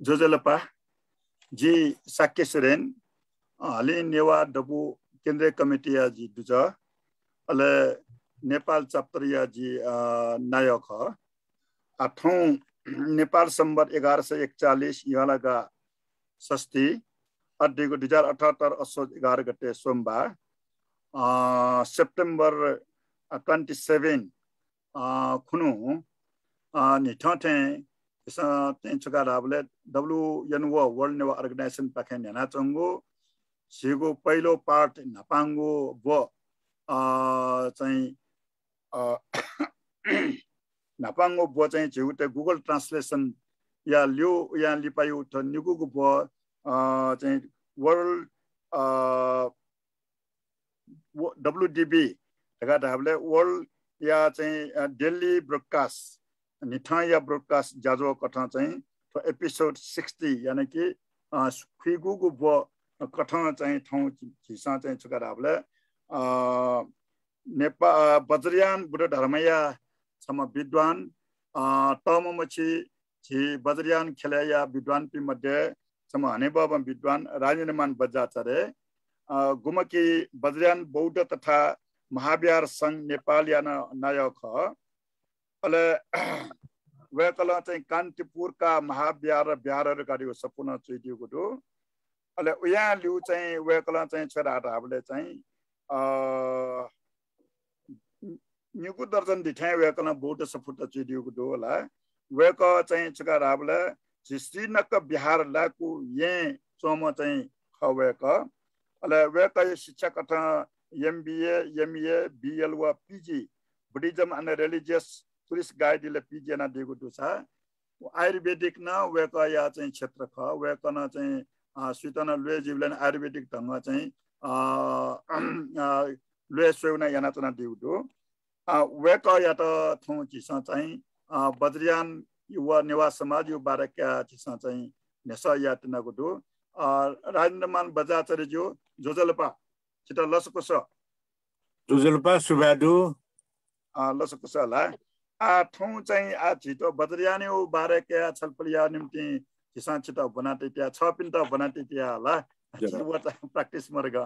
जोजलपा जी साक्य सोरेन हलि नेवा डबु केन्द्रीय कमिटी जी दुज अले नेपाल चप्तरिया जी नायक आठौं नेपाल सम्बत 1141 इहालगा षष्ठी अड्डीको 2078 असोज 11 गते सोमबार सेप्टेम्बर 27 खुनु निठथे छका राबले WNO वर्ल्ड नेवा अर्गनाइजेसन पाखे नेना चंगो सिगो पहिलो पार्ट नपांगो व चाहिँ नपांगो व चाहिँ झुटे गुगल ट्रान्सलेसन या लियो या लिपायु थ निगुगु व चाहिँ वर्ल्ड WDB तगा दाबले वर्ल्ड या चाहिँ डेली ब्रोडकास्ट निठा या ब्रोडकास्ट जाजो कथा चाहिँ एपिसोड 60 यानी कि खुइगुगु व कथा चाहिँ ठाउँ झिसा चाहिँ छका दाबले नेपाल बज्रयान बुढ धर्मया सम विद्वान तममछि झि बज्रयान खेलया विद्वान पि मध्ये सम हनेबाब विद्वान राजनिर्माण बजाचरे गुमकी बज्रयान बौद्ध तथा महाविहार संघ नेपाल या नायक अले वेकल चाहिँ कान्तिपुर का महाविहार बिहार गाडीको सपुना चुइदिएको दो अले उया लिउ चाहिँ वेकल चाहिँ छोराहरुले चाहिँ निगु दर्जन दिठै वेकल बौद्ध सपुना चुइदिएको दो होला वेक चाहिँ छोराहरुले श्रीनक बिहार लाकु ये चोम चाहिँ खवेक अले वेक शिक्षा कथा MBA, MA, BL वा PG Buddhism and religious tourist guide ले PG ना दिएको दु छ आयुर्वेदिक न वेक या चाहिँ क्षेत्र ख वेक न चाहिँ सुतन लुए जीवलन आयुर्वेदिक ढंग चाहिँ लुए सोना याना तना दिउ दु वेक या त थौ चिसा चाहिँ बज्रयान युवा निवास समाज यु बारक्या चिसा चाहिँ नेसा या तनाको दु राजनिर्माण बजाचरे जो जोजलपा चिता लसकोस जोजलपा सुबादु लसकोस ला ठौं चाहिँ छिटो बज्रयानी उ बारक्या छलपलिया निम्ति किसान छिटो बनाते त्या 6 पिन्टा बनाते त्या ला प्र्याक्टिस मर्ग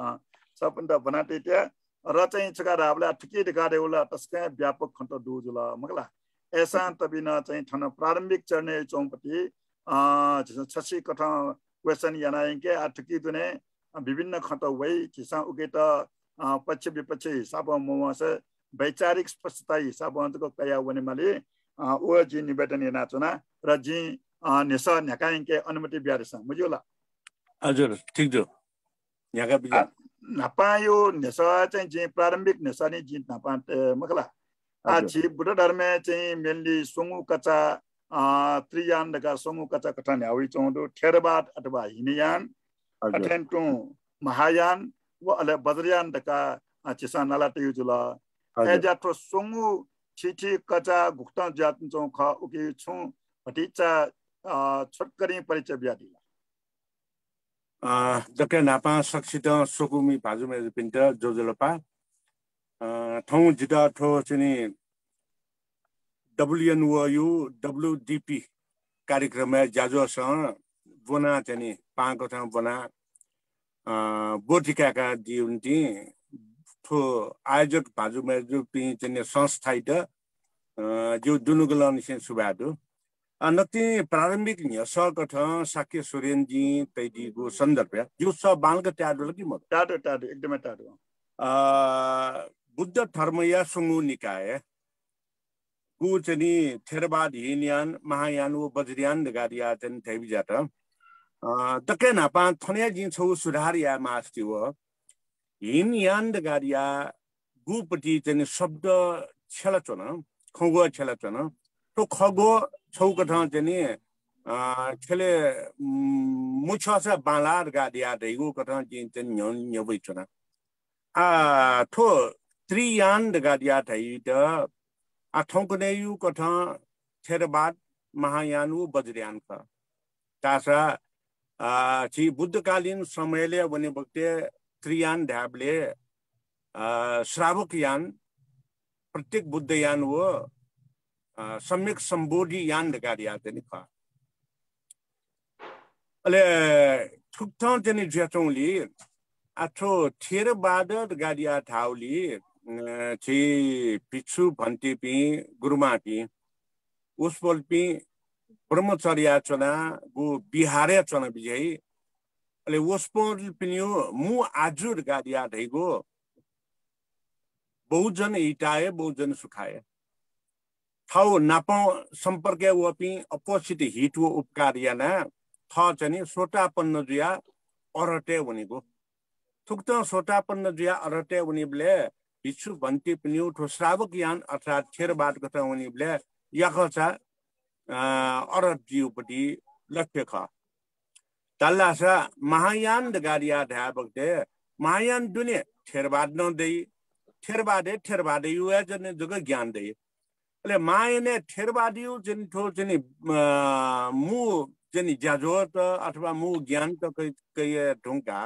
6 पिन्टा बनाते त्या र चाहिँ छका राबले ठिकै दिखाडे होला तस्कै व्यापक खण्ड दुजुला मगला ऐसा तबिना चाहिँ ठन प्रारम्भिक चरणे चौपटी छसी कथा क्वेशन यानाइके ठिकै दुने विभिन्न खण्ड वै किसान उगेत पक्ष विपक्ष हिसाब मोमा से वैचारिक स्पष्टता हिसाब अन्तको कया वनेमाले ओ जी निवेदन नाचना र जी नेसा न्याकाइके अनुमति ब्यारेसा मुजुला हजुर ठीक जो न्याका बिजा नपायो नेसा चाहिँ जे प्रारम्भिक नेसा नि जी नपा मखला जी बुढ धर्मे चाहिँ मेनली सोंगु कचा त्रियान दगा सोंगु कचा कथा न्याउ चौदो थेरबाद अथवा हिनयान अथेन्टु महायान व अले बज्रयान दका चिसा नाला जुला एजातो सोंगु छिछि कचा गुक्ता जात चौ ख उकि छु भटिचा छोटकरी परिचय ब्यादिला दके नापा सक्षित सोकुमी भाजुमे पिन्ट जोजलपा ठौ जिता ठो चिनी WNOU WDP कार्यक्रम जाजोस बना चाहिँ पाको ठाउँ बना बोटिकाका दिउन्टी ठो आयोजक भाजुमे जो पि चाहिँ संस्थाइट जो दुनुगलन से सुबादु नति प्रारम्भिक न्यस कथा साक्य सोरेन जी तैदीको सन्दर्भ जो स बालक ट्याडो कि म टाडो एकदमै टाडो बुद्ध धर्मया सुंगु निकाय कु चाहिँ थेरवाद हिनयान महायान व बज्रयान गाडिया चाहिँ थैबि जात तके नापा थने जिन छौ सुधार या मास्ति व हिनयान गाडिया गुपटी चाहिँ शब्द छलचन खगो छलचन तो खगो छौ कथा चाहिँ छले मुछसा बालार गाडिया दैगु कथा जिन चाहिँ न्यन न्यबैचना थो त्रियान गाडिया थैद आठौंकने यु कथा थेरवाद महायानु बज्रयान का तासा छि बुद्धकालीन समयले वने बक्ते त्रियान ढाबले श्रावक यान प्रत्येक बुद्ध यान वो सम्यक सम्बोधि यान गाडिया चाहिँ ख ale thukthang jeni jetongli atho theravada gadia thauli che pichu bhanti pi guruma pi uspol pi brahmacharya chana bu bihare chana bijai ale uspol pinyo mu ajur gadia dhaigo Bahujan हिटाए Bahujan सुखाए थाउ नापाउ सम्पर्क वपि अपोजिट हिट वो उपकार याना थ चाहिँ सोटापन्न जुया अरटे भनेको थुक्त सोटापन्न जुया अरटे वनिबले भिक्षु भन्ति पनिउ ठो श्रावक यान अर्थात थेरवाद कथा वनिबले याखचा अरट जिउपटी लक्ष्य ख तल्लासा महायान दगारिया धाबकते महायान दुने थेरवाद न देई थेरवादे युवा जने जग ज्ञान दे अले मायने थेरवादियो जन ठो जनी मु जनी जाजोत अथवा मु ज्ञान त कय ढुंगा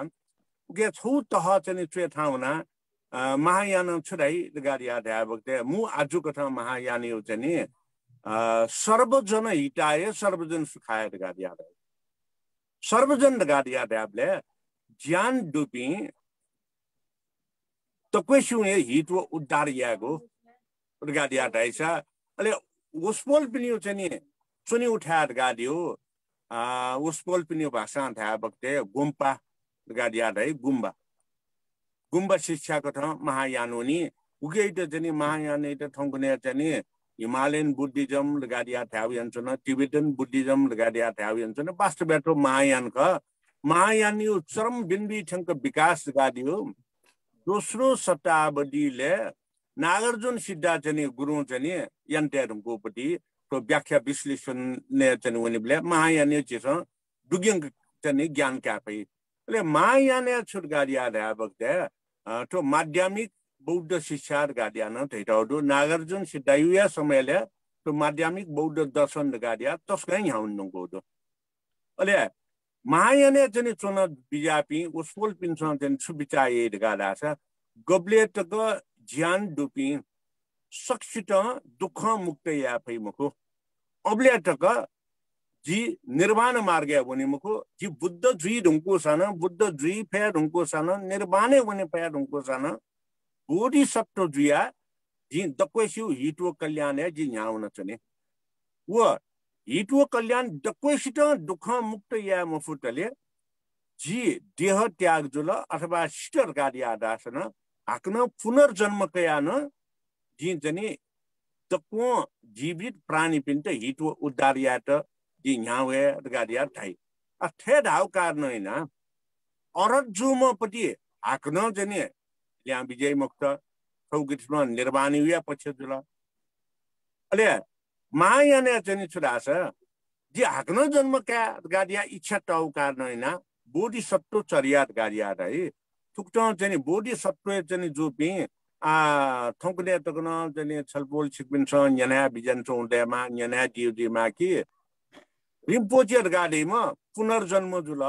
उके छु तह जनी चे थाउना महायान छुराई गारिया धाबकते मु आजु कथा महायान यो जनी सर्वजन हिटाए सर्वजन सुखाए गारिया सर्वजन गारिया धाबले ज्ञान डुपी तो क्वेश्चन हिट वो उद्धार यागो गाडिया दाइसा अले उसपोल पिनियो चाहिँ चुनी उठाएर गाडियो उसपोल पिनियो भाषा था बक्ते गुम्पा गाडिया दाइ गुम्बा शिक्षाको थ महायानोनी उगे त चाहिँ महायान त ठंगने चाहिँ हिमालयन बुद्धिज्म गाडिया थाउ यन्छन टिबेटन बुद्धिज्म गाडिया थाउ यन्छन वास्तवमा महायान क महायान यो चरम बिन्दु ठंक विकास गाडियो दोस्रो शताब्दीले नागार्जुन सिद्धा चाहिँ गुरु चाहिँ यन्तेरको पटी तो व्याख्या विश्लेषण ने चाहिँ वनिबले महायान चिस दुग्यङ चाहिँ ज्ञान क्यापै ले महायान छुट गाडिया धाबकते तो माध्यमिक बौद्ध शिक्षा गाडिया न थैटाउदो नागार्जुन सिद्धा युया समयले तो माध्यमिक बौद्ध दर्शन गाडिया तस्कै ह्याउन्नुको दो अले महायाने चाहिँ चुन बिजापी उसपोल पिन्सन चाहिँ सुबिचाए गाडा छ गब्लेटको ज्ञान डुपी सक्षित दुख मुक्त या फैमुको अब्लेटको जी निर्वाण मार्ग भने मुको जी बुद्ध जुई ढुंको सन बुद्ध जुई फे ढुंको सन निर्वाणे भने फे ढुंको सन बोडी सत्तो जुया जी दक्वेसु हिटो कल्याण है जी न्याउन चने वो हिटो कल्याण दक्वेसित दुख मुक्त या मफुटले जी देह त्याग जुल अथवा शिटर गाडी आदासन हाक्न पुनर्जन्म कयान जी जनी दक्व जीवित प्राणी पिन्ट हिटो उद्धारियात जी न्यावे गाडिया थाई अथे धाउ कारण हैन अरत जुम पटी हाक्न जनी ल्या विजय मुक्त सौगितमा निर्वाणीय पछि जुल अले मायाने चाहिँ छुरास जी हाक्न जन्म क्या गाडिया इच्छा टाउ कारण हैन बोडी सत्तो चरियात गाडिया है थुक्ट चाहिँ बोडी सत्तो चाहिँ जुपी थोंकले तकन चाहिँ छलपोल छिकबिन छ न्याना बिजन चौडेमा न्याना दिउदिमा कि रिम्पोचेर गाडीमा पुनर्जन्म जुल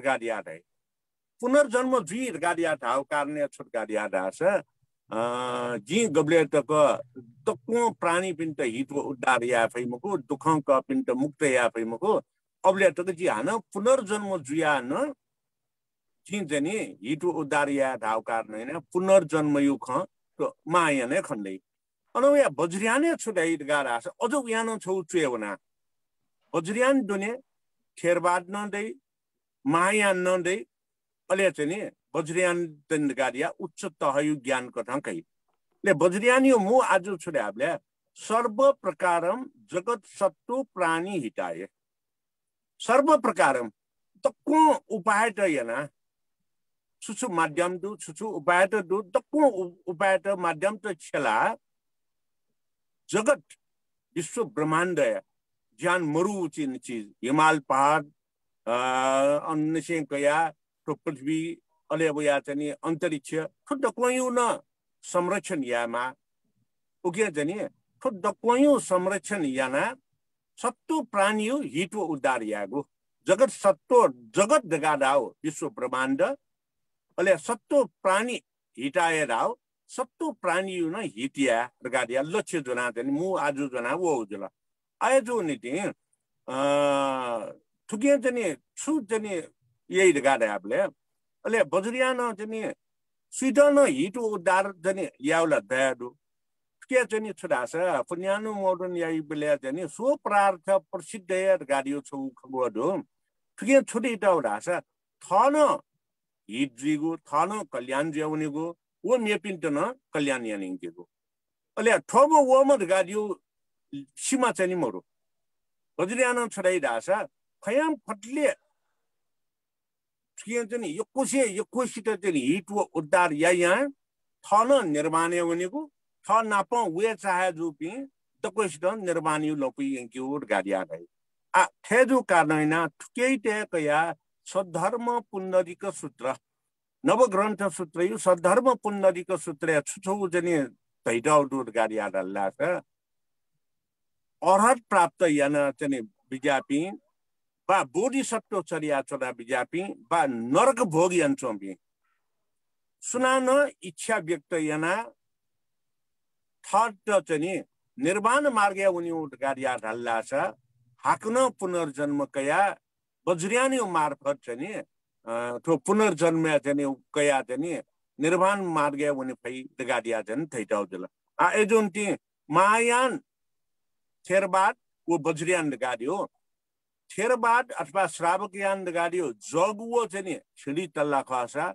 गाडिया है पुनर्जन्म जुई गाडिया धाउ कारण छुट गाडिया दास जी गब्लेटक तक्व प्राणी पिन्ट हित उद्धार या फैमको दुखंक पिन्ट मुक्त या फैमको अब्लेटक जी हान पुनर्जन्म जुया न जी जनी हित उद्धार या धाउ कारण हैन पुनर्जन्म युख तो माया नै खण्दै अनु या बज्रियाने छुदै गारा अझ यानो छौ चेवना बज्रियान दुने थेरवाद न दै माया न दै अले चाहिँ बज्रियान दण्डगारिया उच्च तहयु ज्ञान कथा कही ले बज्रियान यो मु आज छुडे आपले सर्व प्रकारम जगत सत्तु प्राणी हिताए सर्व प्रकारम तक्को उपाय त yana सुसु माध्यम दु सुसु उपाय त दु तक्को उपाय त माध्यम त छला जगत विश्व ब्रह्माण्ड ज्ञान मरु चिन चीज हिमाल पहाड अन्य कया तो पृथ्वी अले बया चाहिँ अन्तरिक्ष खुद कोयु न संरक्षण यामा उगे चाहिँ खुद कोयु संरक्षण याना सत्तो प्राणी हिटो उद्धार यागो जगत सत्तो जगत दगादाओ विश्व ब्रह्माण्ड अले सत्तो प्राणी हिटाए राओ सत्तो प्राणी न हिटिया दगादिया लक्ष्य जना चाहिँ मु आजु जना वो जुला आए जो नीति ठुके चाहिँ छु चाहिँ यही गाडे आपले अले बजरियान चाहिँ स्वीडन हिट उदार चाहिँ याउला दयाडु के चाहिँ छुडास पुन्यानु मोडन याइ बेले चाहिँ सो प्रार्थ प्रसिद्ध गाडियो छु खगोडु ठुके छुडी टाउडास थन हिट जिगु थन कल्याण ज्याउनेगु वो मेपिन्टन कल्याण यानिङगु अले ठोबो वमद गाडियो सीमा चाहिँ मोरु बजरियान छडाइदास खयाम फटले चाहिँ यकोसित चाहिँ हिट उद्धार या थन निर्माण भनेको थ नाप वे चाहे जुपी तकोसित निर्माण लोपी यंक्यूर गाडिया गई आ थेजु कारण ठुकै कया सद्धर्म पुण्डरिक सूत्र नवग्रन्थ सूत्र यो सद्धर्म पुण्डरिक सूत्र छुछौ जने धैटाउडुर गाडिया डल्ला छ अर्हत प्राप्त यान चाहिँ विज्ञापी बा बोधिसत्व चर्या चोरा विज्ञापी बा नरक भोग यन्चोम्पी सुनान इच्छा व्यक्त याना थर्ड चाहिँ निर्माण मार्ग उनी गाडिया ढल्ला छ हाक्न पुनर्जन्म कया बज्रियानी मार्फत चाहिँ तो पुनर्जन्म चाहिँ कया चाहिँ निर्माण मार्ग उनी फै गाडिया चाहिँ थैटाउ दिला आ एजोन्टी मायान थेरबाद वो बज्रियान गाडियो थेरबाद अथवा श्रावकयान गाडियो जगुओ चाहिँ छिडी तल्ला खसा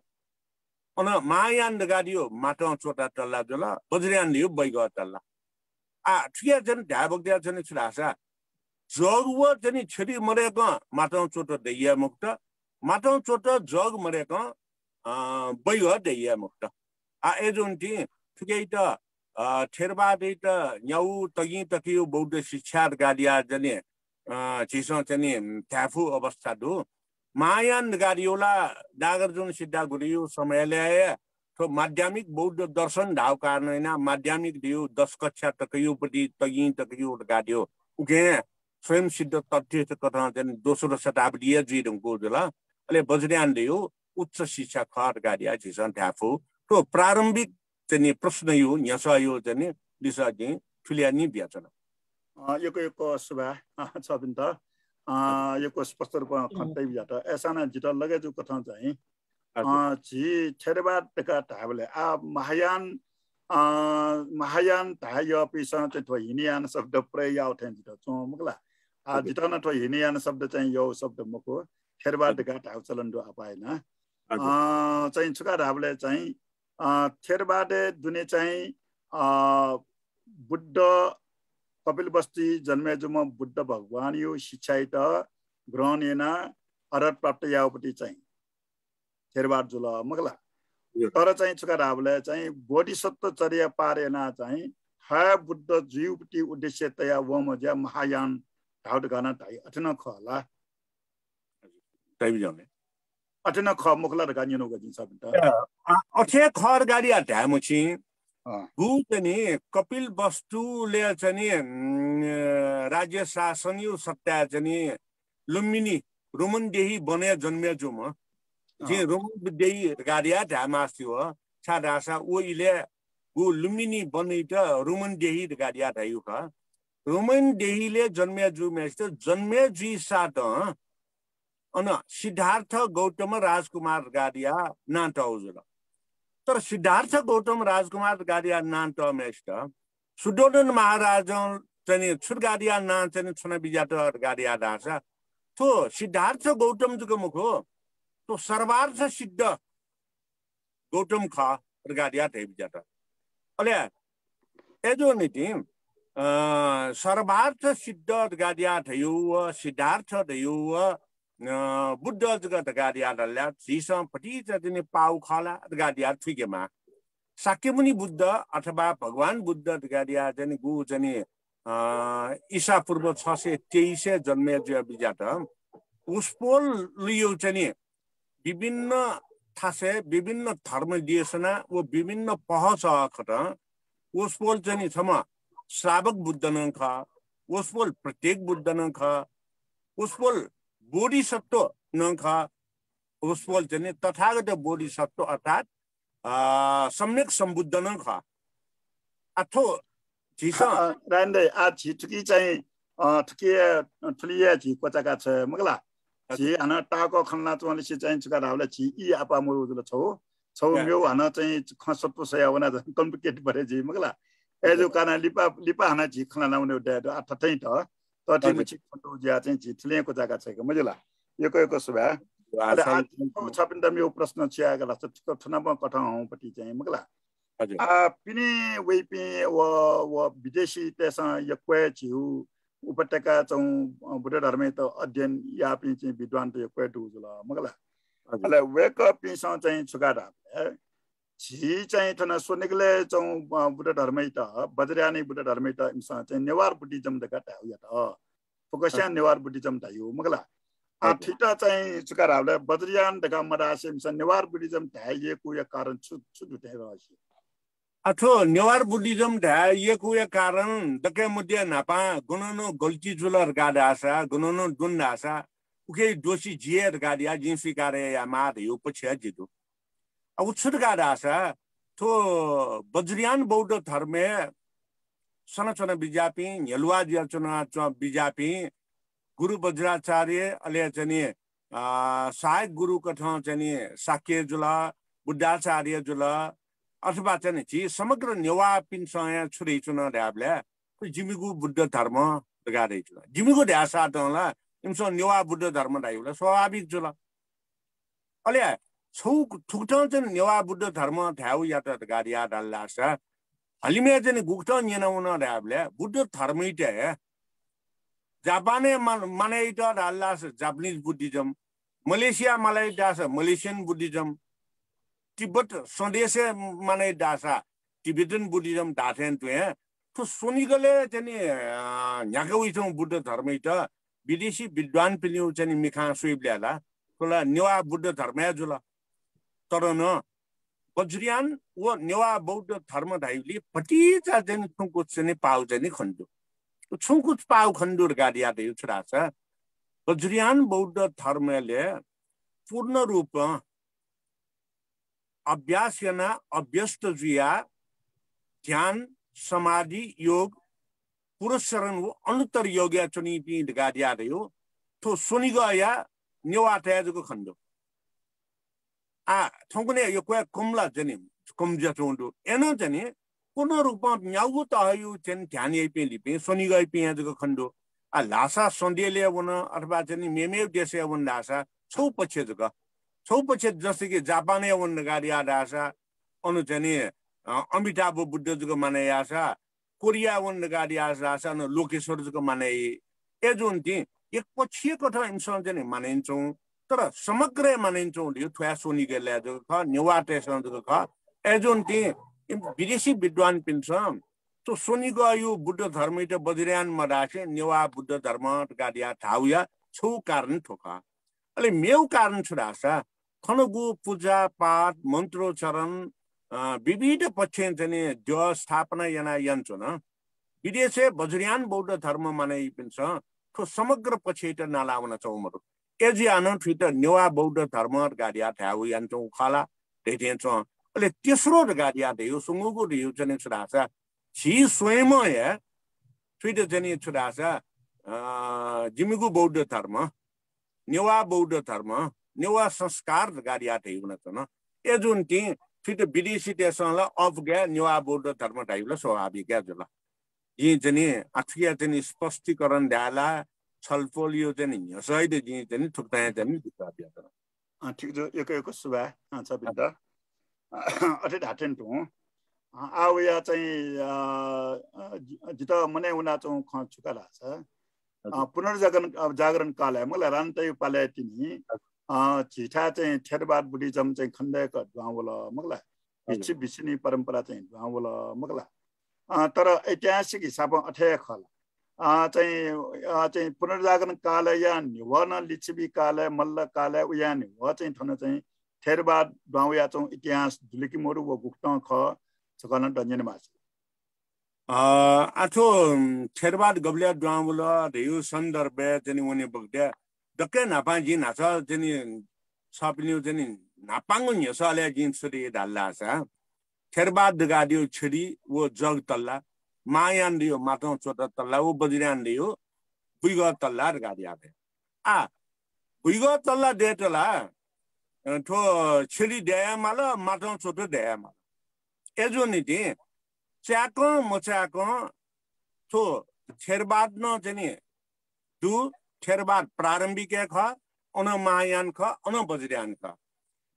अन मायान गाडियो माटो चोटा तल्ला जला बज्रियान लियो बैग तल्ला आ ठिया चाहिँ ढाबक दिया चाहिँ छुरासा जगुओ चाहिँ छिडी मरेको माटो चोटा दैया मुक्त माटो चोटा जग मरेको बैग दैया मुक्त आ एजुन्टी ठिकै त थेरबाद त न्याउ तगी तकियो बौद्ध शिक्षा गाडिया जने चिसो चाहिँ थ्याफु अवस्था दु मायान गाडियोला नागार्जुन सिद्धा गुरियो समयले तो माध्यमिक बौद्ध दर्शन ढाउ कारण माध्यमिक दियो 10 कक्षा तकयोपट्टि तकियो गाडियो उके स्वयं सिद्ध तथ्य कथा चाहिँ दोस्रो शताब्दी जिडको जला अले बज्रियान दियो उच्च शिक्षा खर गाडिया चिसन थ्याफु तो प्रारम्भिक चाहिँ प्रश्न यो यसा यो चाहिँ दिशा चाहिँ ठुलियानी ब्याचन यो सुबा छ बिन त यो स्पष्ट रूपमा खट्टै बिजाट एसाना जिट लगे जो कथा चाहिँ जी थेरबाद का ताबले आ महायान ताय पिसा चाहिँ हिनियान शब्द प्रयोग आउँथेन जिट चो मुकला आ जिट न तो हिनियान शब्द चाहिँ यो शब्द मुको थेरबाद का ताउ चलन दो अपाएन चाहिँ छुका ढाबले चाहिँ थेरबादे दुने चाहिँ बुद्ध कपिल बस्ती जन्मेजुम बुद्ध भगवान यो शिक्षा त ग्रहण अरहत प्राप्त यावपट्टि चाहिँ थेरबाद जुल मगला तर चाहिँ छुका ढाबले चाहिँ बोधिसत्व चर्या पारेना चाहिँ ह बुद्ध जीवपट्टि उद्देश्य तया वम ज्या महायान ढाउट गाना ताई अठन खला टाइम जाने अठन ख मुखला गानी नो गजिन सब त अठे खर गाडी ढामुछि गु चाहिँ कपिल वस्तुले चाहिँ राज्य शासन यो सत्ता चाहिँ लुम्बिनी रोमनदेही बने जन्मे जो म जे रोमनदेही गाडिया ढामास्यो छाडासा ओइले गु लुम्बिनी बने त रोमनदेही गाडिया ढायु ख रोमनदेहीले जन्मे जो मेस्ट जन्मे जी सात अन सिद्धार्थ गौतम राजकुमार गाडिया नाटाउजुल तर सिद्धार्थ गौतम राजकुमार गाडिया नान्ट मेस्ट सुदोधन महाराज चाहिँ छुर्गाडिया नान चाहिँ छुना बिजाट गाडिया दासा तो सिद्धार्थ गौतम जुको मुखो तो सर्वार्थ सिद्ध गौतम ख गाडिया थे बिजाट अले एजो नीति सर्वार्थ सिद्ध गाडिया थयो सिद्धार्थ थयो बुद्ध जगत गाडिया डल्ला जीसा पटी चाहिँ पाउ खला गाडिया ठिकेमा शाक्यमुनि बुद्ध अथवा भगवान बुद्ध गाडिया चाहिँ गु चाहिँ ईसा पूर्व 623 जन्मे जो बिजाट उसपोल लियो चाहिँ विभिन्न थासे विभिन्न धर्म देशना वो विभिन्न पहच खट उसपोल चाहिँ छम श्रावक बुद्ध न ख उसपोल प्रत्येक बुद्ध न ख उसपोल बोधिसत्व न ख उसपोल चाहिँ तथागत बोधिसत्व अर्थात सम्यक सम्बुद्ध न ख अथो झिसा रान्दै आ झिटकी चाहिँ ठुकिए ठुलिए झि कोचाका छ मगला 지 하나 따고 칸나 좀 시 चाहिँ 주가 나올래 지이 아빠 모르들 छौ म्यो हना चाहिँ खसप सया वना कम्प्लिकेट भरे जी मगला एजो काना लिपा हना जी खना लाउने डे अठठै त तटी मिछि फोटो ज्या चाहिँ झिथलेको जग्गा छ मजला यो सुबा अले आज छपिन त म्यो प्रश्न छिया गला छ थुनामा कठाउ पटी चाहिँ मगला पिने वेपि व विदेशी त्यसमा यक्वे जिउ उपत्यका चाहिँ बुद्ध धर्म त अध्ययन या पनि चाहिँ विद्वान त यक्वे दुजुला मगला अले वेक अप पिसा चाहिँ छुगाडा जी चाहिँ थना सोनिकले चाहिँ बुद्ध धर्म त बजरियानी बुद्ध धर्म त इन्सा चाहिँ नेवार बुद्धिज्म दका त या त फोकस्या नेवार बुद्धिज्म त यो मगला आ थिटा चाहिँ छुगाडाले बजरियान दका मदासे इन्सा नेवार बुद्धिज्म त ये कारण छु दुते रहसी अथो नेवार बुद्धिज्म ढा ये कारण दके मुद्दे नापा गुननो गल्ती जुलर गाडासा गुननो दुन्नासा उके दोषी जिएर गाडिया जिन स्वीकारे या माद यो पछि जिदु अब छुट गाडासा तो बजरियान बौद्ध धर्मे सनचन बिजापि यलुवा जचना च बिजापि गुरु वज्राचार्य अले जने सहायक गुरु कथा जने साक्य जुला बुद्धाचार्य जुला अथवा चाहिँ समग्र नेवा पिनसँग छुरै चुन ढ्याबले जिमिगु बुद्ध धर्म गाडे छु जिमिगु ढ्यासा तला इमसो नेवा बुद्ध धर्म ढाइला स्वाभाविक जुल अले छौ ठुक्ट चाहिँ नेवा बुद्ध धर्म ढ्याउ या त गाडिया डाल्लास हलिमे चाहिँ गुक्ट नेनाउन ढ्याबले बुद्ध धर्मैट जापाने मानेट डाल्लास जापानीज बुद्धिज्म मलेसिया मलाई डास मलेसियन बुद्धिज्म तिब्बत स्वदेश माने दासा तिब्बतन बुद्धिज्म दाथेन तो सोनिगले चाहिँ न्याकौइथौ बुद्ध धर्मै त विदेशी विद्वान पिलिउ चाहिँ मिखा सुइब्ल्याला तोला नेवा बुद्ध धर्मया जुल तर न बजरियान व नेवा बौद्ध धर्म धाइली पटी चाहिँ छुंकु चाहिँ पाउ चाहिँ खण्डु तो छुंकु पाउ खण्डुर गाडिया दे छराछ बजरियान बौद्ध धर्मले पूर्ण रूप अभ्यास याना अभ्यस्त जुया ध्यान समाधि योग पुरस्चरण वो अनुत्तर योग्य चुनी पी गाडिया रह्यो तो सोनिगा या नेवा तयाजको खण्डो आ थंगने यो क्वे कुमला जनि कुमजा चोंडो एनो जनि पुनः रूपमा म्याउ तहयु जन ध्यान यइ पे लिपे सोनिगा पे याजको खण्डो आ लासा सन्देले वन अथवा जनि मेमेव देशे वन लासा छौ पछि जको छौ पछि जस्तै कि जापाने वन गाडिया दासा अनु जनि अमिताभ बुद्धजको माने यासा कोरिया वन गाडिया दासा न लोकेश्वरजको माने एजुन ति एक पछि कथा इन्सन जनि मानिन्छौ तर समग्र मानिन्छौ लियो थ्वा सोनी गेले जो ख नेवाटेसन जो ख एजुन ति विदेशी विद्वान पिन्छ तो सोनी गयो बुद्ध धर्म त बजरियान मदासे नेवा बुद्ध धर्म गाडिया थाउया छौ कारण ठोका अले मेउ कारण छुरासा खनगु पूजा पाठ मन्त्रोच्चारण विविध पक्ष चाहिँ जो स्थापना याना यन्छु न विदेशे बजरियान बौद्ध धर्म माने पिन्छ तो समग्र पक्ष त नालाउन चौमरो एजियान फिट नेवा बौद्ध धर्म गाडिया थाउ यन्छु खाला देथेन्छ अले तेस्रो गाडिया देयो सुंगुगु दियो चाहिँ छुरासा छि स्वयं या फिट चाहिँ छुरासा जिमिगु बौद्ध धर्म नेवा बौद्ध धर्म नेवा संस्कार गाडिया थिउन न एजुन ति फिट विदेशी देशला अफ गया नेवा बौद्ध धर्म टाइपला स्वाभाविक क्या जुल यी चाहिँ अठिया चाहिँ स्पष्टीकरण द्याला छलफल यो चाहिँ सहित जी चाहिँ थुक्ताया चाहिँ दिक्कत ठीक जो एक सुबा छ बिन्द अठे ढाटेन टु आउया चाहिँ जित मने उना चौ ख छुकाला छ पुनर्जागरण काल मलाई रान्तै पाले तिनी झिठा चाहिँ थेरवाद बुद्धिज्म चाहिँ खण्डक ढुवावला मगला विछि विछिनी परम्परा चाहिँ ढुवावला मगला तर ऐतिहासिक हिसाबमा अठे खल चाहिँ पुनर्जागरण काल या निवन लिच्छवी काल मल्ल काल उया निव चाहिँ थन चाहिँ थेरवाद ढुवावया चाहिँ इतिहास दुलिकी मोरु व गुक्ट ख छकन दन्जन मास आठो थेरवाद गबल्या ढुवावला देउ सन्दर्भ चाहिँ उनी बग्दे दक्के नापा जी नाचा जनि छपिन्यु जनि नापाङ न्यसले जिन सुरी डाल्लासा थेरवाद गाडियो छडी वो जग तल्ला मायान दियो माथौ चोट तल्ला वो बजरियान दियो बुइग तल्ला गाडी आबे आ 이거 달라 대더라 저 처리 돼야 말아 마정 소도 돼야 말 에존이디 자고 뭐 자고 또 थेरबाद चाहिँ दु थेरबाद प्रारंभिक ख अन महायान ख अन बज्रियान ख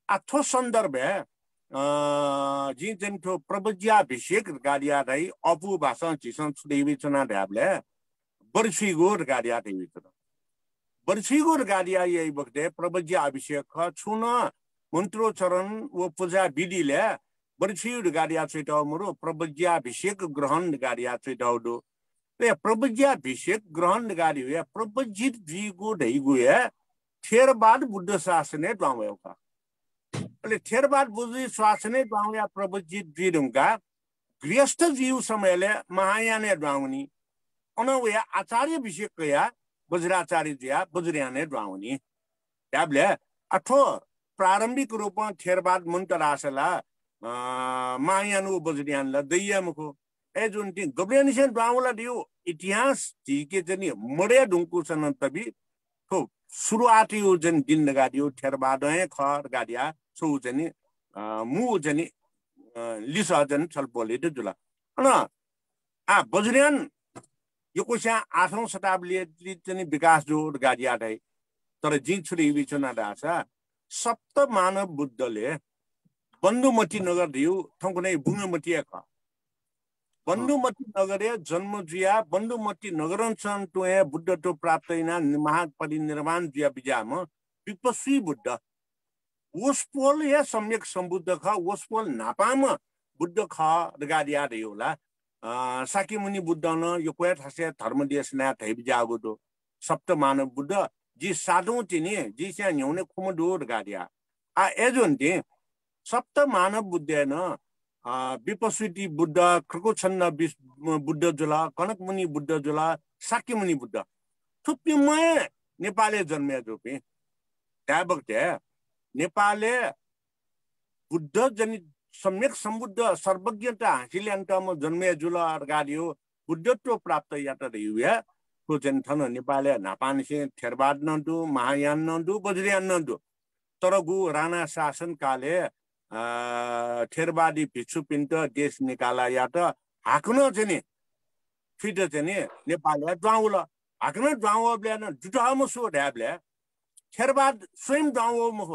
आथो सन्दर्भ जी चाहिँ थो प्रबज्याभिषेक गाडिया रही अपु भाषा जिसन देवी चना ढाबले बर्छीगोर गाडिया देवी चना बर्छीगोर गाडिया यही बक्ते प्रबज्याभिषेक ख छुन मन्त्रो चरण व पूजा विधिले बर्छीगोर गाडिया छैटौ मुरो प्रबज्याभिषेक ग्रहण गाडिया छैटौ दो वे प्रबज्याभिषेक ग्रहण गाडी हुए प्रबजित जीको ढैगुए थेरबाद बुद्ध शासने द्वावयो का अले थेरबाद बुद्ध शासने द्वावया प्रबजित जीरुंगा गृहस्थ जीव समयले महायाने द्वावनी अनवे आचार्य अभिषेक कया वज्राचार्य जिया वज्रयाने द्वावनी त्याबले अथो प्रारंभिक रूपमा थेरबाद मन्तरासला महायानु वज्रयानला दैयमको जुन ती गब्रेनिसन द्वावला दियो इतिहास के जनी मडे ढुंकु सन तबी तो सुरुवाती हो जन दिन गाडियो थेरबादय खर गाडिया सो जनी मु जनी लिसा जन छलपोले जुला अन बज्रियान यो कोसा 8औं शताब्दीले जनी विकास जो गाडिया दै तर जिन्छुरी विचना दासा सप्त मानव बुद्धले बन्धुमती नगर दियो ठंकुनै बुङमती ख बन्धुमती नगरे जन्मजिया बन्धुमती नगरंसन टोए बुद्ध तो प्राप्त इना महापरिनिर्वाण जिया बिजाम विपस्वी बुद्ध वस्पोल या सम्यक सम्बुद्ध ख वस्पोल नापाम बुद्ध ख रगादिया देउला साकी मुनि बुद्ध न यो कोया थासे धर्म देशना थै बिजागो दो सप्त मानव बुद्ध जी साधु तिनी जी स्या न्यौने खुमदो रगादिया एजोन दे सप्त मानव बुद्ध न विपस्विती बुद्ध कृकोछन्न बुद्ध जुला कनक मुनि बुद्ध जुला साकी मुनि बुद्ध थुप्पिमय नेपाले जन्मे जोपे त्याबक्ते नेपाले बुद्ध जनि सम्यक सम्बुद्ध सर्वज्ञता हासिल्यान्तम जन्मे जुला अर्गादियो बुद्धत्व प्राप्त याता रहिया को जन थन नेपाले नापानसे थेरबाद नदु महायान नदु बज्रियान नदु तरगु राणा शासन काले थेरबादी भिक्षु पिन्ट देश निकाला या त हाक्न चाहिँ फिट चाहिँ नेपालले द्वाउल हाक्न द्वाउले न जुटाम सो ढ्याबले थेरबाद स्वयं द्वाउ मुख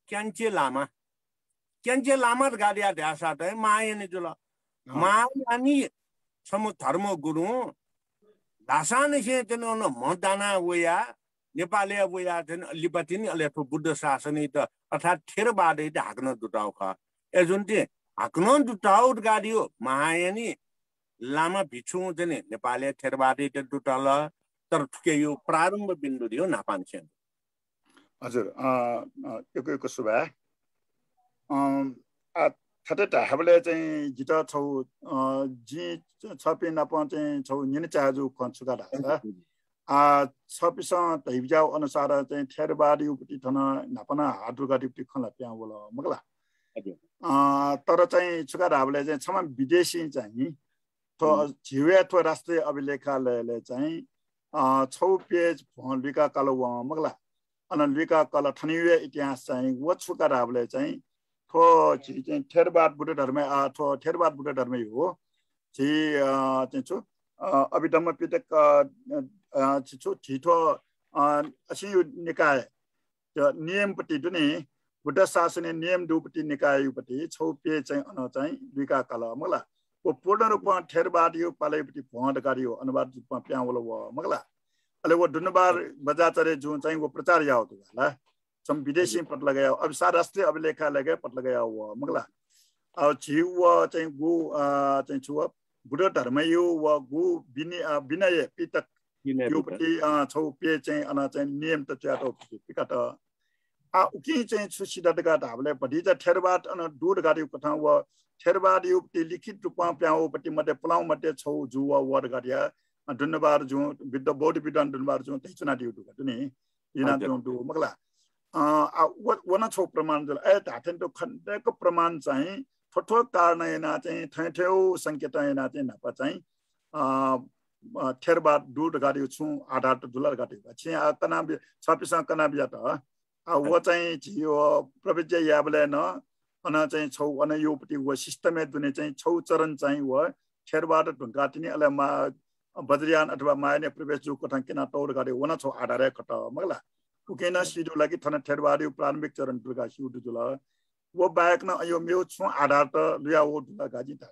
क्यान्चे लामा गाडिया ध्यासा त मायानी जुल मायानी सम धर्म गुरु दासाने से चाहिँ मतदाना वया नेपाली वया चाहिँ लिपति नि अलेफो बुद्ध शासन त अर्थात थेरबाद हाक्न दुटाउ ख एजुन ती हाक्न दुटाउ गाडियो महायानी लामा भिक्षु चाहिँ नेपाली थेरबाद दुटाल तर ठुके यो प्रारम्भ बिन्दु दियो नापान्छे हजुर एक सुबा थटे हाबले चाहिँ जित छौ जी छपि नप चाहिँ छौ निने चाहजु कन्सुका ढासा छपिस तैजाउ अनुसार चाहिँ थेरबादी उपति थन नापना हाडुगाडी उपति खला प्या बोला मगला तर चाहिँ छुका ढाबले चाहिँ छमा विदेशी चाहिँ तो जिवे तो राष्ट्रिय अभिलेखालयले चाहिँ 6 page लिका call Mangala on लिका call थनिवे इतिहास चाहिँ व छुका ढाबले चाहिँ थो चाहिँ थेरबाद बुद्ध धर्म थो थेरबाद बुद्ध धर्म हो जी चाहिँ छु अभिधम्म पिटक छिचो ठिठो असी निकाय नियमपट्टि दुने बुद्ध शासने नियम दुपट्टि निकायपट्टि 6 पेज चाहिँ अन चाहिँ लिका कल मगला वो पूर्ण रूपमा थेरबादियो पालैपट्टि भण्डकारियो अनुवाद रूपमा प्याउलो व मगला अले वो दुनबार बजाचरे जुन चाहिँ वो प्रचार याव तो होला सम विदेशी पट लगायो अब सा राष्ट्रिय अभिलेखालय गए पट लगायो व मगला अब जीव व चाहिँ गु चाहिँ छु बुद्ध धर्म यो व गु विनय पितक योपट्टि 6 पेज चाहिँ अन चाहिँ नियम त च्याटो पिकाट उकी चाहिँ सुसिदाटका ढाबले पढि चाहिँ थेरबाद अन दूर गाडी कथा व थेरबाद युक्ति लिखित रूपमा प्याउपट्टि मध्ये पुलाउ मध्ये छौ जुव वर गाडिया दुनबार जु विद्ध बौद्ध विद्वान दुनबार जु तैचना दिउ नि इना दु मगला वन छौ प्रमाण जल ए धाथेन तो खण्डको प्रमाण चाहिँ ठोठो कारण एना चाहिँ थैथेउ संकेत एना चाहिँ नप चाहिँ थेरबाद दुड गाडी छु आधार त दुलर गाडी छि कना छपिसा कना बिया त वो चाहिँ जियो प्रविज्य याबले न अन चाहिँ छौ अन योपटी वो सिस्टम दुने चाहिँ छौ चरण चाहिँ वो थेरबाद ढुंगाटिनी अले मा बद्रियान अथवा मायने प्रवेश जो कथा किना तौर गाडी वना छौ आधार कट मगला उकेना सिडु लागि थन थेरबाद प्रारम्भिक चरण दुर्गा सिडु दुल वो बायक न यो मेउ छु आधार त लुया वो दुला गाजी त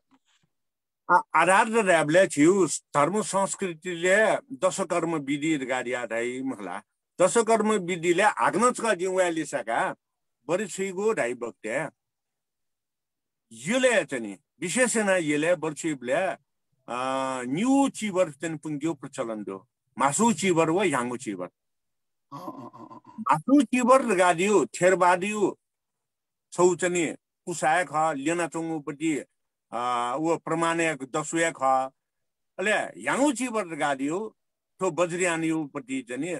आधार र र्याबले छिउ धर्म संस्कृतिले दशकर्म विधि गाडिया ढाइ महला दशकर्म विधिले आग्नचका जिउयाली सका बरी छुइगो ढाइ बक्ते यले चाहिँ विशेषण यले बर्छिबले न्यू चिबर तेन पुंग्यो प्रचलन दो मासु चिबर व यांगु चिबर मासु चिबर गाडियो थेरबादियो छौचनी कुसाय ख लेना चंगुपटी वो प्रमाणे दसुया ख अले यांगु चिबर गाडियो तो बज्रियानियो पटी जनी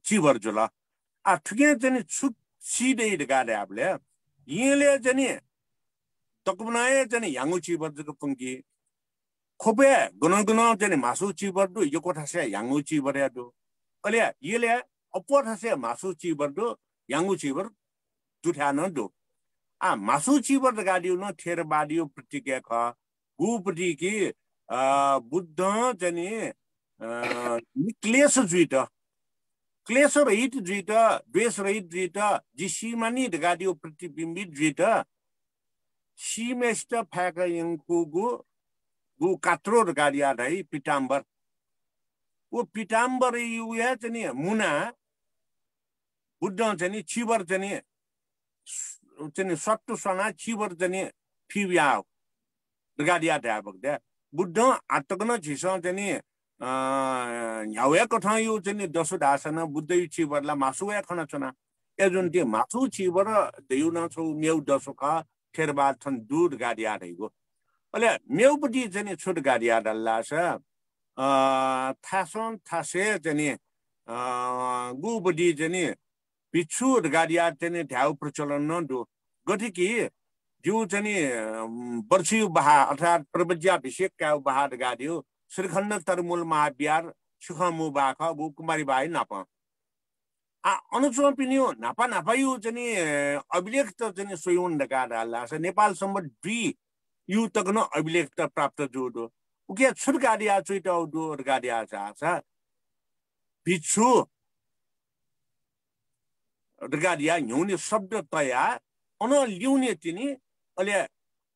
चिबर जुला आ ठुके जनी छु सिदे गाडे आपले यले जनी तकबनाए जनी यांगु चिबर जको पंगी खोपे गुनगुन जनी मासु चिबर दु यो कोठासे यांगु चिबर या दु अले यले अपोठासे मासु चिबर दु यांगु चिबर दुठान दु आ मासु चिबर गाडियो न थेरबादियो प्रतिज्ञा ख गुपटी की बुद्ध जनी क्लेश जुइट क्लेश रहित जुइट द्वेष रहित जुइट जिसीमानी गाडियो प्रतिबिम्बित जुइट सीमेस्ट फ्याक यंगु गु कात्रो गाडिया ढाइ पिताम्बर वो पिताम्बर युया चाहिँ मुना बुद्ध चाहिँ चिबर चाहिँ सट्टु सना चिबर चाहिँ फिबिया गाडिया ढा बग्दे बुद्ध आतकन झिसो चाहिँ न्याउया कथा यो चाहिँ दसो दासन बुद्ध चिबरला मासुया खना छना एजुन त्यो मासु चिबर देउ न छौ मेउ दसोका थेरबाद थन दूर गाडिया ढैगो अले मेउपटी चाहिँ छोट गाडिया डल्ला छ थासन थासे चाहिँ गुबडी चाहिँ पिछु गाडिया चाहिँ ढ्याउ प्रचलन न दो गतिकी जो चाहिँ वर्षियो बहा अर्थात प्रवज्या विषेक का बहा गाडियो श्रीखण्ड तरमुल महाबिहार सुखमु बाख गु कुमारी बाई नापा अनुचो पिनियो नापा नापायु चाहिँ अभिलेख त चाहिँ सोयुन गाडा लास नेपाल सम्म दुई यु तकन अभिलेख त प्राप्त जोडो उके छुट गाडिया चुइट दो गाडिया छ पिछु गाडिया न्युने शब्द तया अन ल्युने तिनी अले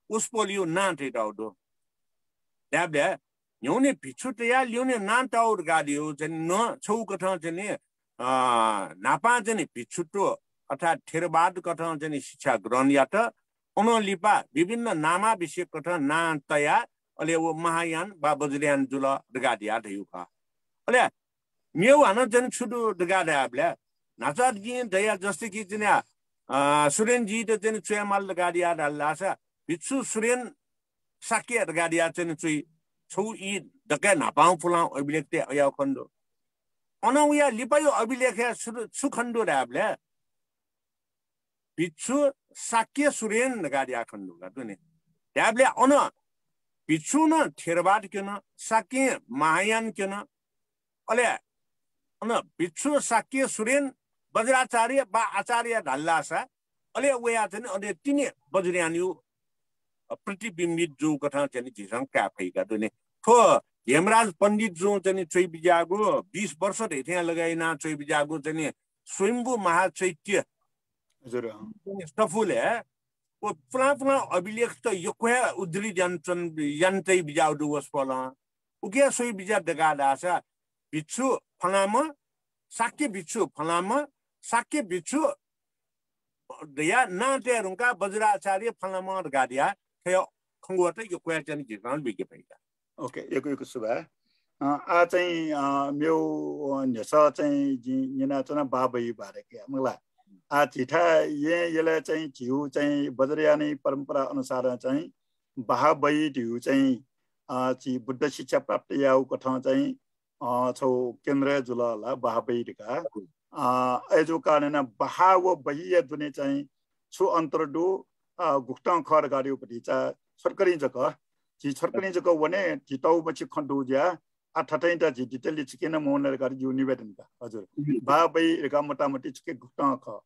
उसपोलियो नाटे दो ड्याबले न्युने पिछु तया ल्युने नाटाउर गाडियो चाहिँ न छौ कथा चाहिँ नापा चाहिँ पिछुटो अर्थात थेरबाद कथा चाहिँ शिक्षा ग्रहण या त अनलिपा विभिन्न नामा विषय कथा ना तया अले वो महायान बा बज्रियान जुल दगाडिया धयुका अले मेउ हान जन छुडु दगाडा आपले नाचात गि दया जस्तै कि चाहिँ सुरेन जी त चाहिँ चुयामाल दगाडिया दल्लासा पिछु सुरेन साके दगाडिया चाहिँ चुइ छौ इ दके नापाउ फुला अभिलेखते अया खण्डो अनौया लिपायो अभिलेख सुखण्डो राबले पिछु साके सुरेन गाडिया खण्डो गातुने ट्याबले अन पिछु न थेरबाद केन साके महायान केन अले अन पिछु साके सुरेन बज्राचार्य बा आचार्य ढल्लासा अले वया चाहिँ अले तिनी बज्रियानियो प्रतिबिम्बित जो कथा चाहिँ झिसङ काफै गातुने थो हेमराज पण्डित जो चाहिँ चैबिजागो 20 वर्ष धेथ्या लगाइना चैबिजागो चाहिँ स्वयम्भू महाचैत्य हजुर सफुले वो पुरा अभिलेख त यो क्या उद्री जान्छन् यन्तै बिजाउ दुवस पला उके सोइ बिजा दगाडा छ बिच्छु फलाम साके बिच्छु फलाम साके बिच्छु दया नाटे रुंका बज्राचार्य फलाम गाडिया थयो खंगोट यो क्या चाहिँ जिसान बिके पैदा ओके एक सुबा आ चाहिँ मेउ नेस चाहिँ जिना चना बाबई बारे के मलाई आ चिठा येले चाहिँ झिउ चाहिँ बज्रयानी परम्परा अनुसार चाहिँ बाबई झिउ चाहिँ ची बुद्ध शिक्षा प्राप्त याउ कथा चाहिँ छौ केन्द्र जुलला बाबई दिका एजो कारण बाहाव बहिया दुने चाहिँ छु अन्तरडु गुक्टङ खर गाडियो पटी चा सरकारी जक 지 철근이 저거 원에 지도우 버치 컨도지야 아 타타인다 지 디테일리 치케나 모너를 가리 유니베든가 맞아 바바이 이렇게 모타모티 치케 국당커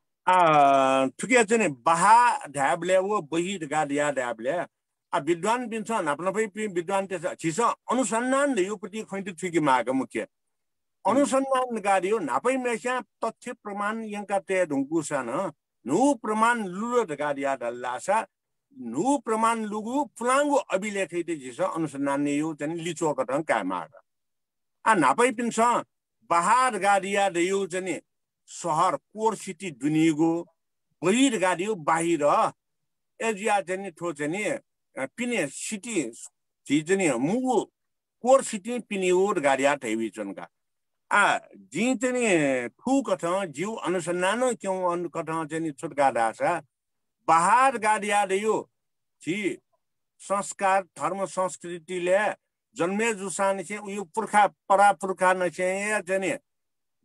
ठुके चाहिँ बाहा ढ्याबले वो बही गाडिया ढ्याबले आ विद्वान पिन्छ नाप्न पै विद्वान त्यस छिस अनुसन्धान युपति खैति ठुकी माग मुख्य अनुसन्धान गाडियो नापै मेस्या तथ्य प्रमाण यंका ते ढुंकुसन नु प्रमाण लुलो गाडिया दल्लासा नु प्रमाण लुगु फुलांगु अभिलेखैते छिस अनुसन्धान यो चाहिँ लिचो कटन कामाग आ नापै पिन्छ बाहा गाडिया यो चाहिँ शहर कोर सिटी दुनिगो बहिर गाडियो बाहिर एजिया चाहिँ ठो चाहिँ पिने सिटी चाहिँ मुगु कोर सिटी पिनिउर गाडिया थैविचनका आ जी चाहिँ ठु कथ जीव अनुसन्धान क्यों अन कथ चाहिँ छुटका दासा बाहर गाडिया यो जी संस्कार धर्म संस्कृतिले जन्मे जुसान चाहिँ उयो पुर्खा परापुर्खा नछे चाहिँ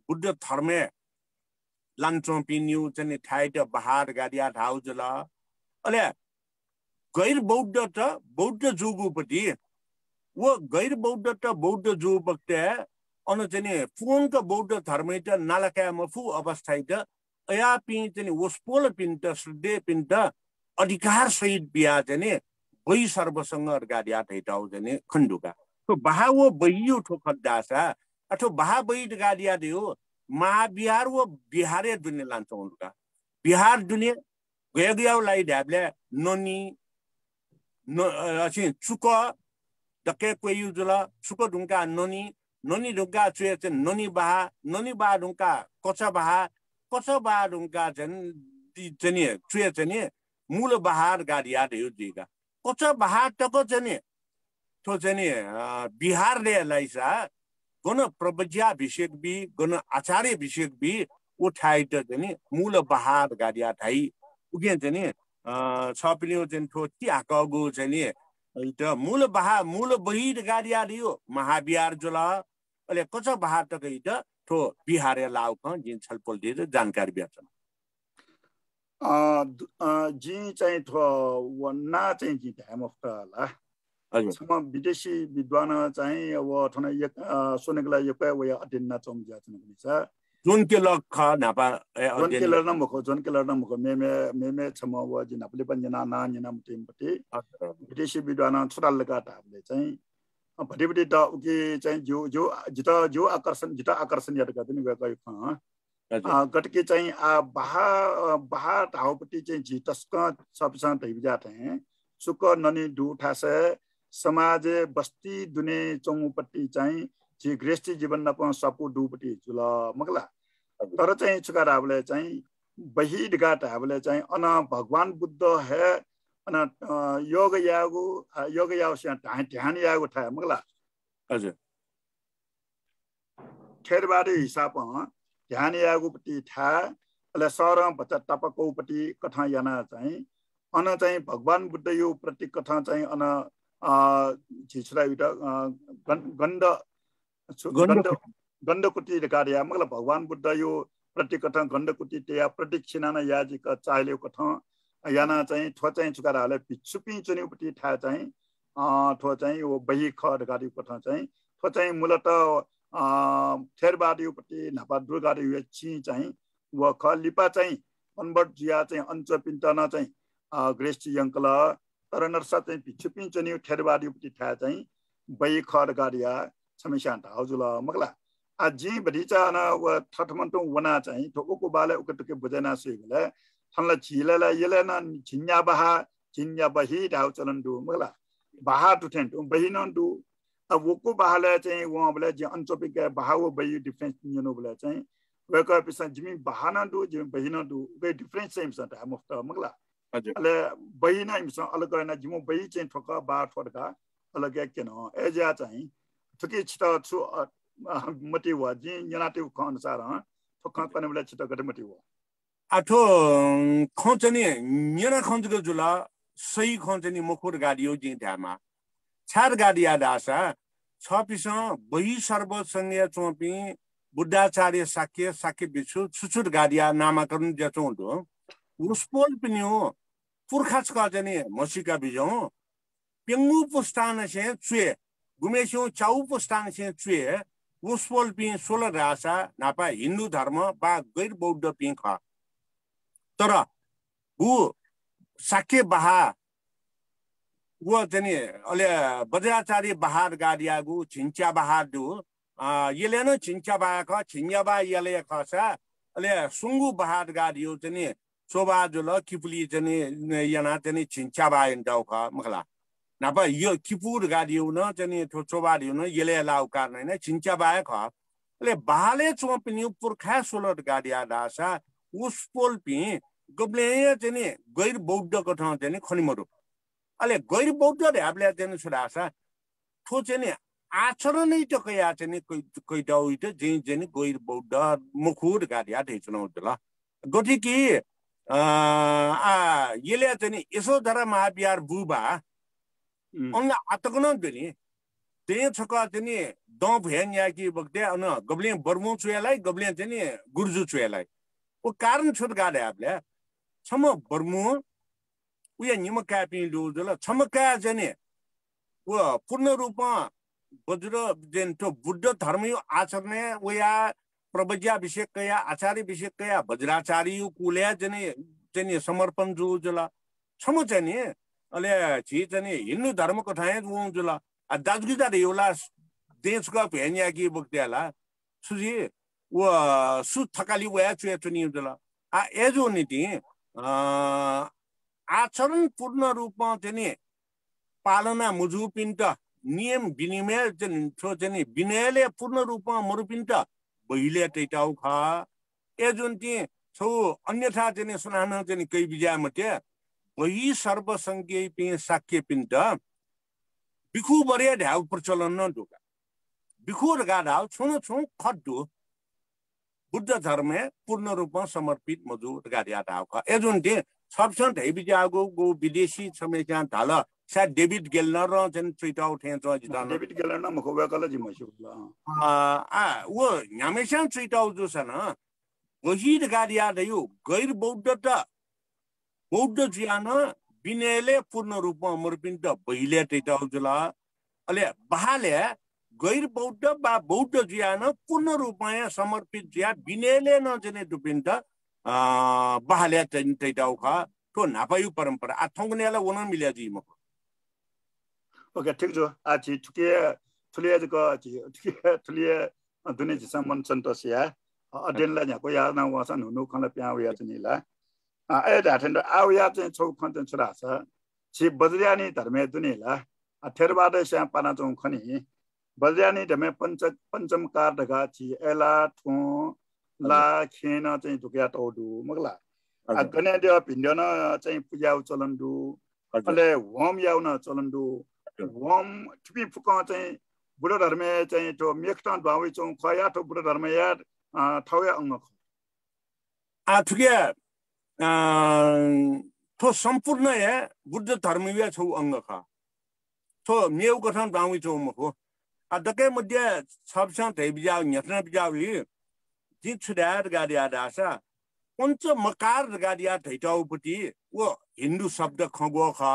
बुद्ध धर्मे लान्छौं पिन्यू चाहिँ ठाइट बहार गाडिया ठाउँ जला अले गैर बौद्ध त बौद्ध जुगुपति वो गैर बौद्ध त बौद्ध जुगपक्ते अनु चाहिँ फुंक बौद्ध धर्म त नालका मफु अवस्था त अया पि चाहिँ वस्पोल पिन्ट श्रद्धे पिन्ट अधिकार सहित बिया चाहिँ वही सर्वसँग गाडिया ठाइटाउ चाहिँ खण्डुका तो बहा वो बहियो ठोखदासा अथवा बहा बही गाडिया दियो महाबिहार वो बिहारे दुनिया लान्छ उनका बिहार दुनिया गयगयाउलाई ढ्याबले ननी अछि चुक दके कोयु जुल चुक ढुंका ननी ढुंका चुए चाहिँ ननी बहा ढुंका कचा बहा ढुंका चाहिँ चुए चाहिँ मूल बहार गाडिया दियो दिगा कचा बहा तक चाहिँ तो चाहिँ बिहार ले लाइसा गण प्रवज्याभिषेक भी गण आचार्य अभिषेक भी उठाइ त चाहिँ मूल बहार गाडिया ठाई उगे चाहिँ छपिलियो चाहिँ ठो त्याकगु चाहिँ त मूल बहिर गाडिया दियो महाबिहार जुला अले कच बहार त गइ त ठो बिहारे लाउक जिन छलपल दिए जानकारी बेचन जी चाहिँ ठो वन्ना चाहिँ जी टाइम अफ ला सम विदेशी विद्वान चाहिँ अब थना एक सोनेगला एक वे अध्ययन चम जाचन भनिसा जुन के लख नापा जुन के लर्न मको मेमे छम व जिन अपले पञ्जना ना निना मटिमपति विदेशी विद्वान छुटाल लगाटा हामीले चाहिँ भटिभटि त उके चाहिँ जो आकर्षण याद गर्दिन गएको गटके चाहिँ बहा ठाउँपट्टि चाहिँ जितस्क सबसँग दैविजा थे सुक ननी दु ठासे समाज बस्ती दुने चौपट्टि चाहिँ जी गृहस्थी जीवन नप सपु दुपट्टि जुल मगला तर चाहिँ छुकाराबले चाहिँ बहिडगाट हामीले चाहिँ अन भगवान बुद्ध है अन योग यागु से ध्यान यागु था मगला हजुर ठेरबारे हिसाब ध्यान यागुपट्टि था अले सर बच्चा टपकौपट्टि कथा याना चाहिँ अन चाहिँ भगवान बुद्ध यो प्रति कथा चाहिँ अन छिछरा गण्डकुटी कार्य मतलब भगवान बुद्ध यो प्रति कथा गण्डकुटी त्या प्रदक्षिणा याजिक चाल्यो कथा याना चाहिँ थो चाहिँ छुकाराले पिछुपि चुनिपट्टि था चाहिँ थो चाहिँ यो बही खड गाडी कथा चाहिँ थो चाहिँ मूलतः थेरबाडीपट्टि नापा दुर्गाडी यो छि चाहिँ व ख लिपा चाहिँ कन्भर्ट जिया चाहिँ अंच पिन्टना चाहिँ गृहस्थी अंकल तर नर्सा चाहिँ पिछुपि चुनि थेरबाडीपट्टि था चाहिँ बही खड गाडिया समिशान्त हजुर मगला आजी बडीचा न व ठठमन्टो वना चाहिँ ठोको बाले उकटके बुझना सुइले थनला झिलला यले न झिन्या बही धाउ चलन दु मगला बाहा टुठेन बहिन दु अब वको बाहले चाहिँ व बले जे अनचोपिक बाहाव बही डिफरेंस न्यनो बले चाहिँ वको पिसा जिमी बाहाना दु जिमी बहिन दु वे डिफरेंस सेम स टाइम अफ द मगला अले बहिना इमस अलग गर्न जिमो बही चाहिँ ठोक बा ठोडका अलग केन एजा चाहिँ थुकी छिटा छु मति व जि यनाते ख अनुसार ठोक कने बले छिटा गटे मति व आठो खोचनी न्यना खोजको जुला सही खोचनी मुखुर गाडियो जि ध्यामा छार गाडिया दासा छपिस बही सर्वसंगीय चोपी बुद्धाचार्य साक्य बिछु छुछुट गाडिया नामाकरण जचो दो उसपोल पिन्यो पुरखाचका जने मसिका बिजौ पिंगू पुस्तान से चुए गुमेशो चाउ पुस्तान से चुए उसपोल पिं सोलर रासा नापा हिन्दू धर्म बा गैर बौद्ध पिं खा तर वो साके बहा वो जने अले बज्राचार्य बहार गाडियागु छिंचा बहार दु येले न छिंचा बहा ख छिन्या बा येले खसा अले सुंगु बहार गाडियो जने सोबा जुल किपुली जने याना जने छिंचा बा इंदाउ ख मखला नापा यो किपुर गाडियो न जने थो सोबा दियो न येले लाउ कार न छिंचा बा ख अले बहाले चोपिनी पुरखा सोलर गाडिया दासा उसपोल पि गब्ले जने गैर बौद्ध कथा जने खनिमरु अले गैर बौद्ध ढाबले जने सुरासा थो जने आचरणै त कया जने कोइ दाउइ त जने गैर बौद्ध मुखुर गाडिया दैछन उदला गतिकी येले जने यसो धरा महाविहार बुबा उनला आतकन दिने ते छका जने द भेन याकी बक्ते अन गब्ले बर्मु चुयालाई गब्ले जने गुर्जु चुयालाई ओ कारण छुट गाडे आपले छम बर्मु उया निमका पिन्दु जल छमका जने वो पूर्ण रूपमा वज्र जन तो बुद्ध धर्म आचरणे उया प्रवज्या विषय कया आचार्य विषय कया वज्राचार्य कुल्या जने समर्पण जो जला छम जने अले छि जने हिन्दू धर्म कथाए जो जला दाजुगिदा रेउला देशका भेन्या की बक्तेला सुजी वो सु थकाली वया चुया चुनी जला एजो नीति आचरण पूर्ण रूपमा जने पालना मुजुपिन्ट नियम विनिमय जने विनयले पूर्ण रूपमा मरुपिन्ट बहिले टेटाउ खा एजुन ति छौ अन्यथा जने सुनान जने कै बिजा मते वही सर्वसंज्ञै पि साक्य पिन्ट बिखु बरे ढाउ प्रचलन न दुका बिखु रगा ढाउ छुनु छु खड्डु बुद्ध धर्मे पूर्ण रूपमा समर्पित मजु रगा ढाउ खा एजुन ति सबसन ढै बिजागो गो विदेशी समेचा ढाल सा डेभिड गेलनर र जन ट्विट आउट हेन छ जितान डेभिड गेलनर मखो वेकल जिमसुला वो न्यामेसा ट्विट आउट जो छ न वही रगा दयु गैर बौद्ध त बौद्ध ज्ञान विनयले पूर्ण रूपमा मर्पिन्ट बहिले ट्विट आउट जला अले बहाले गैर बौद्ध बा बौद्ध ज्ञान पूर्ण रूपमा समर्पित ज्ञा विनयले न जने दुपिन्ट बहाले ट्विट आउट खा तो नापायु परम्परा आथंगनेला वना मिल्या जी मको ओके ठीक जो आछि ठुके ठुलिया जको ठुके ठुलिया दुने जिसमन सन्तोषिया अडेनला न्याको या न वसन हुनु खन प्या उया चनिला ए दाठेन आउया चाहिँ छौ खन छरा छ छि बज्रियानी धर्मे दुनेला थेरबाद स्या पाना चौ खनि बज्रियानी धर्मे पंचम कार दगा छि एला ठो ला खेन चाहिँ दुक्या तौदु मगला गने देव भिन्डन चाहिँ पूजा चलन दु अले होम याउन चलन दु होम ठुपी फुक चाहिँ बुढो धर्मे चाहिँ तो मेक्टन भावी चौ खया तो बुढो धर्मे या ठौया अंग ठुके तो सम्पूर्ण है बुद्ध धर्मीय छौ अंग खा तो मेउ गठन भावी चौ मको दके मध्ये सबसा दै बिजाउ न्यतना बिजाउली जि छुडार गाडिया दासा पंच मकार गाडिया धैटाउपति वो हिन्दू शब्द खगो खा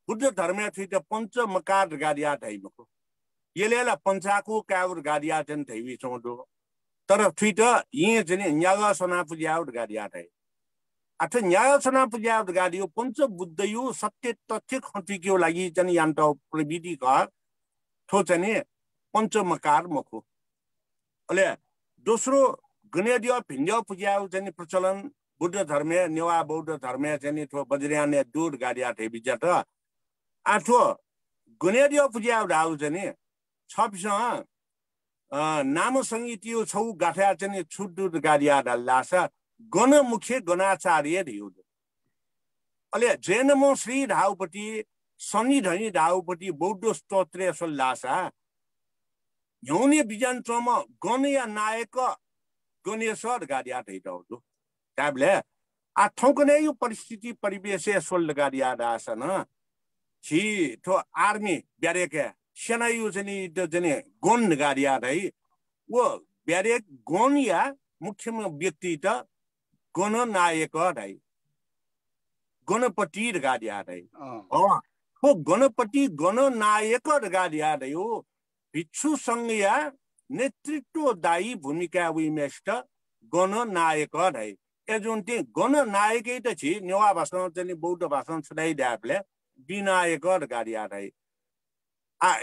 बुद्ध धर्म थि त पंच मकार गाडिया धैमको येलेला पंचाको काउर गाडिया जन धैवि चोदो तर थि त ये जने न्यागा सना पुज्याउ गाडिया धै अथ न्यागा सना पुज्याउ गाडियो पंच बुद्धयु सत्य तथ्य खतिक्यो लागि जन यान्त प्रविधि का थो जने पंच मकार मको अले दोस्रो गणेदियो भिन्डियो पुज्याउ जने प्रचलन बुद्ध धर्मे नेवा बौद्ध धर्मे जने थो बज्रियाने दूर गाडिया थे बिजत आठो गणेदियो पुज्याउ दाउ जने छप्स नाम संगीतियो छौ गाठा जने छुट गाडिया दल्लासा गण मुख्य गणाचार्य दियो अले जैनमो श्री धाउपति शनि धनी धाउपति बौद्ध स्तोत्र सल्लासा यौने बिजन्त्रम गण या नायक गणेश्वर गाडिया दैटाउदु ताबले आथौकने यो परिस्थिति परिवेश सोल गाडिया दासन छि तो आर्मी ब्यारेक सेना यो जने गन गाडिया दै वो ब्यारेक गन या मुख्य व्यक्ति त गण नायक दै गणपति गाडिया दै गणपति गणनायक गाडिया रह्यो भिक्षु संघया नेतृत्वदायी भूमिका विमेष्ट गणनायक रहे एजुन ती गणनायकै त छि नेवा भाषा चाहिँ बौद्ध भाषा छुडाइ द्यापले विनायक गाडिया रहे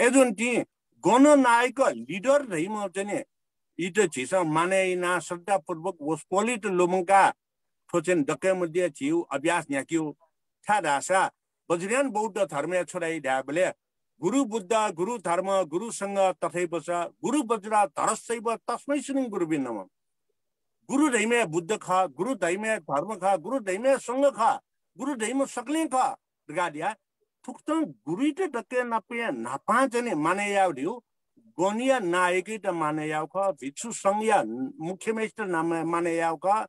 एजुन ती गणनायक लिडर रही म चाहिँ इत छिस मानेना श्रद्धापूर्वक वस्पोलित लोमंका ठोचेन डके मध्ये छिउ अभ्यास न्याक्यु था रासा बज्रियान बौद्ध धर्म छोडाइ द्याबले गुरु बुद्ध गुरु धर्म गुरु संघ तथैव च गुरु वज्र धरसैव तस्मै सुनिं गुरु बिन्नम गुरु दैमे बुद्ध ख गुरु दैमे धर्म ख गुरु दैमे संघ ख गुरु दैमे सकले ख गाडिया थुक्तन गुरुइटे डके नपे नापा चाहिँ माने याउ दिउ गोनिया नायकै त माने याउ ख भिक्षु संघया मुख्य मेस्टर नाम माने याउ ख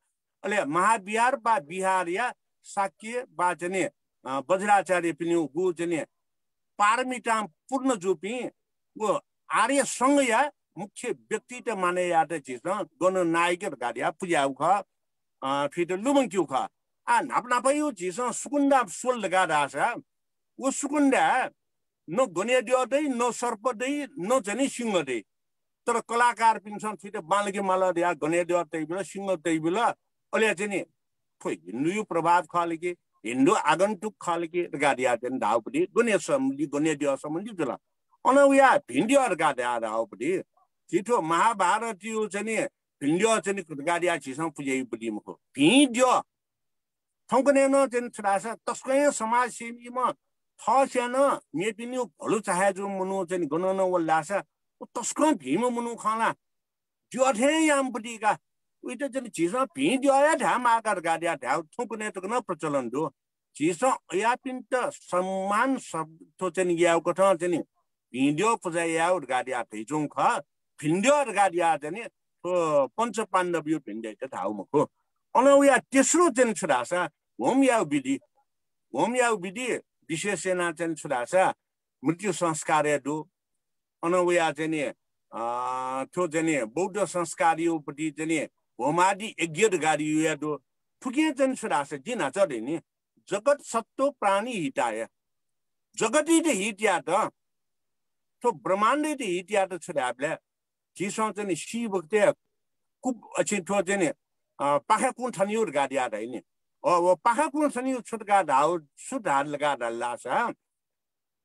अले महाविहार बा बिहार या साक्य बा चाहिँ वज्राचार्य पिन्यु गु चाहिँ पारमिता पूर्ण जुपी वो आर्य संघ या मुख्य व्यक्ति त माने या त चिज गण नायक गाडिया पुजाउ ख फिर लुमङ क्यु ख नाप नापयु चिज सुकुन्दा सोल लगा रासा वो सुकुन्दा न गने दियो दै न सर्प दै न जनि सिंह दै तर कलाकार पिन्छन् फिर बालके माला या गने दियो तै बेला सिंह तै बेला अले चाहिँ खोइ हिन्दू प्रभाव खालके हिन्दू आगन्तुक खालके गाडिया चाहिँ धाउपडी गने दियो सम्बन्धी जुल अनौया भिन्डियो गाडिया धाउपडी छिटो महाभारतीय चाहिँ भिन्डियो चाहिँ गाडिया छिसं पुजै पडी मको भिन्डियो थौकने न चाहिँ छडासा तस्कै समाज सेवीमा थस्यान मेपिन्यु भलो चाहे जो मनु चाहिँ गणन वल्लासा तस्कै भीम मनु खाला ज्योथे यामपटीका उइटे चाहिँ छिसं भिन्डियो या ढाम आकार गाडिया ढाउ थौकने त न प्रचलन दो छिसं यापिन्त सम्मान शब्द चाहिँ याउ कथा चाहिँ भिन्डियो पुजा याउ गाडिया थैजुङ ख भिन्डियो गाडिया चाहिँ पंच पाण्डव यो भिन्डे त धाउ मको अनौया तेस्रो चाहिँ छुडासा होम याउ विधि विशेष सेना चाहिँ छुडासा मृत्यु संस्कार दो अनौया चाहिँ थो चाहिँ बौद्ध संस्कार योपट्टि चाहिँ होमादि यज्ञ गाडी यो दो ठुके चाहिँ छुडासा जिना चढे नि जगत सत्तो प्राणी हिताय जगती त हित्या त तो ब्रह्माण्ड त हित्या त छुडाबले जिसो चाहिँ शिव भक्ते कुप अछि थो चाहिँ पाखा कुन थनिउर गाडिया दैनि ओ पाखा कुन थनिउ छुटका धाउ सुधार लगा दल्लासा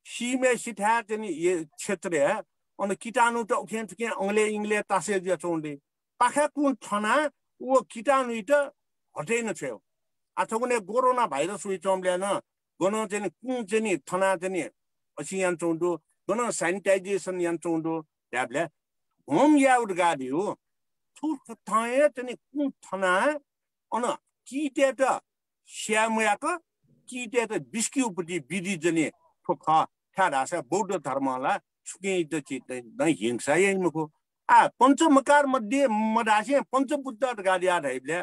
सीमे सिथा चाहिँ ये क्षेत्र है अन कीटाणु त उखेन के अंगले इंगले तासे जे चोंडे पाखा कुन थना वो कीटाणु त हटेन छ्यो अथवा कोरोना भाइरस उइ चोम्ले न गनो चाहिँ कुन चाहिँ थना चाहिँ अछि यान चोंडो गनो सैनिटाइजेशन यान चोंडो ट्याब्ले होम याउड गाडी हो थुक थाए चाहिँ कुन थना अन कीटे त श्यामयाक कीटे त बिस्क्युपटी विधि जने ठोक थारासा बौद्ध धर्मला छुके त चित न हिंसा यमको पंचमकार मध्ये मदासे पंचबुद्ध गाडिया रहिले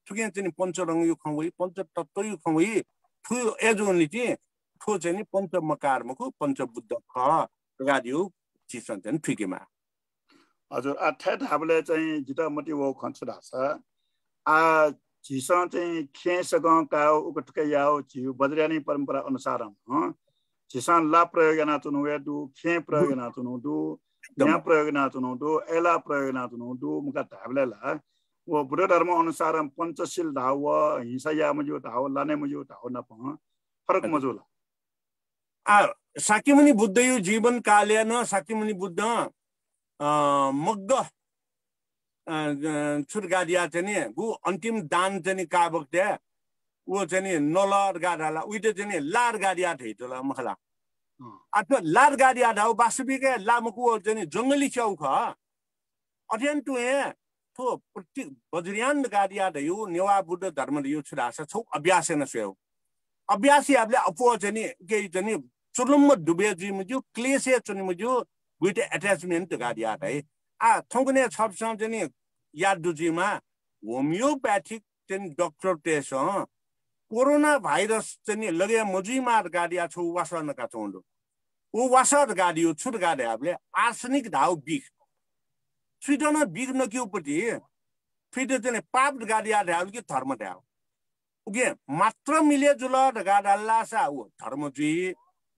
छुके चाहिँ पंचरंग यो खवै पंच तत्व यो खवै थु एजोनली चाहिँ थो चाहिँ पंचमकार मको पंचबुद्ध ख गाडियो चिसन चाहिँ ठिकेमा हजुर अठै ढाबले चाहिँ जितामटी वो खन्छडासा आ झिसा चाहिँ खेसग काउ उकटके याउ झिउ बज्रियानी परम्परा अनुसार झिसान ला प्रयोग ना चुनु दु खे प्रयोग ना चुनु दु या प्रयोग ना चुनु दु एला प्रयोग ना चुनु दु मुका ढाबले ला वो बुद्ध धर्म अनुसार पंचशील धाव हिंसा या मजो धाव लाने मजो धाव न प फरक मजोला शाक्यमुनि बुद्ध यो जीवन काले न शाक्यमुनि बुद्ध मग्ग छुटगाडिया चाहिँ गु अन्तिम दान चाहिँ काबक्ते वो चाहिँ नलर गाडाला उइते चाहिँ लार गाडिया थैतला मखला अथवा लार गाडिया धाउ वास्तविक लामको चाहिँ जंगली चौक अध्ययन टुए थो प्रति बज्रियान गाडिया दयो नेवा बुद्ध धर्म यो छुरासा छौ अभ्यास न सेउ अभ्यासी आपले अपो चाहिँ के चाहिँ चुलुम डुबे जी मुजु क्लेसे चुनि मुजु विथ अट्याचमेन्ट गाडिया है थौकने छपसँग चाहिँ याद दुजीमा होमियोपैथिक चाहिँ डॉक्टर टेस कोरोना भाइरस चाहिँ लगे मजुइमार गाडिया छु वासनका चोंडो ओ वासर गाडियो छुट गाडे आपले आर्सेनिक धाउ बिख स्वीडन बिख नक्युपटी फिर चाहिँ पाप गाडिया धाउ कि धर्म धाउ ओके मात्र मिले जुल गाडाल्लासा ओ धर्म जी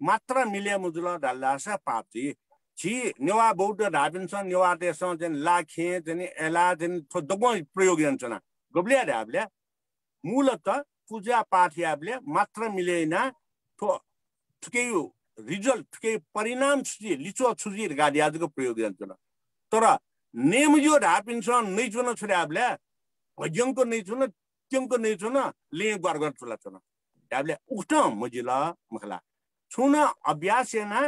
मात्र मिले मुजुल डाल्लासा पापी छि नेवा बौद्ध धाबिन्छ नेवा देशमा चाहिँ लाखे चाहिँ एला चाहिँ थोदगो प्रयोग यन्त्रना गब्लिया धाबले मूलत पूजा पाठ याबले मात्र मिलेना थो थुके रिजल्ट थुके परिणाम छुजी लिचो छुजी गाडियाजको प्रयोग यन्त्रना तर नेम यो धापिन्छ नै जुन छुराबले भजंको नै जुन त्यंको नै जुन ले गरगर चुला चुना याबले उठ मजिला मखला छुना अभ्यासेना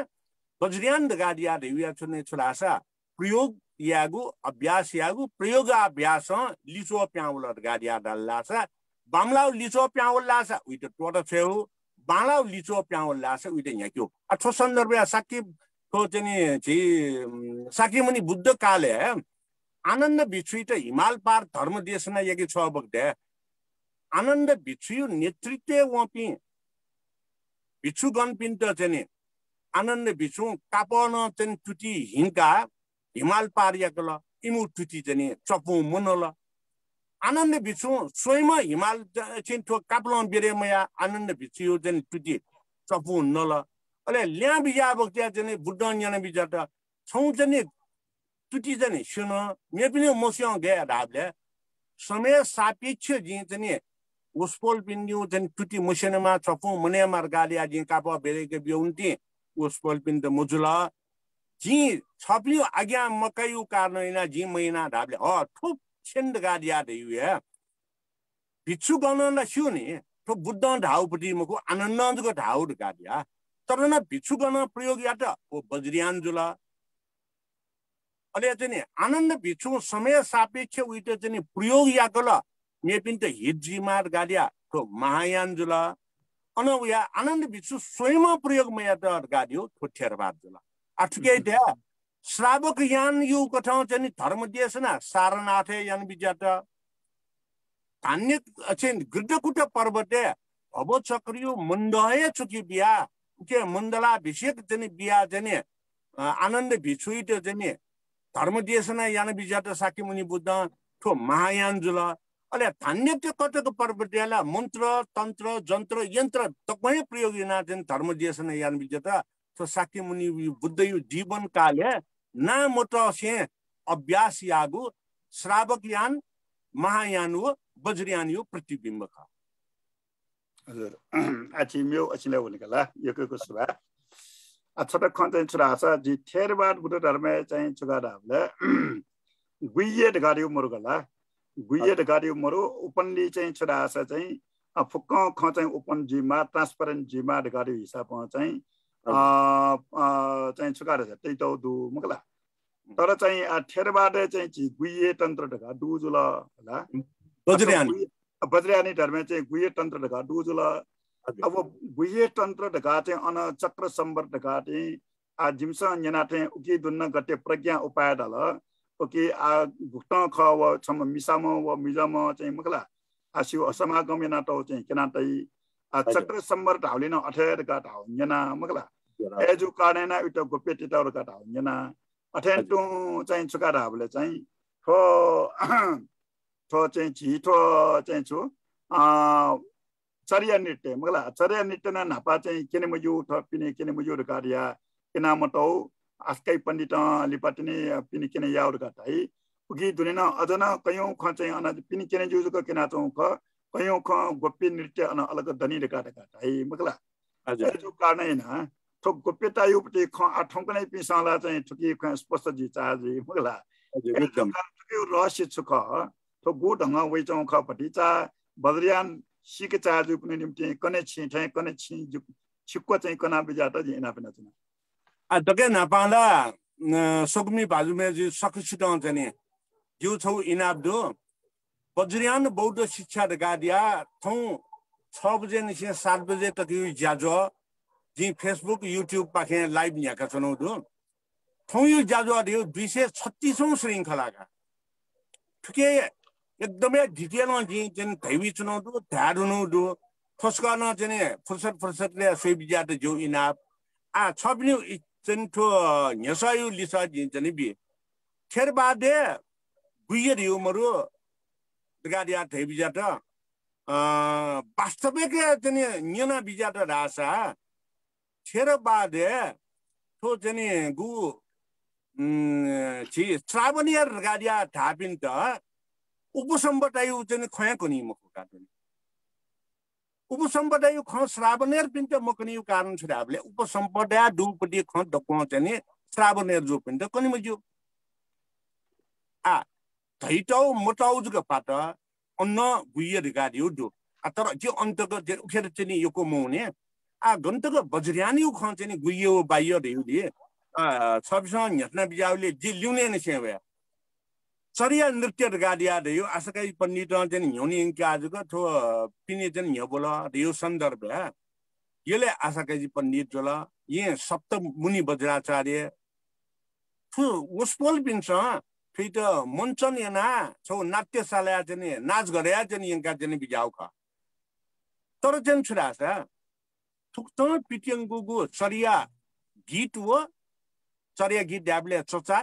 बजरियान गाडिया देविया छुने छुलासा प्रयोग यागु अभ्यास यागु प्रयोगाभ्यास लिचो प्याउल गाडिया डाल्लासा बामलाउ लिचो प्याउल्लासा उइट टोट छेउ बालाउ लिचो प्याउल्लासा उइट याक्यो अठो सन्दर्भ साकी तो चाहिँ छि साकी मुनि बुद्ध काले आनन्द बिछुइट हिमाल पार धर्म देशना यकी छ बग्दे आनन्द बिछु नेतृत्व वपि बिछुगन पिन्ट चाहिँ आनन्द बिछु कापन चाहिँ टुटी हिंका हिमाल पार याकल इमु टुटी चाहिँ चपु मनल आनन्द बिछु स्वयं हिमाल चाहिँ ठो कापलन बेरेमया आनन्द बिछु चाहिँ टुटी चपु नल अले ल्या बिजा बक्त्या चाहिँ बुद्ध ज्ञान बिजा त छौ चाहिँ टुटी चाहिँ सुन मे पनि मोस्यो गे धाबले समय सापेक्ष जी चाहिँ उसपोल पिन्यु चाहिँ टुटी मुसेनमा चपु मने मार्गाले जी काप बेरेके बिउन्ती उसपोल पिन त मुजुला जी छप्लियो आज्ञा मकैउ कार्नैना जी महिना धाबले ठुप छेन्द गाडिया देउ भिक्षु गणना सुनि तो बुद्ध ढाउपट्टि मको आनन्दको ढाउ गाडिया तर न भिक्षु गण प्रयोग यात ओ बजरियान जुला अले चाहिँ आनन्द भिक्षु समय सापेक्ष उइट चाहिँ प्रयोग याकल मेपिन त हिजी मार गाडिया तो महायान जुला अनउया आनन्द भिक्षु स्वयं प्रयोग मया त गाडियो ठोठेर बात जुला अठके त्यहाँ श्रावक यान यो कथाउ चाहिँ धर्म देशना सारनाथे यान बिजात धान्य चाहिँ गृद्धकुट पर्वते भव चक्रियो मुण्डय चुकी बिया के मण्डला अभिषेक चाहिँ बिया चाहिँ आनन्द भिक्षुइट चाहिँ धर्म देशना यान बिजात साकी मुनि बुद्ध ठो महायान जुला अले धान्य कटक पर्वतेला मन्त्र तन्त्र जन्त्र यन्त्र तकै प्रयोग यना चाहिँ धर्म देशना यान बिजात तो साकी मुनि बुद्ध यो जीवन काले ना मोटा से अभ्यास यागु श्रावक यान महायान हो बजरियान यो प्रतिबिम्ब का हजुर आछि म्यो अछिले हुनेकला यको सुभा अछटा खन्ते छुरासा जी थेरबाद बुद्ध धर्म चाहिँ छुगादाले गुइयत गाडियो मरुगला गुइयत गाडियो मरु उपन्ली चाहिँ छुरासा चाहिँ फुक्क ख चाहिँ ओपन जिमा ट्रान्सपरेन्ट जिमा गाडियो हिसाबमा चाहिँ चाहिँ छुगारे त्यही त दु मकला तर चाहिँ थेरबाद चाहिँ गुइये तन्त्र ढका दुजुला होला बजरियानी धर्म चाहिँ गुइये तन्त्र ढका दुजुला अब गुइये तन्त्र ढका चाहिँ अन चक्र सम्बर ढका चाहिँ आ जिमस न्यानाथे उकी दुन्न गते प्रज्ञा उपाय दल ओके आ भुक्त ख व छम मिसाम व मिजम चाहिँ मकला आसिउ असमागम याना त चाहिँ केनातै चक्र सम्बर ढाउलिन अठेर का ढाउ न्याना मकला एजु कानेना उत गोप्य टिटाउर का ढाउ न्याना अठेन्टु चाहिँ छुका ढाबले चाहिँ थो चाहिँ छिटो चाहिँ छु चरिया नृत्य मगला चरिया नृत्य ना नापा चाहिँ केने मजु पिने केने मजु कार्य केना मटौ आस्कै पण्डित लिपाटिने पिने केने याउर काटाई उगी दुनेन अजना कयौं ख चाहिँ अन पिने केने जुजुको केना चौ ख कयौं ख गोप्य नृत्य अन अलग धनी रे काटाई मगला जो कारणै न थो गोप्यता युपटे ख आठौं नै पिसाला चाहिँ ठुकी ख स्पष्ट जी चाजी मगला एकदम रहस्य छु ख थो गु ढंग वइ चौ ख पटी चा बद्रियान सिके चाजु पनि निम्ति कने छिठै कने छि छिक्को चाहिँ कना बिजात जिना पनि छ आ दके नापाला सगमी बाजुमे जी सकिसित चाहिँ जो छौ इनाब्दो बज्रियान बौद्ध शिक्षा गाडिया थौ 6 बजे निसे 7 बजे तक यो जाजो जी फेसबुक युट्युब पाखे लाइभ न्याका छनौ दु थौ यो जाजो दियो 236औं श्रृंखलाका ठुके एकदमै डिटेलमा जी चाहिँ धैवी चुनाउ दु धारुनु दु फस्कन चाहिँ फुर्सतले सोइ बिजात जो इनाब आ छब्नु चाहिँ ठो न्यसायु लिसा जी चाहिँ बि थेरबादे गुइयर यो मरु गाडिया धै बिजात वास्तविक चाहिँ न्यना बिजात रासा थेरबादे थो चाहिँ गु छि श्रावणीयर गाडिया ढापिन त उपसम्पदायु चाहिँ खया कोनी मको काटुनी उपसम्पदायु ख श्रावणीयर पिन त मकनी कारण छ हामीले उपसम्पदा दुपटी ख दको चाहिँ श्रावणीयर जो पिन त कोनी मजु आ धैटौ मोटाउ जुग पाट अन्न गुइयर गाडियो दु तर जे अन्तको जे उखेर चाहिँ योको मौने आ गन्तको बजरियानी ख चाहिँ गुइयो बाइयो देउले सबसँग हेर्न बिजाउले जे ल्युने नै छ भए चरिया नृत्य गाडिया देयो आसकै पण्डित चाहिँ ह्योनी इन्का आजको थो पिने चाहिँ ह्यो बोला देयो सन्दर्भ यसले आसकै पण्डित जोला ये सप्त मुनि वज्राचार्य थु उसपोल पिन्छ फेरि त मञ्चन याना छौ नाट्यशाला चाहिँ नाच गरे चाहिँ इन्का चाहिँ बिजाउ ख तर चाहिँ छुरा छ थुक्त पिटियङ्गुगु चरिया गीत हो चरिया गीत ड्याबले चचा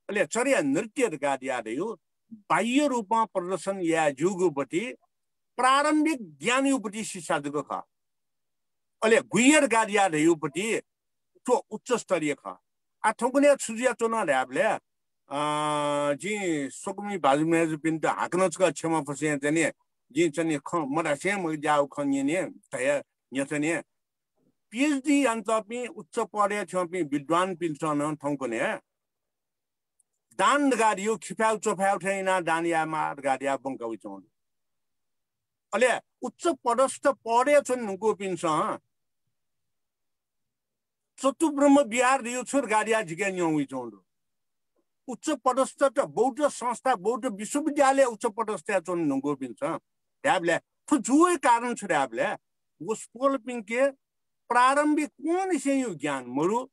अहिले चरिया नृत्य गाडिया रह्यो बाह्य रूपमा प्रदर्शन या जुगुपट्टि प्रारम्भिक ज्ञानीपट्टि शिक्षा जुग ख अहिले गुइयर गाडिया रह्योपट्टि ठो उच्च स्तरीय ख आ ठोकुने छुजिया चोना ड्याबले जी सोकमी बाजुमेज पिन त हाक्नचका क्षमा फसे चाहिँ जी चाहिँ ख मरासे म जाउ खनिने तय यतने पीएचडी अन्तपि उच्च पढे छपि विद्वान पिन्छन ठौकने दान गाडियो खिफ्याउ चोफ्याउ ठैना दानियामा गाडिया बंकाउ चौन अले उच्च पदस्थ पढे छन् नुको पिन्छ चतु ब्रह्म बिहार दियो छोर गाडिया जिके न्यौ चौन उच्च पदस्थ त बौद्ध संस्था बौद्ध विश्वविद्यालय उच्च पदस्थ चौन नुको पिन्छ ड्याबले थु जुए कारण छ ड्याबले उसपोल पिंके प्रारंभिक कोन से यो ज्ञान मरु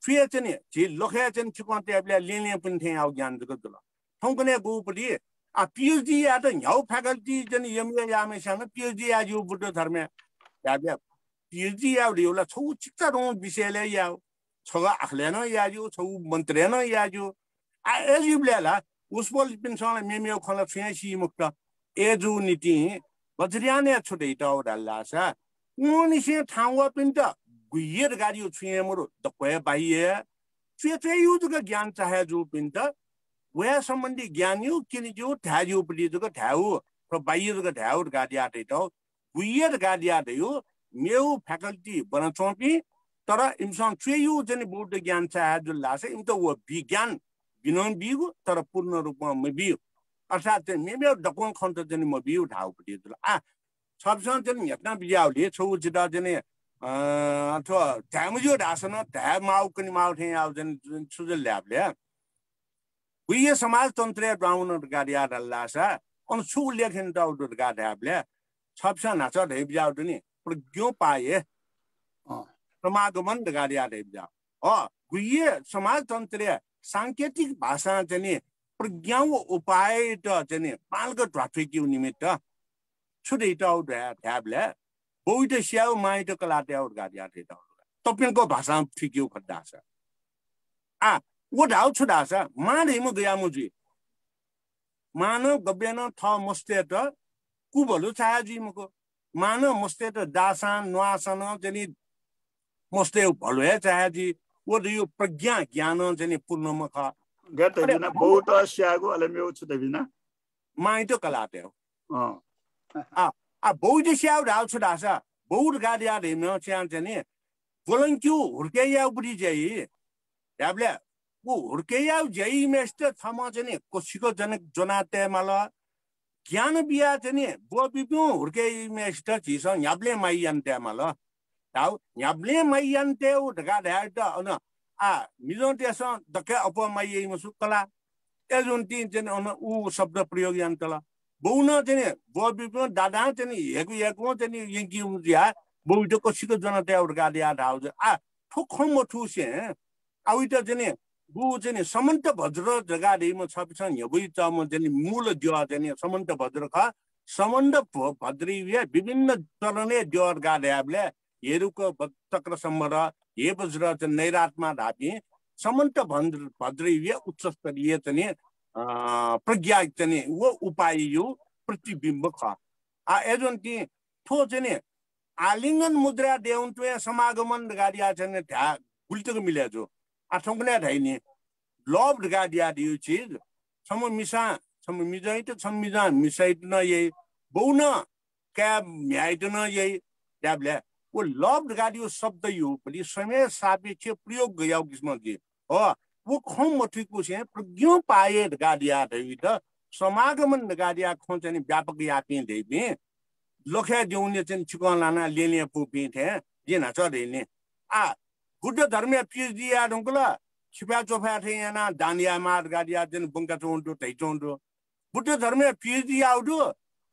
फिर चाहिँ जे लखे चाहिँ चिकन्ते आपले लेले पनि थे आउ ज्ञान जको दल ठौकने गोपडी आ पीएचडी या त ह्याउ फ्याकल्टी चाहिँ यमले यामे सँग पीएचडी या यो बुद्ध धर्म याबे पीएचडी या दिउला छौ चिक्ता रो विषयले या छगा आखलेन या जो छौ मन्त्रेन या जो आ एजिबलेला उसपोल पिनसँग मेमेउ खला छ्यासी मुक्त एजु नीति वज्रियाने छुटै त ओडालासा उनीसे ठाउँवा पिन त गुइयर गाडियो छुए मरो दक्वे बाहिए छुए युजको ज्ञान चाहे जो पिन त वया सम्बन्धी ज्ञान यु किन जो थाजु पडी जको थाउ र बाहिरको थाउ गाडिया त गुइयर गाडिया दयो मेउ फ्याकल्टी बन चोपी तर इमसँग छुए यु जने बौद्ध ज्ञान चाहे जो लासे इम त वो विज्ञान बिनोन बिगु तर पूर्ण रूपमा म बिउ अर्थात मेमेउ दक्वन खन्त जने म बिउ ठाउ पडी आ सबसँग चाहिँ हेर्न बिजाउले छौ जिता चाहिँ अथवा ढामुजो ढासन ढा माउ पनि माउ थे आउ जन सुजल ल्याबले गुइय समाजतन्त्र ब्राह्मण गाडिया डल्लासा अन छु लेखन त उड गाड्याबले सबसँग नाच ढै बिजाउ नि प्रज्ञो पाए समागमन गाडिया ढै बिजाउ गुइय समाजतन्त्र सांकेतिक भाषा चाहिँ प्रज्ञा उपाय त चाहिँ पालको ट्राफिक निमित्त छुटै त ढ्याबले बौद्ध स्याउ माइट कलाटे आउट गाडिया थे त तपिनको भाषा ठिक्यो खड्डा छ आ वो ढाउ छुडा छ माने म गया मुजी मानव गब्यन थ मस्ते त कुबलु छायाजी मको मानव मस्ते त दासान नुआसन जनि मस्ते भलो हे छायाजी वो यो प्रज्ञा ज्ञान जनि पूर्णमा ख गते बिना बौद्ध स्यागु अले मेउ छुते बिना माइट कलाटे हो आ बौद्ध स्याउ ढाउ छुडा छ बौद्ध गाडिया हेर्न च्यान चाहिँ बोलन्क्यु हुर्केया बुढी जई याबले वो हुर्केया जई मेस्ट थमा चाहिँ कोसिको जनक जनाते माल ज्ञान बिया चाहिँ बो बिपु हुर्केय मेस्ट छिस याबले माइयन्ते माल ताउ याबले माइयन्ते उ ढगा ढाट अन आ मिजोन्टेस दके अपमाइयै मसु कला एजुन्टी चाहिँ अन उ शब्द प्रयोग यन्तला बौन चाहिँ बो बिपु दादा चाहिँ हेगु चाहिँ यंकी उजिया बौइतो कोसिको जनता और गाडिया ढाउ आ ठोखम ठुसे आउत चाहिँ बु चाहिँ समन्त भद्र जग्गा देम छपिसन यबुइ त म चाहिँ मूल दिवा चाहिँ समन्त भद्र ख समन्त भद्री विभिन्न चरणे दिवर गाड्याबले हेरुको चक्र सम्बर हे बज्र चाहिँ नैरातमा ढापी समन्त भद्री उच्च स्तरीय चाहिँ प्रज्ञा चाहिँ वो उपाय यो प्रतिबिम्ब ख आ एजन ती ठो चाहिँ आलिंगन मुद्रा देउन्टुए समागमन गाडिया छन् ढा गुल्टको मिल्या जो आठौँकुने ढाइने लभ गाडिया दियो चीज सम मिसा सम मिजाइट सम मिजा मिसाइट न यही बहुन क्या म्याइट न यही ट्याबले वो लभ गाडियो शब्द यो पनि समय सापेक्ष प्रयोग गयो किस्म के हो वो खम मठिको छ प्रज्ञो पाए गाडिया दै त समागमन गाडिया खो चाहिँ व्यापक यापि दैबे लोखे देउने चाहिँ चिकलाना लेले पुपि थे जिना चढेने आ बुद्ध धर्म पिएचडी या ढुङ्गला छिपा चोफा थे याना दानिया मार गाडिया जन बंका चोन्डो तै चोन्डो बुद्ध धर्म पिएचडी आउडो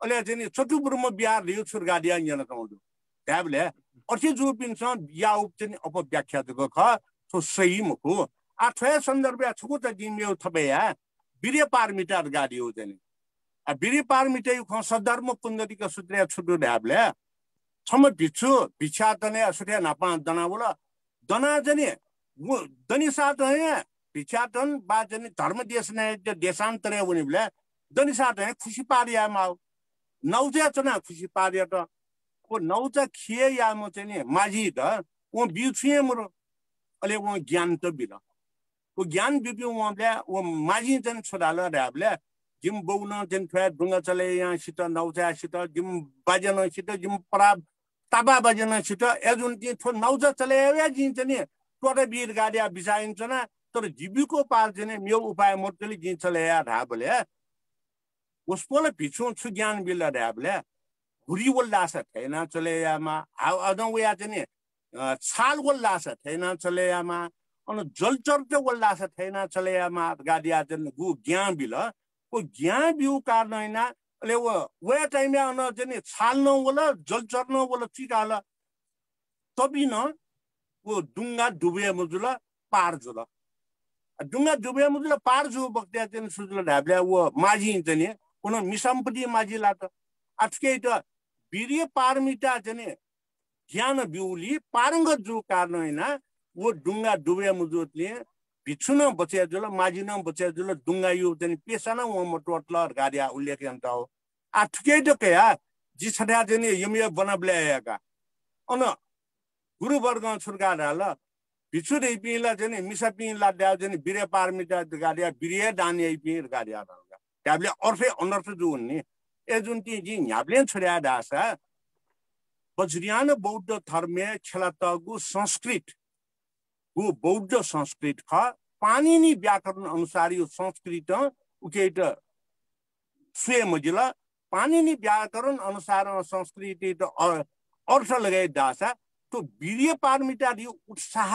अले चाहिँ छोटु ब्रह्म बिहार लियो छुर गाडिया याना चोन्डो ट्याबले अति जो पिन्छ या उप चाहिँ अपव्याख्या जको ख सो सही मको आ थय सन्दर्भ छुको त जिम्मेउ थबेया बिरे पारमिटर गाडी हो चाहिँ आ बिरे पारमिटर ख सदर्म कुण्डलीको सूत्र छुटु ढाबले छम बिछु बिछा तने असुरे नापा दना बोला दना जने वो दनि साथ है बिछाटन बा जने धर्म देश ने देशान्तरे उनीले दनि साथ है खुशी पारिया मा नौजा चना खुशी पारिया त वो नौजा खिए या म चाहिँ माझी त वो बिछुए मरो अले वो ज्ञान त बिला वो ज्ञान बिबिउ मले वो माझी जन छोडाल ढाबले जिम बौन जन फे ढुङ्गा चले यहाँ सित नौजा सित जिम बाजन सित जिम परा ताबा बाजन सित एजुन ति थो नौजा चले या जिन चाहिँ टोटे बीर गाडिया बिसाइन्छ न तर जीविको पार चाहिँ मेरो उपाय मोटली जिन चले या ढाबले उसपोले पिछु छु ज्ञान बिल ढाबले हुरी वल्लास छैन चले यामा हाउ अदौ या चाहिँ छाल वल्लास छैन चले यामा अन जलचर्च वल्लास छैन चले यामा गाडिया चाहिँ गु ज्ञान बिल को ज्ञान बिउ कारण हैन अले वे टाइम या अन चाहिँ छाल न वला जलचर न वला चिकाल तबी न वो डुङ्गा डुबे मुजुला पार जुला डुङ्गा डुबे मुजुला पार जु बक्त्या चाहिँ सुजुला ढाबले वो माझी चाहिँ कुन मिसम्पति माझी लात अटके त बिरिय पारमिटा चाहिँ ज्ञान बिउली पारंग जु कारण हैन वो डुङ्गा डुबे मुजुले बिछुन बचे जुला माझी न बचे जुला डुङ्गा यो चाहिँ पेसाना वो मोटोटल गाडिया उल्लेख अन्त हो अटके त कया जि छडा चाहिँ यमय बनब्ल्याका अन गुरुवर्ग छुर्गाडाल बिछुरे पिला चाहिँ मिसा पिला द्या चाहिँ बिरे पारमिटा गाडिया बिरे दाने पि गाडिया ट्याबले अर्फे अनर्थ जुन नि ए जुन ति जि न्याब्ले छड्या दासा वज्रियान बौद्ध धर्मे छलतगु संस्कृत गु बौद्ध संस्कृत ख पाणिनि व्याकरण अनुसार यो संस्कृत उकेट स्वे मजिला पाणिनि व्याकरण अनुसार संस्कृत त अर्थ लगाए दासा तो वीर्य पारमिटा दियो उत्साह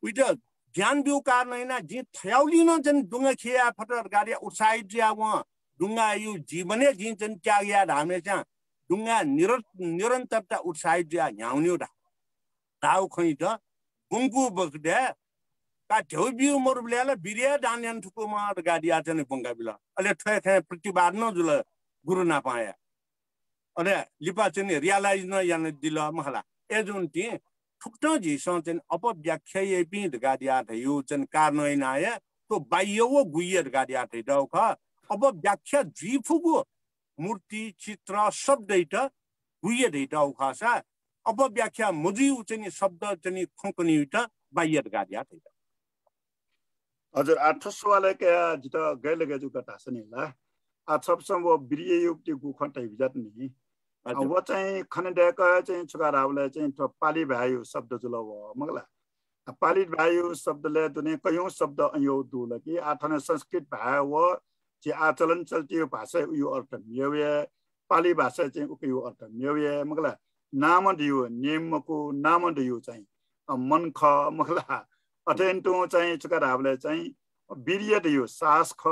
उइटा ज्ञान बिउ कारण हैन जि थयाउलिन जन डुङ्गा खिया फटर गाडिया उत्साहित ज्या व डुङ्गा यो जीवने जि जन त्याग्या धामे चा डुङ्गा निरन्तरता उत्साहित ज्या न्याउन्यो दा दाउ खै त बुंगु बगदे का ठेउ बिउ मरुबलेला वीर्य दान्यान ठुको मा गाडिया जन बुंगा बिला अले ठय थे प्रतिवाद न जुल गुरु ना पाया अरे लिपा चाहिँ रियलाइज न यान दिल महला एजुन ति ठुक्ट जिसं चाहिँ अपव्याख्या यपि गाडिया थयो चाहिँ कारण हैन आए तो बाह्यव गुइयर गाडिया थै दौख अपव्याख्या जिफुगु मूर्ति चित्र शब्द दैट गुइयर दैट औखासा अपव्याख्या मुजिउ चाहिँ शब्द चाहिँ खंकनिउट बाह्यर गाडिया थै हजुर आठसवाले के जित गैले गजु कटा सनेला आ सबसम वो बिरिय युक्ति गु खन्tai बिजात नि वो चाहिँ खनडेक चाहिँ छुगारावले चाहिँ त पाली भायु शब्द जुल व मगला पाली भायु शब्दले दुने कयौं शब्द अयो दुल कि आठने संस्कृत भाय व जे आचलन चल्ती भाषा यो अर्थ मेवे पाली भाषा चाहिँ उकयो अर्थ मेवे मगला नाम दियो नेमको नाम दियो चाहिँ मन ख मगला अटेन्टो चाहिँ छुगारावले चाहिँ बिरिय दियो सास ख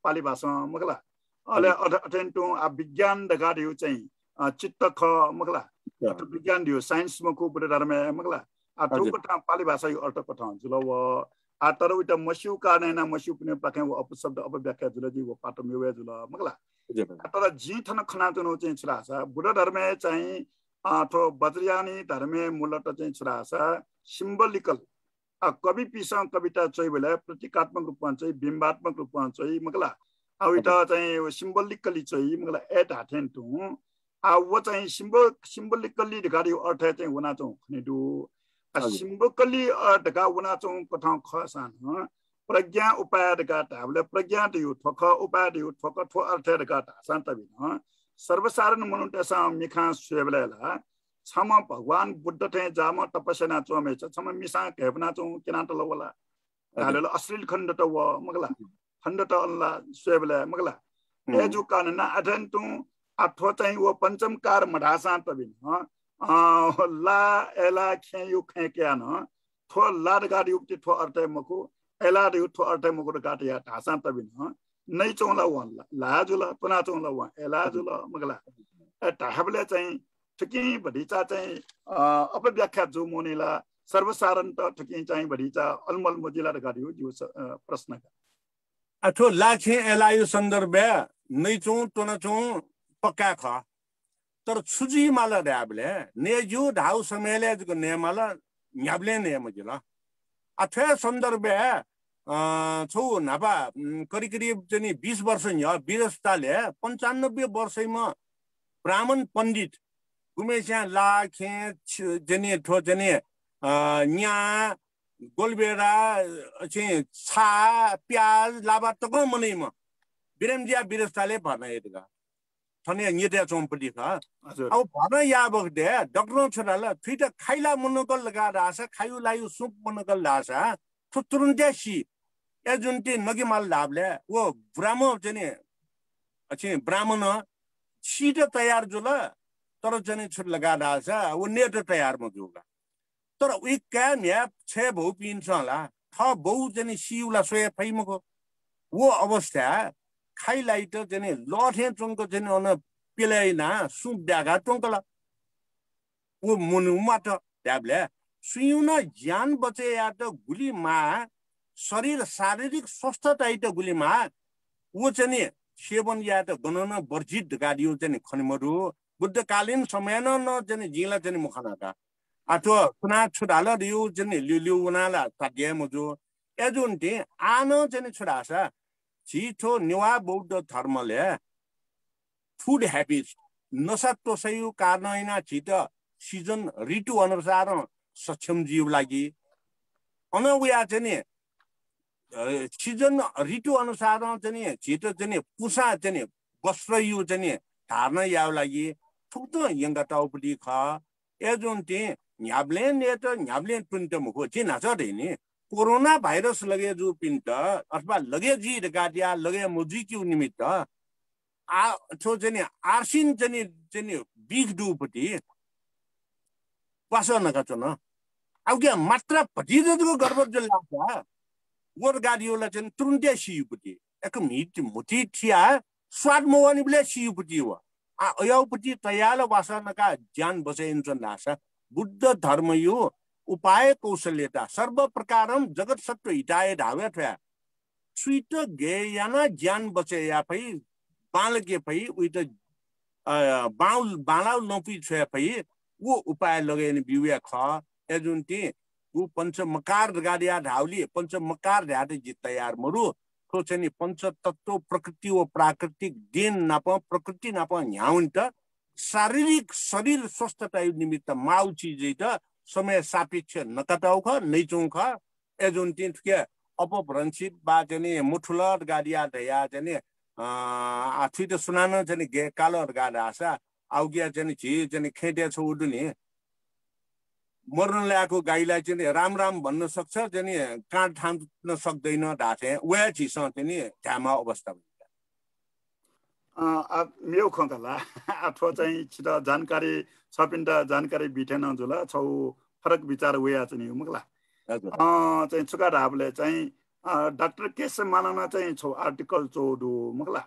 पाली भाषा मगला अले अटेन्टो आ विज्ञान द गाडियो चाहिँ चित्त ख मगला विज्ञान दियो साइन्स मको पुरे धर्मे मगला आ ठोकटा पाली भाषा यो अर्थ कथा जुल व आ तर उटा मस्यु कारण मस्यु पुने पाखे व अपशब्द अपव्याख्या जुल जी व पाट मेवे जुल मगला तर जी थन खना तनो चाहिँ छरासा बुद्ध धर्मे चाहिँ थो बज्रियानी धर्मे मूलत चाहिँ छरासा सिम्बोलिकल आ कवि पिसा कविता चाहिँ बेला प्रतीकात्मक रूपमा चाहिँ बिम्बात्मक रूपमा चाहिँ मगला आ उटा चाहिँ सिम्बोलिकली चाहिँ मगला एट हाथेन टु वो चाहिँ सिम्बोलिकली ढगाडी अर्थ चाहिँ हुना चाहिँ खनिदु सिम्बोलिकली ढगा हुना चाहिँ कथा खसान प्रज्ञा उपाय ढगा ताबले प्रज्ञा दिउ ठोक उपाय दिउ ठोक ठो अर्थ ढगा शान्त बिन सर्वसाधारण मनुटेसा मिखा स्वेबलेला छम भगवान बुद्ध थे जाम तपस्या चोमे छम मिसा केपना चो किनाट लवला हालेल अश्लील खण्ड त व मगला खण्ड त अल्ला स्वेबले मगला एजु कानना अधन तु अथवा चाहिँ वो पंचमकार मढासा तबिन ला एला खेयु खेक्या न थो लाड गाडी उक्ति थो अर्थ मको एला दि थो अर्थ मको गाटिया ढासा तबिन नै चौला वन लाजुला पुना चौला वन एला जुला मगला ताहबले चाहिँ ठिकै भडिचा चाहिँ अपव्याख्या जो मोनेला सर्वसाधारण त ठिकै चाहिँ भडिचा अलमल मोजिला गाडी हो जो प्रश्न अथो लाखे एलायु सन्दर्भ नै चौ तोना चौ पक्का ख तर छुजी माला ड्याबले ने जो ढाउ समेले जको ने माला न्याबले ने मजिला अथे सन्दर्भ छौ नापा करिब करिब जनी 20 वर्ष न्या विरस्ताले 95 वर्षैमा ब्राह्मण पण्डित गुमेस्या लाखे जनी ठो जनी न्या गोलबेरा चाहिँ छा प्याज लाबा तको मनैमा बिरमजिया विरस्ताले भर्ना हेतगा थने नित्या चौपटी था अब भर्ना या बगदे डक्टर छोराला फिट खाइला मनकल लगा रासा खायु लायु सुप मनकल लासा तुरुन्ते सी एजुन्टी नगिमाल लाभले वो ब्राह्मण जने अछि ब्राह्मण सीट तयार जुला तर जने छुट लगा रासा वो नेट तयार म जुगा तर उइ का म्याप छे भौ पिन्छला थ बहु जने सिउला सोय फैमको वो अवस्था खाइलाई त जने लठे चंको जने अन पेलाइना सुप ब्यागा टंकला वो मुनुमा त ट्याबले सुयुना ज्ञान बचे या त गुलीमा शरीर शारीरिक स्वस्थता त गुलीमा वो जने सेवन या त गणन वर्जित गाडियो जने खनिमरु बुद्धकालीन समयन न जने जिला जने मुखनाका अथवा पुना छुडाला रिउ जने लिउ उनाला ताद्य मजो एजुन्टी आनो जने छुडासा छिटो निवा बौद्ध धर्मले फूड हैबिट्स नसत्व सयु कारणैना छिट सिजन ऋतु अनुसार सक्षम जीव लागि अनवया जने सिजन ऋतु अनुसार जने छिट जने पुसा जने वस्त्र यु जने धारण याव लागि थुक्तो यंगा टाउपडी ख एजुन्टी न्याब्लेन ने त न्याब्लेन प्रिन्ट मुखो जिना छ देनी कोरोना भाइरस लगे जो पिन्ट अथवा लगे जी गाडिया लगे मुजी की निमित्त आ छो जने आर्सिन जने जने बिग दुपटी पास नका छ न अब के मात्रा पटी जको गर्भ जल्ला वर गाडियोला जन तुरुन्ते सियुपटी एक मिट मुटी थिया स्वाद मोवानी बले सियुपटी व आ अयाउपटी तयाल वासनका ज्ञान बसेइन नासा बुद्ध धर्म यो उपाय कौशल्यता सर्व प्रकारम जगत सत्व हिताय धावे थया स्वीट गेयाना ज्ञान बचे या पई बाल के पई उइ त बाउल बालाउ नपी छया पई वो उपाय लगेन बिउया ख एजुन्टी वो पंचमकार गाडिया धाउली पंचमकार ध्याते जित तयार मरु तो चाहिँ पंच तत्व प्रकृति व प्राकृतिक दिन नाप प्रकृति नाप न्याउन्ट शारीरिक शरीर स्वस्थता निमित्त माउ चीज त समय सापेक्ष नकटाउ ख नैचौ ख एजुन्टी के अपभ्रंशित बा जने मुठुलर गाडिया दया जने आथि त सुनान जने गे कालर गाडा आसा आउगिया जने छि जने खेटे छ उडुने मर्न ल्याएको गाईलाई चाहिँ राम राम भन्न सक्छ जने काँड थाम्न सक्दैन ढाथे वया छिस चाहिँ ढामा अवस्था मेउ खंकला अथवा चाहिँ छिटा जानकारी छपिन्टा जानकारी बिठेन जुला छौ फरक विचार वया चाहिँ मुगला चाहिँ छुका ढाबले चाहिँ डाक्टर केस मानना चाहिँ छौ आर्टिकल चोडु मुगला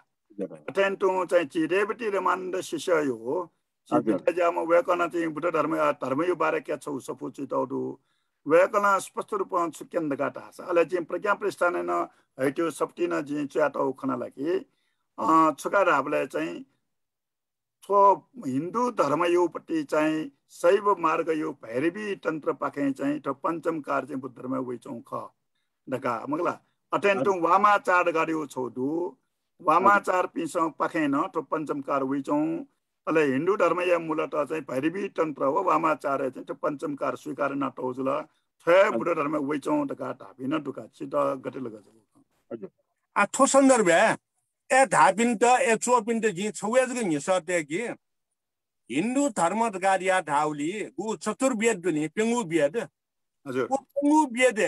अटेन्टु चाहिँ चिरेबटी रिमान्ड शिष्य हो चिपिजामा वेकना चाहिँ बुद्ध धर्म यो बारे के छौ सपुचितौडु वेकना स्पष्ट रूपमा छुक्यन गाटा छ अले चाहिँ प्रज्ञा प्रस्थान न हैट्यो सप्टिन चाहिँ च्याटौ खना लागि छुका ढाबले चाहिँ छो हिन्दू धर्म योपट्टि चाहिँ शैव मार्ग यो भैरवी तन्त्र पाखे चाहिँ त पंचमकार चाहिँ बुद्ध धर्म वइचौ ख डका मगला अटेन्टु वामाचार गाडियो छोडु वामाचार पिसौ पाखे न त पंचमकार वइचौ अले हिन्दू धर्म या मूलतः चाहिँ भैरवी तन्त्र हो वामाचार्य चाहिँ पञ्चमकार स्वीकार न टौजुला छ बुद्ध धर्म वैचौं तका धापिन दुका चित गटेल गजो हजुर आ थो सन्दर्भ ए धापिन त ए चोपिन त जी छौयाज ग निसते कि हिन्दू धर्म गारिया धाउली उ चतुर्वेद दुनी पेंगु वेद हजुर उ पेंगु वेद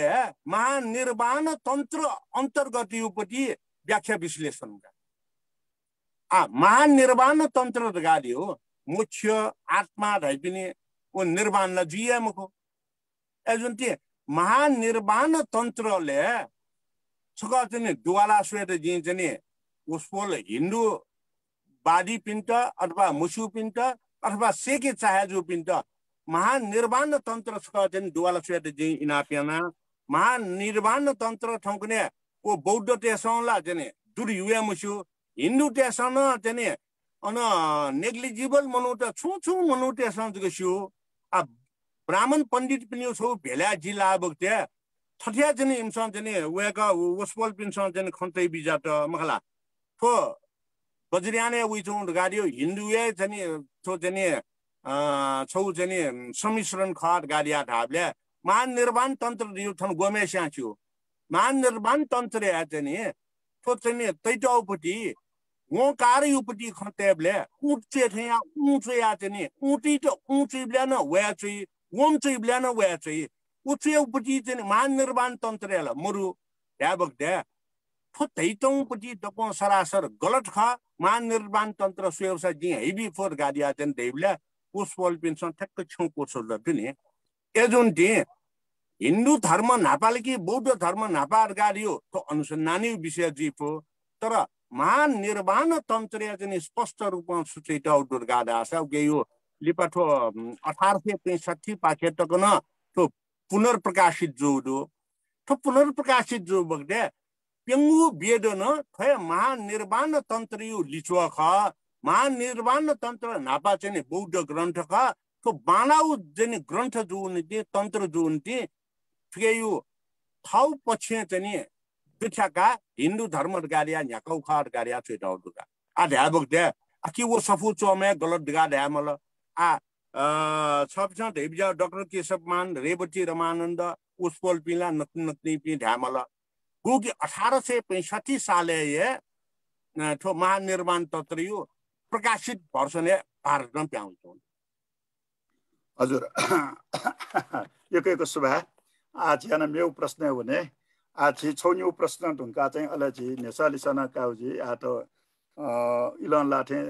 महानिर्वाण तन्त्र अन्तर्गत युपति व्याख्या विश्लेषण महानिर्वाण तन्त्र गारियो मुख्य आत्मा धाइपिने उ निर्वाण ल जिएमको एजुन ती महानिर्वाण तन्त्रले छगा चाहिँ दुवाला स्वेत जी चाहिँ उसपोल हिन्दू बादी पिन्ट अथवा मुसु पिन्ट अथवा सेके चाहेजु पिन्ट महानिर्वाण तन्त्र छगा चाहिँ दुवाला स्वेत जी इनापियाना महानिर्वाण तन्त्र ठंकुने ओ बौद्ध तेसौला चाहिँ दुर्युया मुसु हिन्दू तेसन चाहिँ अन नेग्लिजिबल मनुट छु मनुट तेसन जगसु आ ब्राह्मण पंडित पनि छौ भेला जिल्ला बक्ते थठिया चाहिँ इमसन चाहिँ वेका वसपोल पिनसन चाहिँ खन्तै बिजाट मखला थो बजरियाने उइचौं गाडियो हिन्दुए चाहिँ थो चाहिँ छौ चाहिँ सम्मिश्रण खट गाडिया ढाबले महानिर्वाण तन्त्र दियो थन गोमेस्या छु महानिर्वाण तन्त्र या चाहिँ थो चाहिँ तैटौपटी वो कार्यपटी खतेबले उच्चे थया उच्चे या चाहिँ उटी त उच्चे ब्ल्यान वया चाहिँ वम चाहिँ ब्ल्यान वया चाहिँ उच्चे उपटी चाहिँ महानिर्वाण तन्त्रला मरु ढ्याबक ढ्या थो तैटौपटी दको सरासर गलत ख महानिर्वाण तन्त्र सुयवसा जी हेबी फोर गाडिया चाहिँ देबले उसपोल पिनसन ठक्क छौ कोसो लट्ने एजुन दे हिन्दू धर्म नापालकी बौद्ध धर्म नापार गाडियो तो अनुसन्धानी विषय जीपो तर महानिर्वाण तन्त्र चाहिँ स्पष्ट रूपमा सूचित आउटडोर गाडा आशा यो लिपाठो 1865 पाखेटको न तो पुनर्प्रकाशित जो दो तो पुनर्प्रकाशित जो बगदे पेंगु बेद न थ महानिर्वाण तन्त्र यो लिचो ख महानिर्वाण तन्त्र नापा चाहिँ बौद्ध ग्रन्थ ख तो बानाउ चाहिँ ग्रन्थ जो उन्ति तन्त्र जो उन्ति फेयो थाउ पछि चाहिँ पिछाका हिन्दू धर्म गाडिया न्याकौ खार गाडिया छेटाउ दुका आ ध्याबक दे कि वो सफु चोमे गलत दिगा ध्यामल आ छपछ देबजा डाक्टर केशवमान रेवती रमानन्द उसपोल पिला नक्नी पि ध्यामल गुकी 1865 साले ये ठो महानिर्वाण तन्त्र यो प्रकाशित वर्षने भारतमा पाउँछ हजुर एकैको सुभा आज याना मेउ प्रश्न हुने आज छौन्यौ प्रश्न ढुङ्का चाहिँ अलजी नेसालिसना काउजी आतो इलन लाठे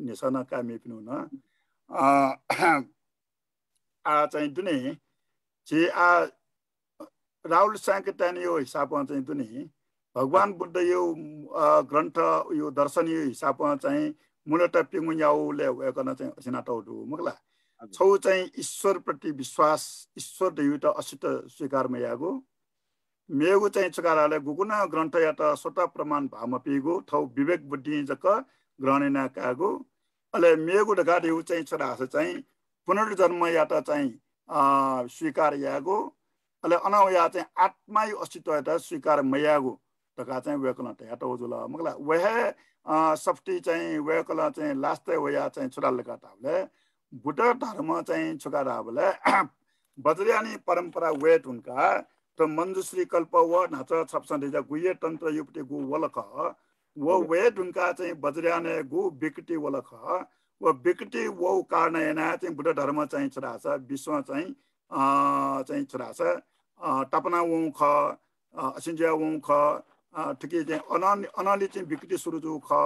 नेसना कामी पिनु न आ चाहिँ दुने जे आ राहुल सांकेतानी यो हिसाबमा चाहिँ दुने भगवान बुद्ध यो ग्रन्थ यो दर्शन यो हिसाबमा चाहिँ मूलतः पिङुयाउले वेकन चाहिँ सिनाटौडु मगला छौ चाहिँ ईश्वर प्रति विश्वास ईश्वर देवत असित स्वीकार मयागो मेगु चाहिँ चकाराले गुगुना ग्रन्थ या त स्वतः प्रमाण भाम पिगो थौ विवेक बुद्धि जक ग्रहणना कागो अले मेगु ढगादेउ चाहिँ छरास चाहिँ पुनर्जन्म या त चाहिँ स्वीकार यागो अले अनाउ या चाहिँ आत्मै अस्तित्व या त स्वीकार मयागो तका चाहिँ वेकन त या त उजुला मगला वहे सफ्टी चाहिँ वेकला चाहिँ लास्ट वया चाहिँ छुराल काटाले बुद्ध धर्म चाहिँ छुकाराबले बज्रयानी परम्परा वेट उनका तो मंजुश्री कल्प व नाच छपसन्देजा गुये तन्त्र युपटे गु वलख वो वेट उनका चाहिँ बज्रयाने गु विकटी वलख वो विकटी वो कारण एना चाहिँ बुद्ध धर्म चाहिँ छराछ विश्व चाहिँ छराछ तपना वो ख असिन्जा वो ख ठिकै चाहिँ अनाली चाहिँ विकटी सुरु जो ख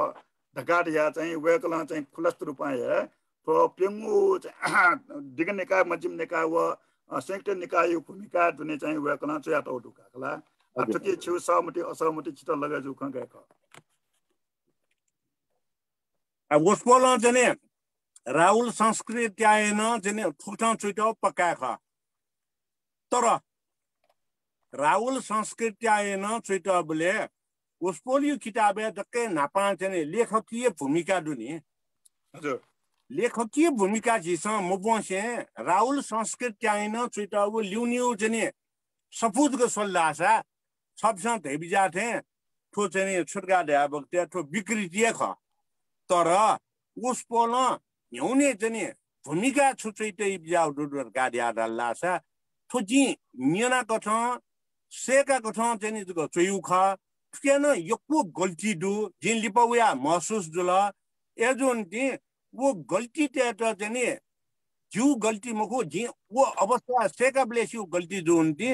ढगाड या चाहिँ वेकला चाहिँ खुलस्त रूपमा है तो पेंगु दिगन निकाय मध्यम निकाय व संयुक्त निकाय भूमिका दुने चाहिँ वेकना चाहिँ आटो दुकाला ठिकै छु सहमति असहमति चित्त लगे जो खं गएको अब उसपोल चाहिँ राहुल संस्कृत आएन चाहिँ ठुक्ठा चुइटो पक्का ख तर राहुल संस्कृत आएन चुइटो बोले उसपोल यो किताबे दक्कै नापा चाहिँ लेखकीय भूमिका दुनी हजुर लेखकीय भूमिका जिसं मुबोसे राहुल संस्कृत चाहिन चुइटाउ ल्युन्यु जने सपुत को सोल्लासा सबसा धेबिजा थे ठो चाहिँ छुटगा ध्या बक्ते ठो विकृति ख तर उसपोल न्याउने चाहिँ भूमिका छुट्टै बिजाउ डुडर गाडिया लासा थोजी नियना कथा सेका कथा चाहिँ जको चयु ख केन यको गल्ती दु जिन लिपौया महसुस जुल एजुन ति वो गल्ती तेट चाहिँ जु गल्ती मको जि वो अवस्था सेका ब्लेसिउ गल्ती जुन ति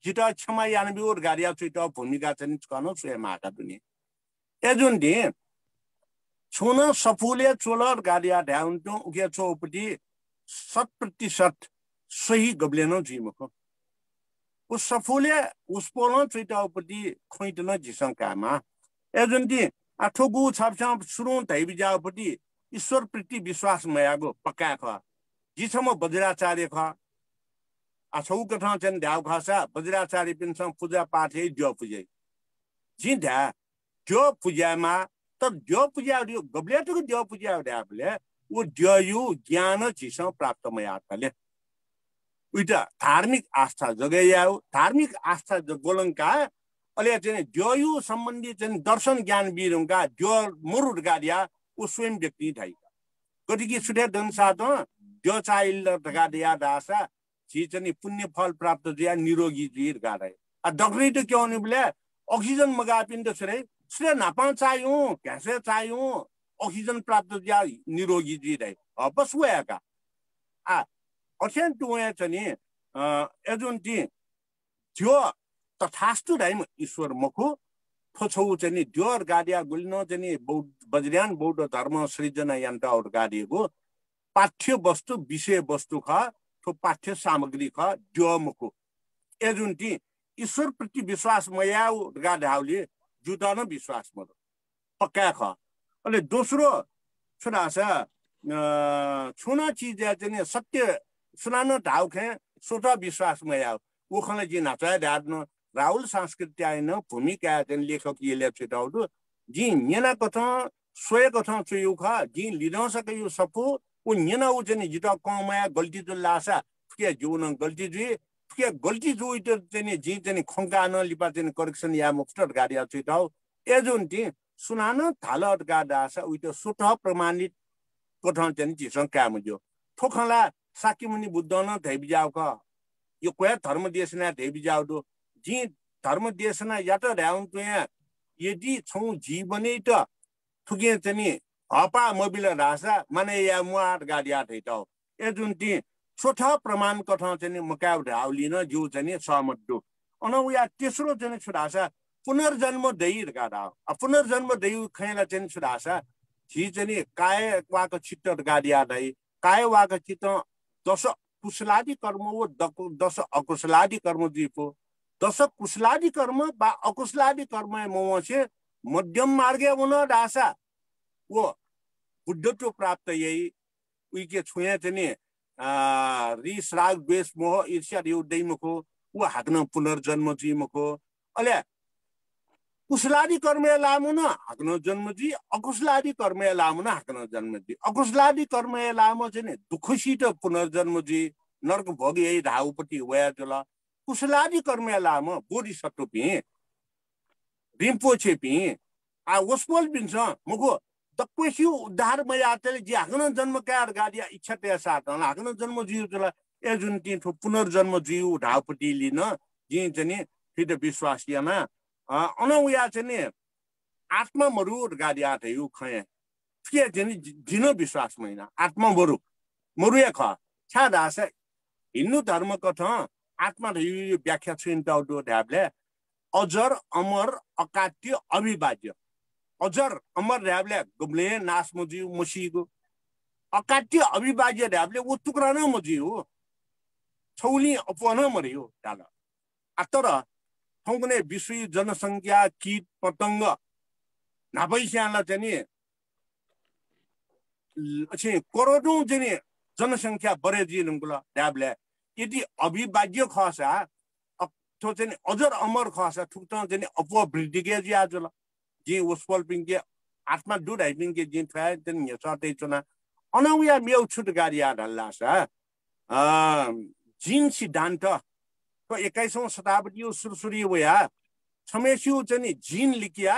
जिता क्षमा यानबि और गाडिया छुट्टा भूमिका चाहिँ कनो स्वयं आका दुनी एजुन ति छोना सफुले चोलर गाडिया ढाउन्टो उके चौपटी 100% सही गब्लेनो जीमको उस सफुले उस पोलो चुइटाउपटी खोइटन जिसंकामा एजुन्ती आठोगु छापछाप सुरु तैबि जाउपटी ईश्वर प्रति विश्वास मयागो पक्का ख जिसम बज्राचार्य ख आछौ कथा चन ध्याउ खसा बज्राचार्य पिनसं पूजा पाठ हे ज्यो पूजे जिधा ज्यो पूजामा तर ज्यो पूजा यो गब्लेटको ज्यो पूजा ड्याबले वो ज्यो ज्ञान जिसं प्राप्त मयातले उइटा धार्मिक आस्था जगयाउ धार्मिक आस्था गोलंका अले चाहिँ ज्यो सम्बन्धी चाहिँ दर्शन ज्ञान बिरुंगा ज्यो मुरुड गाडिया उ स्वयं व्यक्ति थाइका गतिकी सुटे दनसात ज्यो चाइल्ड गाडिया दासा जी चाहिँ पुण्य फल प्राप्त जिया निरोगी जीर गाडे आ डक्टरी त क्यों नि बोले ऑक्सीजन मगापिन त छरे सुरे नापा चाहियो कैसे चाहियो ऑक्सीजन प्राप्त जिया निरोगी जीर है बस वयाका आ अछेन टुया चाहिँ एजुन्टी ज्यो तथास्तु दाइम ईश्वर मखु थोछौ चाहिँ ज्योर गाडिया गुल्नो चाहिँ बज्रियान बौद्ध धर्म सृजना यन्त्र और गाडिएको पाठ्य वस्तु विषय वस्तु ख थो पाठ्य सामग्री ख ज्यो मखु एजुन्टी ईश्वर प्रति विश्वास मयाउ गाडाउले जुटान विश्वास मरो पक्का ख अले दोस्रो छुनासा छुना चीज चाहिँ सत्य सुनानो ढाउ खे सोटा विश्वास मयाउ उखले जी नाचा ढाड्नु राहुल संस्कृति आइन भूमिका चाहिँ लेखक यले छटाउदु जी नेना कथा सोय कथा चयु ख जी लिन सके यो सपु उ नेना उ चाहिँ जिता कमाया गल्ती जो लासा के जुन गल्ती जुइ के गल्ती जुइ त चाहिँ जी चाहिँ खंका न लिपा चाहिँ करेक्सन या मुक्टर गाडिया छटाउ एजुन ति सुनानो थालट गाडासा उइ त सुठ प्रमाणित कथा चाहिँ जी संका मुजो थोखला साकिमुनि बुद्ध न धैबिजाउ क यो कोया धर्म देशना धैबिजाउ दो जी धर्म देशना यात ढाउन तो यदि छौ जीवनै त थुके चाहिँ हपा मोबिल रासा माने या मुआर गाडिया थैटाउ एजुन ति छोट प्रमाण कथा चाहिँ मकाउ ढाउलिन जो चाहिँ सहमत दो अनौ या तेस्रो चाहिँ छुडासा पुनर्जन्म दैर गाडा पुनर्जन्म दै खैला चाहिँ छुडासा जी चाहिँ काय वाक चित्त गाडिया दै काय वाक चित्त दश कुशलादि कर्म वो दश अकुशलादि कर्म दीपो दश कुशलादि कर्म बा अकुशलादि कर्म मोह से मध्यम मार्गे उन दासा वो बुद्धत्व प्राप्त यही उइके छुया चाहिँ रिस राग द्वेष मोह ईर्ष्या युद्धै मको वो हाक्न पुनर्जन्म जी मको अले कुशलादि कर्म लामु न हाक्न जन्म जी अकुशलादि कर्म लामु न हाक्न जन्म जी अकुशलादि कर्म लामु चाहिँ दुखसित पुनर्जन्म जी नरक भोगी यही धाउपट्टि वया जल कुशलादि कर्म लामु बोधिसत्व पि रिम्पोछे पि आ वस्पोल पिन्छ मको दक्वेसिउ उद्धार मयातले जी हाक्न जन्म कार गाडिया इच्छा ते साथ हाक्न जन्म जी जल एजुन ति पुनर्जन्म जी धाउपट्टि लिन जी चाहिँ फिट विश्वासियामा अनौया चाहिँ आत्मा मरुर गाडिया थयु खय के चाहिँ जिन विश्वास मैना आत्मा मरु मरुया ख छा दास हिन्दू धर्म कथा आत्मा थयु व्याख्या छिन्टाउ दो ढाबले अजर अमर अकाट्य अविभाज्य अजर अमर ढाबले गुब्ले नासमुजी मुसीगो अकाट्य अविभाज्य ढाबले उ टुक्रा न मुजी हो छौली अपन मरियो डाला अतर ठौकुने विश्व जनसंख्या कीट पतंग नापैस्याला चाहिँ करोडौं चाहिँ जनसंख्या बढे जिनुला ड्याबले यदि अविभाज्य खसा तो चाहिँ अजर अमर खसा ठुक्त चाहिँ अपवृद्धिके जी आजला जी उसपल पिंके आत्मा दुड हाइपिंके जी फाय चाहिँ सतै चना अनौया मेउ छुट गाडी आडल्लासा जीन सिद्धान्त को 21औं शताब्दी सुरसुरी वया छमेसिउ चाहिँ जीन लिकिया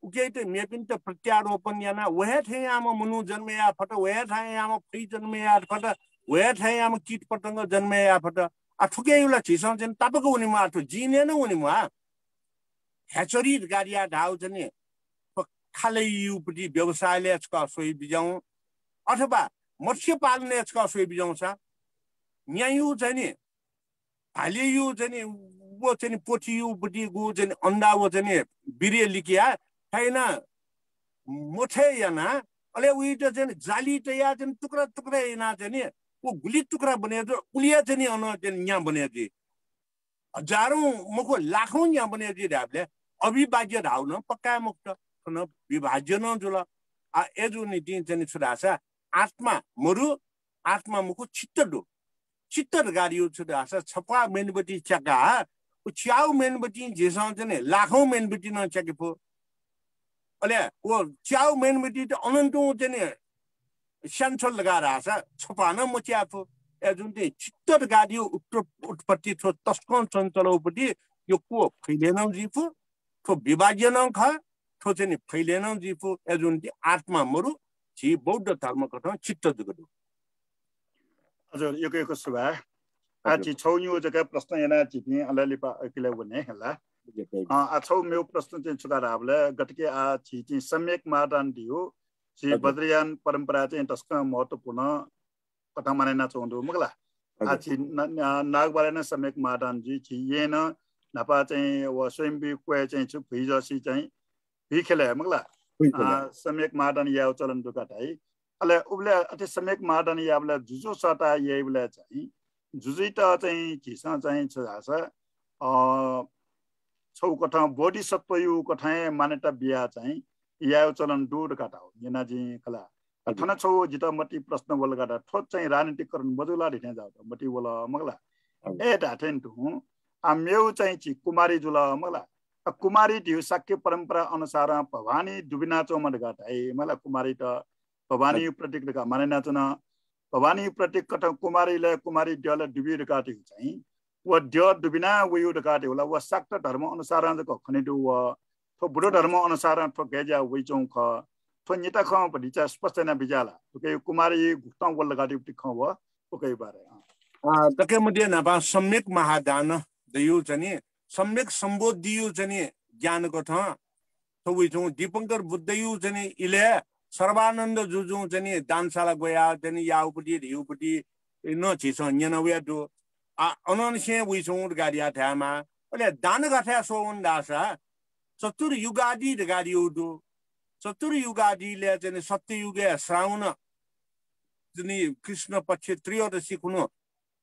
उके ते मेपिन त प्रत्यारोपण याना वहे थे याम मनु जन्मे या फट वहे थे याम फ्री जन्मे या फट वहे थे याम कीट पतंग जन्मे या फट आ ठुके युला छिसन जन तापको उनी मा त जिने न उनी मा हेचरी गाडिया ढाउ जने खाले युपटी व्यवसायले छ सोही बिजाउ अथवा मत्स्य पाल्ने छ सोही बिजाउ छ न्यायु जने हालियु जने वो चाहिँ पोथियु बुटी गु चाहिँ अन्डा वो चाहिँ बिरे लिकिया छैन मोठे याना अले उही त चाहिँ जाली त या चाहिँ टुक्रा टुक्रा याना चाहिँ वो गुली टुक्रा बने जो उलिया चाहिँ अन चाहिँ यहाँ बने जी हजारौं मको लाखौं यहाँ बने जी ढाबले अविभाज्य ढाउ न पक्का मुक्त न विभाज्य न जुल आ एजु नीति चाहिँ सुधासा आत्मा मरु आत्मा मुको चित्तडो चित्तर गाडियो सुधासा छपा मेनबटी चका च्याउ मेनबटी जेसा चाहिँ लाखौं मेनबटी न चकेपो अले वो च्याउ मेनबटी त अनन्तौं चाहिँ स्यान्सल लगाएर छ छपान मच्यापो जुन चाहिँ चित्तर गाडियो उत्पत्ति थो तस्कन चञ्चलौपट्टि यो को फैलेन जिफु थो विभाजन ख थो चाहिँ फैलेन जिफु जुन चाहिँ आत्मा मरु छि बौद्ध धर्म कथा चित्त जुगदु हजुर यो सुभा आछि छौ यो जका प्रश्न yana चिनि अलालिपा अकिले बने हला आ छौ मेरो प्रश्न चाहिँ छुदा राबले गटके आ छि चाहिँ सम्यक मादान दियो छि बद्रियान परम्परा चाहिँ तस्क महत्त्वपूर्ण कथा मानेना चोंदो मगला आ छि नागबारेन सम्यक मादान जी छि येन नपा चाहिँ व स्वयं बि क्वे चाहिँ छु भिजसी चाहिँ भिखेले मगला सम्यक मादान याउ चलन दुकाtai अले उबले अति सम्यक मादान याबले जुजो सता येबले चाहिँ जुजिता चाहिँ झिसा चाहिँ छास छौ कथा बॉडी सत्वयु कथा मान्यता बिया चाहिँ याउ चलन दूर काटा हो यनाजी कला थन छौ जिता मटी प्रश्न बोल काटा ठोट चाहिँ राजनीतिकरण बदुला दिने जाउ मटी बोल मगला ए ढाटेन टु आ मेउ चाहिँ छि कुमारी जुला मगला कुमारी दिउ शाक्य परम्परा अनुसार भवानी दुबिना चोमन गाटाई मला कुमारी त भवानी प्रतीक का मानेना चुना भवानी प्रतीक कथा कुमारीले कुमारी ड्याले डुबी रकाटी चाहिँ व ड्या डुबिना वयु रकाटी होला व शाक्त धर्म अनुसार ज खनेदु व थो बुढो धर्म अनुसार थो गेजा वइचौ ख थो निता ख पनि चा स्पष्ट न बिजाला तके कुमारी गुक्ता वल लगाटी ख व ओकै बारे तके मध्ये नबा सम्यक महादान दयु चाहिँ सम्यक सम्बोधियु चाहिँ ज्ञान कथा थो वइचौ दीपंकर बुद्धयु चाहिँ इले सर्वानन्द जुजु चाहिँ दानशाला गया चाहिँ याउपटी रिउपटी न छिस न्यनवे दु अननसे वइसौ गाडिया थामा अले दान गाथा सोवन दासा चतुर युगादि गाडियो दु चतुर युगादिले चाहिँ सत्य युगे श्रावण चाहिँ कृष्ण पक्ष त्रयोदशी कुनो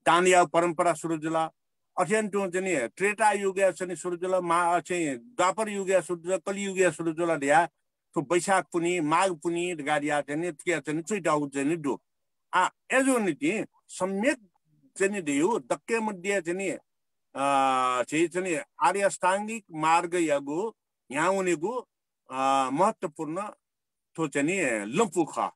दान या परम्परा सुरु जुला अत्यन्त चाहिँ त्रेता युगे चाहिँ सुरु जुला मा चाहिँ द्वापर युगे सुरु जुला कलि युगे सुरु जुला ल्या तो बैशाख पुनी माघ पुनी गाडिया चाहिँ के चाहिँ चुइटाउ चाहिँ दु एजो नीति सम्यक चाहिँ दियो दक्के मध्ये चाहिँ आर्य अष्टाङ्गिक मार्ग यागु यहाँ उनीगु महत्त्वपूर्ण तो चाहिँ लम्पु ख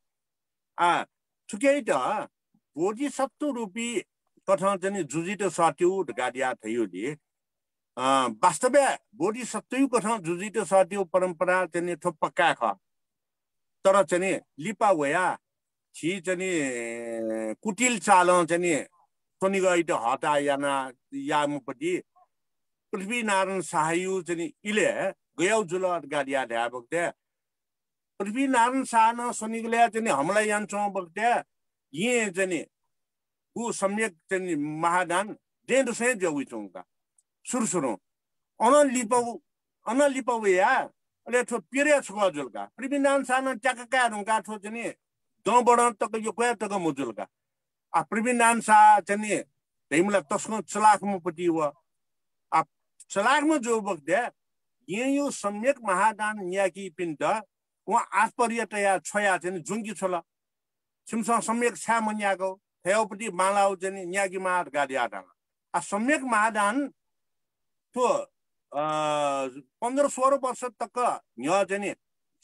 छुकै त बोधिसत्व रूपी कथा चाहिँ जुजित साट्यु गाडिया थियो दि वास्तव बोधिसत्व कथा जुजित साट्यु परम्परा चाहिँ थो पक्का ख तर चाहिँ लिपा वया छि चाहिँ कुटिल चाल चाहिँ सोनी गइट हटा याना यामपटी पृथ्वीनारायण शाहयु चाहिँ इले गयौ जुल गाडिया ढाबक्ते पृथ्वीनारायण शाह न सोनीगले चाहिँ हमला यान्छौ बक्ते ये चाहिँ उ सम्यक चाहिँ महादान देन से जविचौका सुरसुरु अनलिपवया अले थो पिरे छुवा जुलका पृथ्वीनारायण शाह न ट्याकका रुका थो चाहिँ दबड तक यो क्या तक मुजुलका पृथ्वीनारायण शाह चाहिँ दैमला तस्को चलाकमपट्टि व चलाकमा जो बक्ते यो सम्यक महादान याकी पिन्ट व आत्पर्यतया छया चाहिँ जुङ्गी छोला सिमसा सम्यक छा मन्याको थेउपट्टि मालाउ चाहिँ न्यागी मार गाडी आटा सम्यक महादान तो 15-16 वर्ष तक न्या चाहिँ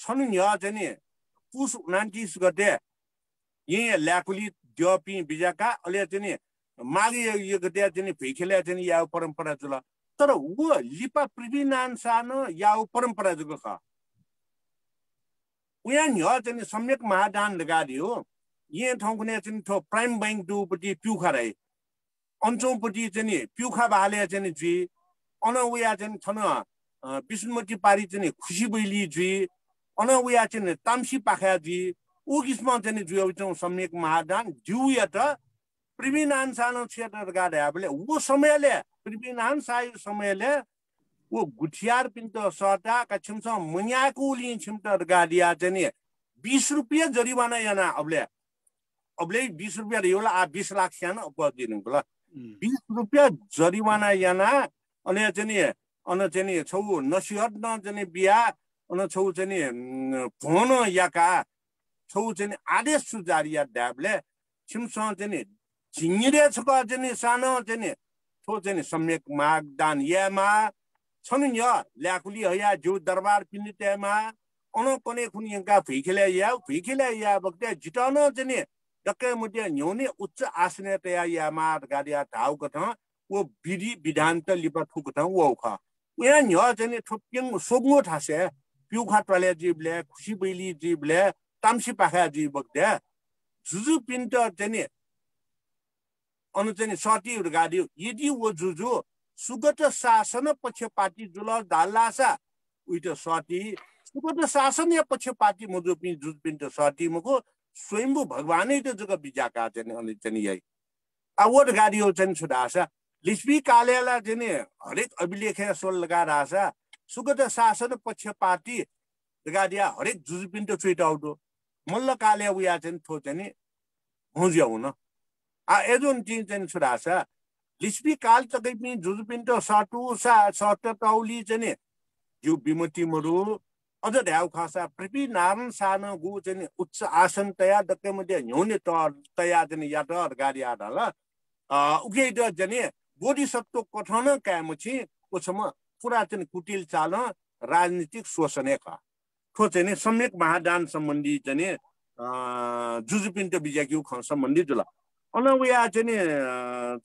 छन् न्या चाहिँ पुस 29 गते यही ल्याकुली द्यपी बिजाका अले चाहिँ माघी यो गते चाहिँ भेखेले चाहिँ या परम्परा जुल तर वो लिपा पृथ्वीनारायण शाह न या परम्परा जुग ख उया न्य चाहिँ सम्यक महादान लगादियो यहाँ ठाउँकुने चाहिँ थो प्राइम बैंक दुपट्टि प्युखा रहे अञ्चौपट्टि चाहिँ प्युखा बाले चाहिँ जी अन उया चाहिँ छन विष्णुमती पारी चाहिँ खुसी बैली जी अन उया चाहिँ तामसी पाखा जी ऊ किसमा चाहिँ जुयाउ सम्यक महादान जुया त प्रवीणान सानो क्षेत्र गाडे वो समयले प्रवीणान सायो समयले वो गुठियार पिन्त सटा का छिमसा मन्याको लिन छिमटर गाडिया चाहिँ 20 रुपैयाँ जरिवाना याना अबले 20 रुपैयाँ रेला आ 20 लाख याना अब दिनुको ल 20 रुपैयाँ जरिवाना याना अनि चाहिँ छौ नसिहत न चाहिँ बिया अनि छौ चाहिँ फोन याका छौ चाहिँ आदेश सुजारिया ड्याबले छिमसा चाहिँ झिङिरे छका चाहिँ सानो चाहिँ थो चाहिँ सम्यक मागदान यामा छन् या ल्याकुली हया जो दरबार पिनितेमा अन कोने खुनियका फिखेले या बक्ते जिटान चाहिँ डक्के मुटे न्योने उच्च आसने तया यामा गाडिया ढाउ कथ वो विधि विधान त लिप ठुक थ वो ख उया न्य चाहिँ ठुप्यङ सोगो ठासे प्युखा टले जीवले खुसी बैली जीवले तामसी पाखा जीव बक्ते जुजु पिन्ट चाहिँ अनु चाहिँ सटीहरु गाडियो यदि वो जुजु सुगत शासन पक्षपाती जुल दालासा उइट सती सुगत शासन या पक्षपाती मजुपिन जुजपिन्ट सती मको स्वयंभू भगवानै त जग बिजाका चाहिँ अनि चाहिँ यही आवड गाडियो चाहिँ छुडासा लिस्पी कालेला चाहिँ हरेक अभिलेख सोल लगा रासा सुगत शासन पक्षपाती गाडिया हरेक जुजपिन्ट छुइट आउटो मल्ल काले उया चाहिँ थो चाहिँ हुज्याउ न आ एजुन टिन चाहिँ छुडासा लिस्पी काल तकै पनि जुजुपिन्ट साटु सट तौली चाहिँ जो बिमती मरु अझ ढ्याउ खासा पृथ्वी नारायण सान गु चाहिँ उच्च आसन तया दक्के मध्ये न्योने तया चाहिँ यात गाडी आडल उके चाहिँ बोधिसत्व कथन कामछि ओछम पुरा चाहिँ कुटिल चाल राजनीतिक शोषण का ठो चाहिँ सम्यक महादान सम्बन्धी चाहिँ जुजुपिन्ट बिजाक्यु ख सम्बन्धी जुल अन उया चाहिँ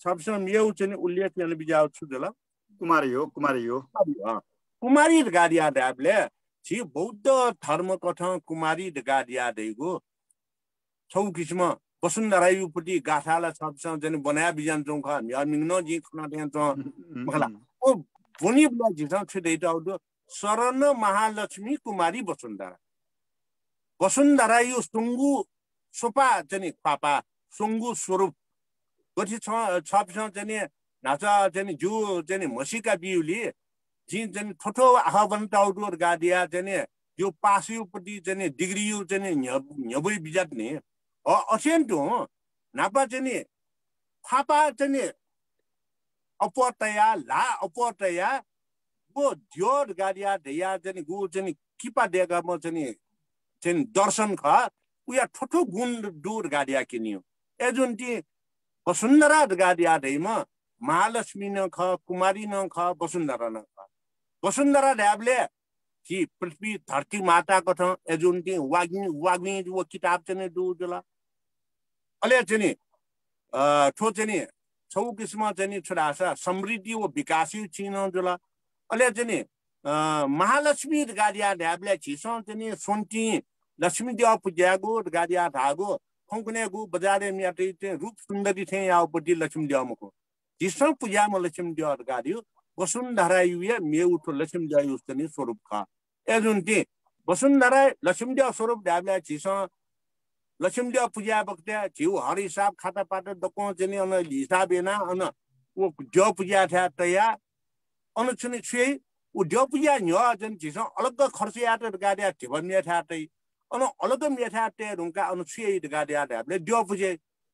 सबसँग यो चाहिँ उल्लेख गर्न बिजाउ छु जुल कुमारी हो कुमारी गाडिया ड्याबले छि बौद्ध धर्म कथा कुमारी गाडिया दैगो छौ किसिम वसुन्धरा युपटी गाथाला सबसँग चाहिँ बनाया बिजान चौ ख मिग्न जी खना त्यहाँ छ मखला ओ भोनी ब्ला जिसा छिदै आउदो शरण महालक्ष्मी कुमारी वसुन्धरा यो सुंगु सोपा चाहिँ पापा सुंगु स्वरूप गति छपसँग चाहिँ नाचा चाहिँ जो चाहिँ मसिका बिउली जी चाहिँ ठोठो आह्वान आउटडोर गाडिया चाहिँ यो पासियोपट्टि चाहिँ डिग्री यो चाहिँ न्यबै बिजात नि असेन्ट हो नापा चाहिँ फापा चाहिँ अपतया ला अपतया वो जोर गाडिया दैया चाहिँ गु चाहिँ किपा देगा म चाहिँ दर्शन ख उया ठोठो गुण दूर गाडिया किनियो एजुन टी वसुन्धरा गाडिया दैमा महालक्ष्मी न ख कुमारी न ख वसुन्धरा न ख वसुन्धरा ड्याबले कि पृथ्वी धरती माता को था एजुन टी वाग्मी वो किताब चाहिँ दु जला अले चाहिँ ठो चाहिँ छौ किसिम चाहिँ छुडासा समृद्धि वो विकासी चिनो जला अले चाहिँ महालक्ष्मी गाडिया ड्याबले छिसो चाहिँ सोन्टी लक्ष्मी देव पूजागो गाडिया धागो खंकुनेगु बजारे मियाटे चाहिँ रूप सुन्दरी थे यापट्टि लक्ष्मी देव मको जिसो पूजा म लक्ष्मी देव गाडियो वसुन्धरा युए मेउठो लक्ष्मी देव उस्तनी स्वरूप खा एजुन ती वसुन्धरा लक्ष्मी देव स्वरूप ड्याबले छिसो लक्ष्मी देव पूजा बक्ते छिउ हर हिसाब खाता पाटा दको चाहिँ अन हिसाब एना अन वो देव पूजा था तया अन छुने छुई वो देव पूजा न्य जन छिसो अलग खर्च यात गाडिया थिबन्ने था तै अन अलग मेथा ते रुंका अन छुई गाडिया ड्याबले देव पूजा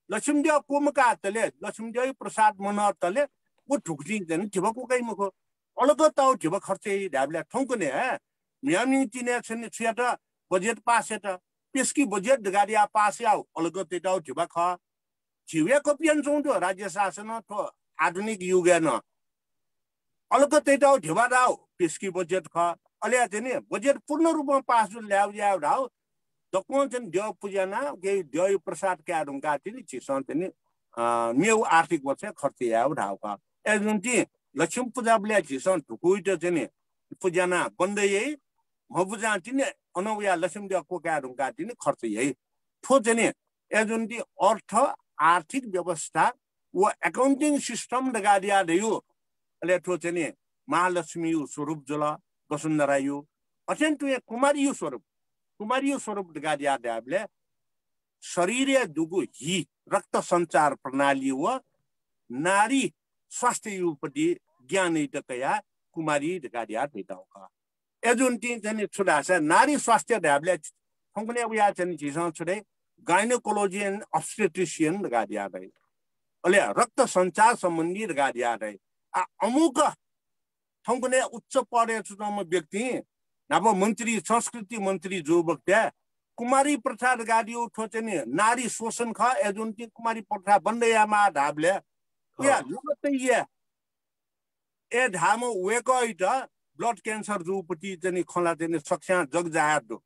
लक्ष्मी देव कोमका तले लक्ष्मी देव प्रसाद मन तले वो ठुक्टी जन थिबको कै मको अलग ताउ थिब खर्च ड्याबले ठौकने म्यामी तिने छने छुयाट बजेट पास एटा पेस्की बजेट गाडिया पास आउ अलग तेटाउ थिब ख छिवे कपियन चौं राज्य शासन तो आधुनिक युग न अलग तेटाउ थिब दाउ पेस्की बजेट ख अले चाहिँ बजेट पूर्ण रूपमा पास जो ल्याउ दाउ दको चाहिँ देव पूजा ना के देव प्रसाद के रुंका चाहिँ छिसन चाहिँ मेउ आर्थिक वर्ष खर्च याउ दाउ ख एजुन ती लक्ष्मी पूजा ब्ल्या छिसन ठुकुइट चाहिँ पूजा ना बन्दै मबुजा तिने अनौया लसम दिया कोका रुंगा तिने खर्च यही थो जने एजुन्टी अर्थ आर्थिक व्यवस्था वो अकाउंटिंग सिस्टम दगा दिया देयो अले थो जने महालक्ष्मी स्वरूप जला वसुन्धरा यो अत्यन्त कुमारी स्वरूप दगा दिया देबले शरीर दुगु ही रक्त संचार प्रणाली व नारी स्वास्थ्य युपति ज्ञान इतकया कुमारी दगा दिया देता होगा एजुन्टी जने छुडासा नारी स्वास्थ्य देबले थंगने उया जने जिसन छुडे गाइनोकोलॉजी एंड ऑब्स्टेट्रिशियन दगा दिया दे अले रक्त संचार संबंधी दगा दिया दे अमुक थंगने उच्च पदे छुटम व्यक्ति नब मंत्री संस्कृति मंत्री जो बक्त्या कुमारी प्रथा गाडियो ठोचने नारी शोषण ख एजुन्टी कुमारी प्रथा बन्दैयामा ढाबले या लुतैया ए धामो वेकइट ब्लड कैंसर जुपति चाहिँ खला चाहिँ सक्छा जग जाहेर दो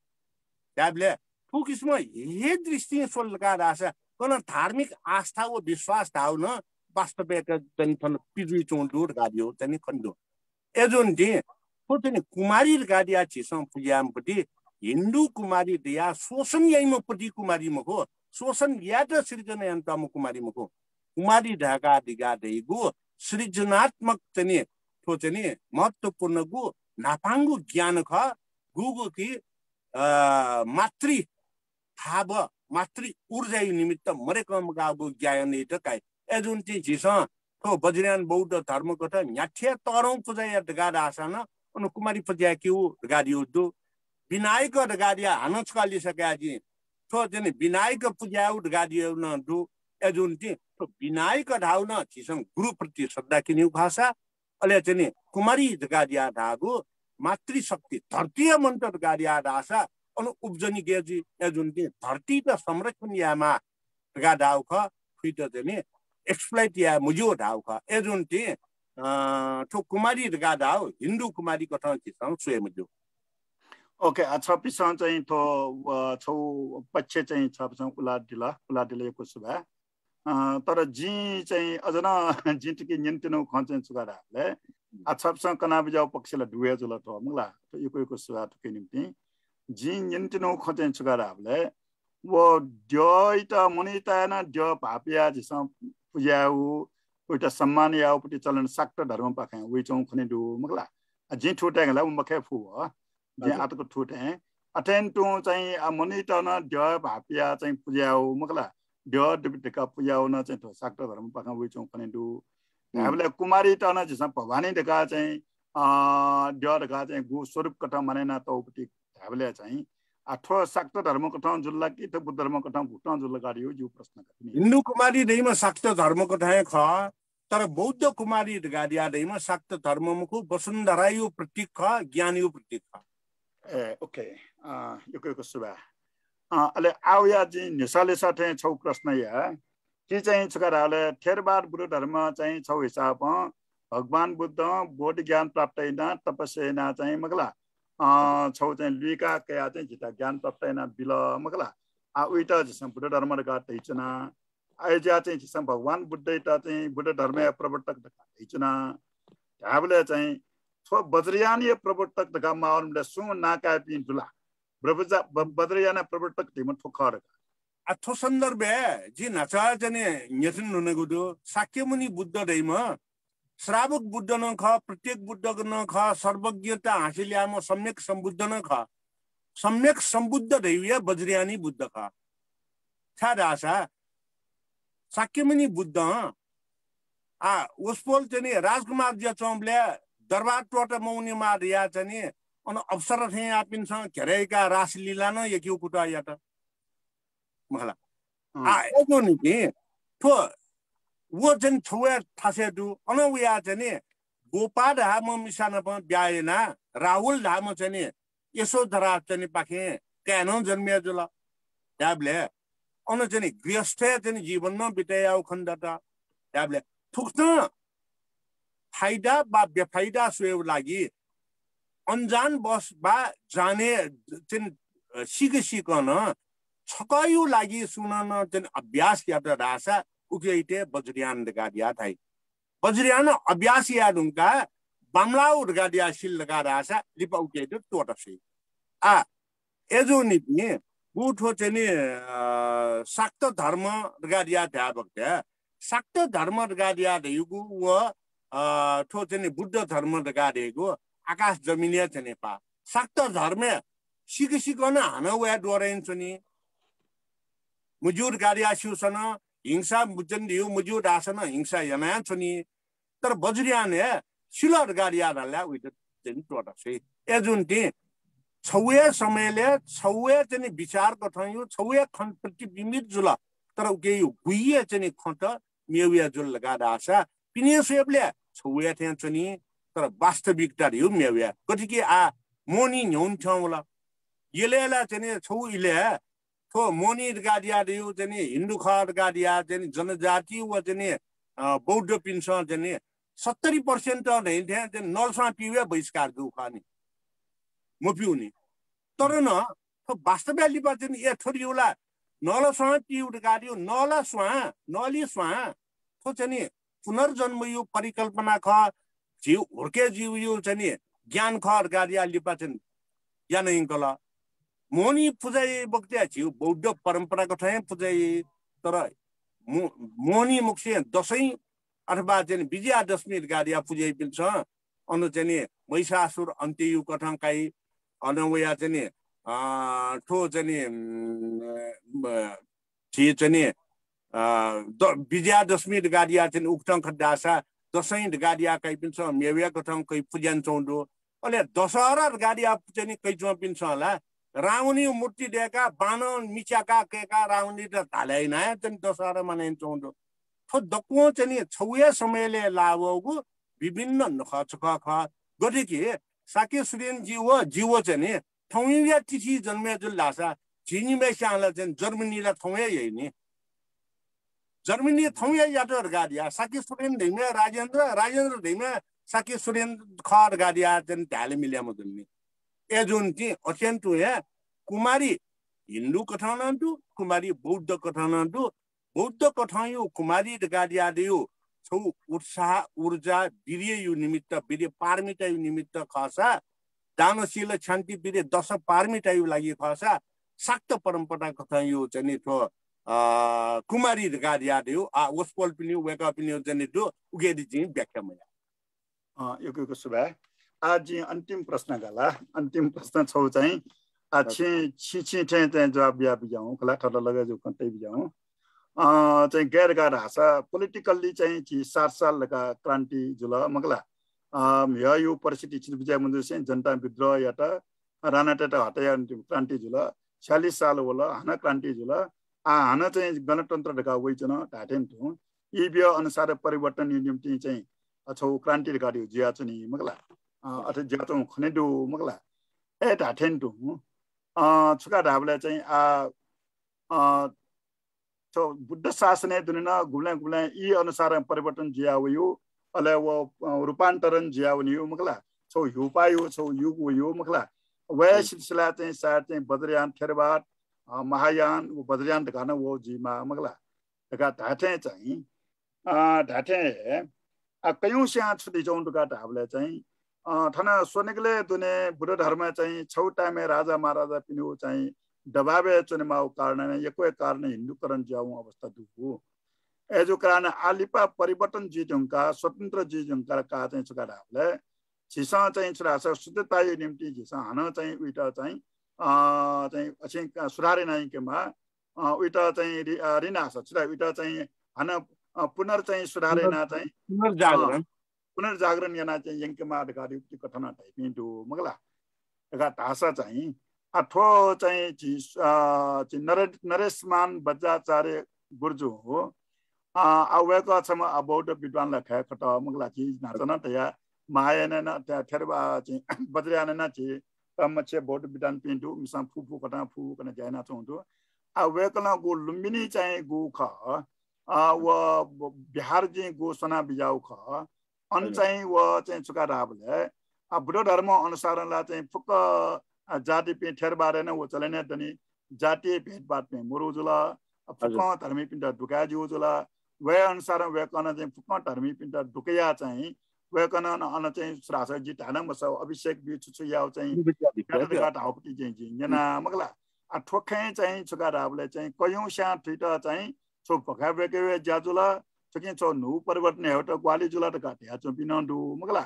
ढाबले फुकिसम हे दृष्टि सोलका रासा कन धार्मिक आस्था व विश्वास धाउन वास्तविक चाहिँ थन पिजुई चोंडुर गाडियो चाहिँ खण्डो एजुन्टी तो चाहिँ कुमारी गाडिया छिसम पुयामपति हिन्दू कुमारी दिया शोषण यहीमा पति कुमारी मको शोषण या त सृजना यन्तम कुमारी मको कुमारी ढाका दिगा देगु सृजनात्मक चाहिँ तो चाहिँ महत्त्वपूर्ण गु नापांगु ज्ञान ख गुगु की मातृ थाब मातृ ऊर्जा निमित्त मरेकम गागु ज्ञान इटकाय एजुन्टी झिस तो बज्रियान बौद्ध धर्म कथा न्याठ्या तरौं पुजाया दगा आसान अनु कुमारी पज्या क्यू गाडियो दु विनायक गाडिया हानचकाली सकाजी तो जने विनायक पूजाउ गाडियो न दु एजुन्टी तो विनायक धाउन छिसम गुरु प्रति श्रद्धा किन्यु भाषा अले जने कुमारी गाडिया धागु मातृ शक्ति धरतीय मन्त्र गाडिया दासा अनु उपजनी गेजी एजुन्टी धरती त संरक्षण यामा गाडाउ ख फिट जने एक्सप्लोइट या मुजो धाउ ख एजुन्टी तो कुमारी गाडाउ हिन्दू कुमारी कथा छिसम स्वयं मुजो ओके अच्छा पिसा चाहिँ तो छौ पक्ष चाहिँ छ पिसा उलादिला को सुबा तर जी चाहिँ अझन जिटकी निन्तिनो खन्छ सुगाराले अच्छा पिसा कना बिजाउ पक्षले दुए जुल त मुला तो यो सुबा त निम्ति जी निन्तिनो खन्छ सुगाराले वो द्यइता मनिता न द्य पापिया जिसम पूजाउ उइटा सम्मान याउपटी चलन सक्त धर्म पाखे उइ चौ खने दु मुला जी ठुटेगला मखे फु जे आतको ठुट है अटेन्टो चाहिँ मनिता न द्य भापिया चाहिँ पूजाउ मगला द्य दिबिका पूजाउ न चाहिँ सक्त धर्म पाखा उइ चौ खने दु हामीले कुमारी त न जस भवानी दका चाहिँ द्य दका चाहिँ गु स्वरूप कथा मानेना तौपति हामीले चाहिँ आठो सक्त धर्म कथा जुल्ला कि त बुद्ध धर्म कथा भुटा जुल्ला गाडियो जो प्रश्न गर्नु हिन्दू कुमारी दैमा सक्त धर्म कथा ख तर बौद्ध कुमारी गाडिया दैमा सक्त धर्ममुको वसुन्धरा यो प्रतीक ख ज्ञान यो प्रतीक ख ओके यो सुबा अले आउया जी निसाले साथे छौ प्रश्न या कि चाहिँ छकराले थेरवाद बुद्ध धर्म चाहिँ छौ हिसाब भगवान बुद्ध बोध ज्ञान प्राप्त हैन तपस्या चाहिँ मगला छौ चाहिँ लुइका कया चाहिँ जिता ज्ञान प्राप्त हैन बिल मगला उइटा जसम बुद्ध धर्म गा तैचना आइजा चाहिँ जसम भगवान बुद्धैता चाहिँ बुद्ध धर्म प्रवर्तक तैचना हामीले चाहिँ थो बज्रयानीय प्रवर्तक दगा माउनले सु नाका पिन दुला ब्रबजा बज्रयाना प्रवर्तक तिम ठोखर अथो सन्दर्भ जी नचा जने न्यसिन नुनेगु दो साक्यमुनि बुद्ध दैम श्रावक बुद्ध न ख प्रत्येक बुद्ध न ख सर्वज्ञता हासिल्याम सम्यक सम्बुद्ध न ख सम्यक सम्बुद्ध दैव्य बज्रयानी बुद्ध ख छादासा साक्यमुनि बुद्ध उसपोल जने राजकुमार जचौंले दरबार टोटा मौनी मारिया चाहिँ अन अवसर थे आपिनसँग घेरेका रासलीला न यकिउ कुटा यात मला एजो नि थो वो जन छोया थासे दु अन उया चाहिँ गोपा धाम मिसान प ब्याएना राहुल धाम चाहिँ यशोधरा चाहिँ पाखे क्यानो जन्मिया जुल याबले अन चाहिँ गृहस्थ चाहिँ जीवनमा बितायाउ खण्डता याबले थुक्न फाइदा बा बेफाइदा सुयोग लागि अनजान बस बा जाने चाहिँ सिकन छकायु लागि सुनन चाहिँ अभ्यास या त रासा उकेइटे बज्रियान गाडिया थाई बज्रियान अभ्यास या दुंका बमलाउ गाडिया सिल लगा रासा लिपा उकेइटे टोटसे आ एजो नि पनि गुठो चाहिँ नि शाक्त धर्म गाडिया त्या बक्त्या शाक्त धर्म गाडिया देगु व ठो चाहिँ नि बुद्ध धर्म गाडिएको आकाश जमिनिया चाहिँ पा शाक्त धर्म सिकन हान वा डोराइन्छ नि मुजुर गाडिया सिउसन हिंसा मुजन दिउ मुजुर आसन हिंसा यना छ नि तर बजुरियान है सिलर गाडिया रला उइट चाहिँ टोटा छै एजुन ति छौए समयले छौए चाहिँ विचार गठयो छौए खन प्रतिबिम्बित जुल तर के गुइए चाहिँ खत मेउया जुल लगादा आशा पिने सेबले छौए थिए चाहिँ तर वास्तविकता रिउ मेउया कतिके आ मोनी न्युन ठाउँला यलेला चाहिँ छौ इले थो मोनी गाडिया रिउ चाहिँ हिन्दू खर गाडिया चाहिँ जनजाति व चाहिँ बौद्ध पिन्छ चाहिँ 70% नै थिए नलसा पिवे बहिष्कार दुखानी मोपिउनी तर न वास्तवलिपा चाहिँ ए छोरीउला नलसा पिउड गाडियो नला स्वा नली स्वा थो चाहिँ पुनर्जन्म यो परिकल्पना ख जीव हुर्के जीव यो चाहिँ ज्ञान खर गाडिया लिपा चाहिँ ज्ञान इंकला मोनी पुजाई बक्त्या जीव बौद्ध परम्पराको ठाउँ पुजाई तर मोनी मुख्य दशैं अथवा चाहिँ विजयादशमी गाडिया पुजाई पिन्छ अनु चाहिँ महिषासुर अन्त्ययु कठंकाई अनवया चाहिँ ठो चाहिँ विजयादशमी गाडिया चाहिँ उक्टं खड्डासा दशैं गाडिया कहीं पिन्छ मेविया कठं कहीं पूजन चौंडो अले दशहरा गाडिया चाहिँ कहीं चौ पिन्छ होला रावणी मूर्ति देका बानो मिचाका केका रावणी त थालै न चाहिँ दशहरा मनाइन चौंडो थो दक्को चाहिँ छौए समयले लावगु विभिन्न नखचख ख गटिके साके सुरेन जीव चाहिँ ठौया तिथि जन्मे जुल लासा झिनिमे साला चाहिँ जर्मनीला ठौया यही नि जर्मनी ठौया याटर गाडिया साके सुरेन दैमे राजेन्द्र दैमे साके सुरेन खर गाडिया चाहिँ ढाले मिल्या मदुल्नी एजुन ति अत्यन्त है कुमारी हिन्दू कथानन्तु कुमारी बौद्ध कथानन्तु बौद्ध कथायो कुमारी गाडिया दियो छौ उत्साह ऊर्जा वीर्य यो निमित्त वीर्य पारमिता यो निमित्त खसा दानशील शान्ति वीर्य दश पारमिता यो लागि खसा शाक्त परम्परा कथा यो चाहिँ थो कुमारी गाडिया दियो आ ओस्पोल पनि वेका पनि चाहिँ दो उगेदि चाहिँ व्याख्या मैले यो सुबा आज अन्तिम प्रश्न गला अन्तिम प्रश्न छौ चाहिँ छी चाहिँ जवाब बिया बिजाउँ कला ठल्ला लगे जो कतै बिजाउँ चाहिँ गैर गाड हासा पोलिटिकल्ली चाहिँ 7 साल का क्रान्ति जुल मगला यो परिस्थिति छिन बिजा मुन्दु चाहिँ जनता विद्रोह याटा राणा टाटा हटाया क्रान्ति जुल 46 साल होला हाना क्रान्ति जुल हाना चाहिँ गणतन्त्र ढका वइचन ढाटेन थु यी बिया अनुसार परिवर्तन निम्ति चाहिँ छौ क्रान्ति गाडी जिया चनि मगला अथ ज्यातो खनेदो मगला ए ढाटेन थु छुका ढाबले चाहिँ तो बुद्ध शासन दुनिया गुला यी अनुसार परिवर्तन जियावयो अले वो रूपान्तरण जियावनियो मगला छौ युपायो छौ युग यो मगला वय सिलसिला चाहिँ सार चाहिँ बद्रयान थेरवाद महायान वो बद्रयान ढकाना वो जिमा मगला ढका ढाटे चाहिँ ढाटे कयौं स्या छुटी जौन ढका ढाबले चाहिँ थना सोनेगले दुने बुद्ध धर्म चाहिँ छौटा में राजा महाराजा पिनु चाहिँ दबावे चुनेमा कारण यको कारण हिन्दूकरण जाऊ अवस्था दुखु एजो कारण आलिपा परिवर्तन जिजंका स्वतन्त्र जिजंका का चाहिँ छुका ढाबले छिसा चाहिँ छुरा शुद्धता यो निम्ति छिसा हन चाहिँ उइटा चाहिँ अछिन सुधारे नाइ केमा उइटा चाहिँ रिनास छुरा उइटा चाहिँ हन पुनर् चाहिँ सुधारे ना चाहिँ पुनर्जागरण याना चाहिँ यंकेमा अधिकारी युक्ति कथन टाइपिङ दु मगला एका तासा चाहिँ अथो चाहिँ नरेशमान बज्जाचार्य गुर्जु हो अवेको छम अबौट विद्वान लखा खट मगला चीज नाचन तया मायन न थेरबा चाहिँ बद्रियान न छि तम छे बौट विद्वान पिन्टु मिसा फुफु कटा फु कन जायना चौंदु अवेकला गो लुम्बिनी चाहिँ गो ख व बिहार चाहिँ गो सना बिजाउ ख अन चाहिँ व चाहिँ चुका राबले बुद्ध धर्म अनुसारला चाहिँ फुक जाति पे ठेरबारे न वो चलेने दनी जातीय भेदभाव में मुरुजुला फुका धर्मी पिंडा दुका जुजुला वे अनुसार वे कन चाहिँ फुका धर्मी पिंडा दुकया चाहिँ वेकन अन चाहिँ सुरास जी ढाना मसा अभिषेक बि छु याउ चाहिँ गाट हाउपटी चाहिँ जना मगला आ ठोखे चाहिँ छुका राबले चाहिँ कयौं स्या ट्विट चाहिँ छो भका बेके ज्याजुला छके छो नु परिवर्तन हेउट ग्वाली जुला त गाट या छ बिनन्दु मगला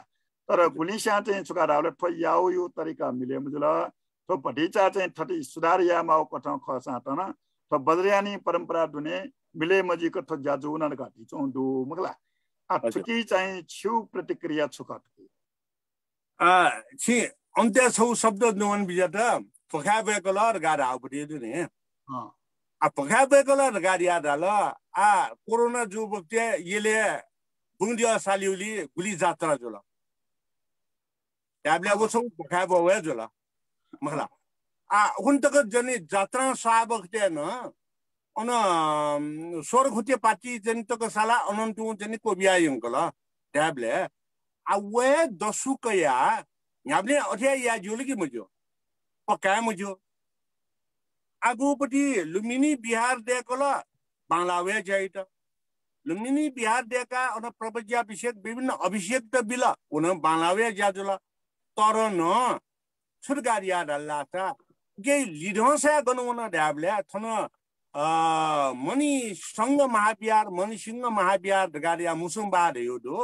तर गुली स्या चाहिँ छुका राबले ठो याउ यो तरिका मिले मुजुला तो भटिचा चाहिँ ठटी सुधार या माउ कठौ खसा तन तो बद्रियानी परम्परा दुने मिले मजी कठो ज्याजु न गाटी चोंदु मगला आ ठुकी चाहिँ छु प्रतिक्रिया छुकट छि अन्त्य छौ शब्द नवन बिजत पखाबे कलर गाडा आउपटी दुने आ पखाबे कलर गाडी आदाल आ कोरोना जो बक्ते येले बुंदिया सालिउली गुली जात्रा जोला याबले वो छौ पखाबे वे जोला मखला आ हुनतक जने जात्रा साबक्ते न अन सोर खुते पार्टी जन तक साला अनन्तु जने कोबिया यंकल ट्याबले आ वे दसु कया याबले अथे या जोलकी मजो पका मजो आगुपटी लुम्बिनी बिहार देखल बांग्लावे जाइत लुम्बिनी बिहार देखा अन प्रपंचाभिषेक विभिन्न अभिषेक त बिल उन बांग्लावे जाजुला तर न छुरगारिया डल्ला त के लिडोसा गनुन ड्याबले थन मनी संघ महाविहार मनी सिंह महाविहार गाडिया मुसुमबा देउदो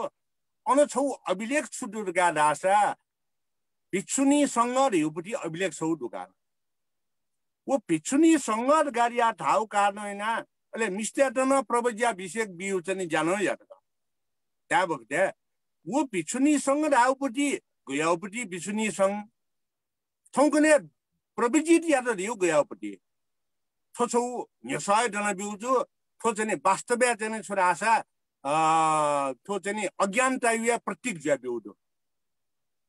अन छौ अभिलेख छुडुरगा दासा भिक्षुनी संघ रेउपटी अभिलेख छौ दुकान वो भिक्षुनी संघ गाडिया ठाउ कार्नैना अले मिस्टेटन प्रवज्याभिषेक बिउ चाहिँ जानो यात त्या बक्ते वो भिक्षुनी संघ राउपटी गयाउपटी भिक्षुनी संघ थौकने प्रविजित यात रिउ गयाउपटी थोछौ न्यसाय दन बिउजु थो चाहिँ वास्तव्य चाहिँ छोरा आशा थो चाहिँ अज्ञानता प्रतीक ज्या बिउदो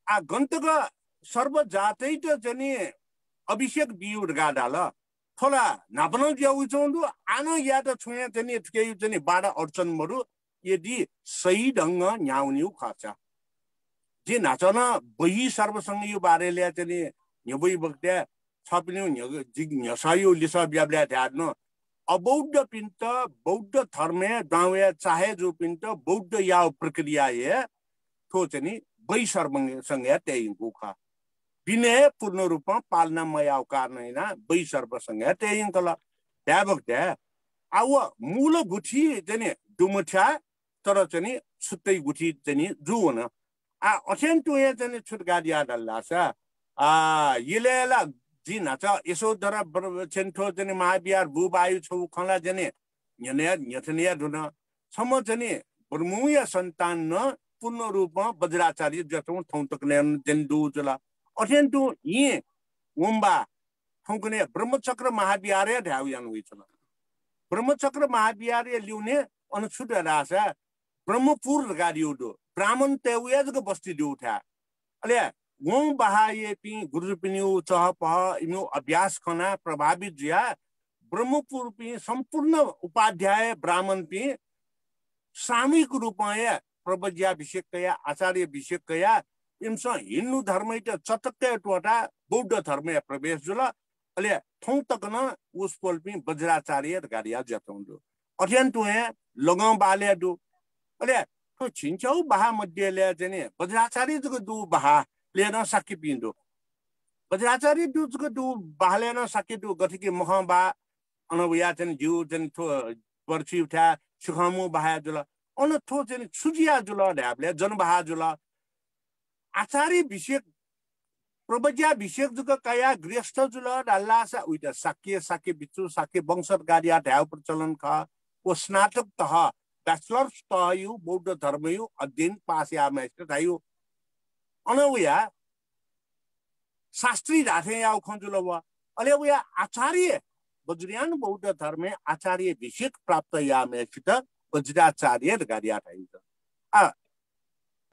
आ गन्तक सर्व जातै त चाहिँ अभिषेक बिउ गाडाल थोला नापन ज्याउ चौंदु आनो या त छुया चाहिँ केही चाहिँ बाडा अडचन मरु यदि सही ढंग न्याउन्यु खर्चा जे नाचन बही सर्वसँग यो बारेले चाहिँ न्यबई बक्ते छपिनु न्यसायो लिसा ब्याब्ल्या ध्यान अबौद्ध पिन्त बौद्ध धर्मे दावे चाहे जो पिन्त बौद्ध या प्रक्रिया ये थो चाहिँ बही सर्वसँग त्यही गुखा विनय पूर्ण रूपमा पालना मयाव कारणैना बही सर्वसँग त्यही कला त्या बक्ते आव मूल गुठी चाहिँ दुमठा तर चाहिँ छुट्टै गुठी चाहिँ जुवन आ अत्यन्त ये चाहिँ छुटगाडिया डल्लासा येलेला जी नाचा यसो दरा छेन्ठो चाहिँ महाविहार बुबायु छौ खला चाहिँ न्यनया न्यथनिया दुन सम चाहिँ ब्रह्मया सन्तान न पूर्ण रूपमा वज्राचार्य जतौ थौ तक ने दु जला अत्यन्त यी वम्बा थौकने ब्रह्मचक्र महाविहार ढाउ यान हुइछला ब्रह्मचक्र महाविहार ल्याउने अनुछुट रासा ब्रह्मपुर गाडियो दो ब्राह्मण तेउयाजको बस्ती दु उठा अले वों बहाये पि गुरुपिन्यु चह पह इमु अभ्यास खना प्रभावित जिया ब्रह्मपुर पि सम्पूर्ण उपाध्याय ब्राह्मण पि सामूहिक रूपमा प्रवज्याभिषेक कया आचार्य अभिषेक कया इमस हिन्दू धर्म चटक्कै टोटा बौद्ध धर्म प्रवेश जुल अले थौ तकन उसपोल पि वज्राचार्य गाडिया जतौंदो अत्यन्त लगाउ बाले दु अले तो छिन्छौ बहा मध्यले चाहिँ वज्राचार्य जको दु बहा लेन सके पिन्दो वज्राचार्य दुजको दु बहा लेन सके दु गठिके मखबा अनवया चाहिँ जिउ चाहिँ थो पर्छि उठा सुखमु बहा जुल अन थो चाहिँ छुजिया जुल ढ्याबले जनबहा जुल आचार्य अभिषेक प्रवज्याभिषेक जुका कया गृहस्थ जुल डल्लासा उइटा साक्य बिचु साक्य वंशत गाडिया ढ्याउ प्रचलन ख ओ स्नातक तह बैचलर्स तह यु बौद्ध धर्म यु अध्ययन पास या मास्टर थायु अनवया शास्त्री राथे या खंजुल व अले वया आचार्य वज्रयान बौद्ध धर्म आचार्य अभिषेक प्राप्त या मास्टर वज्राचार्य गाडिया थायु आ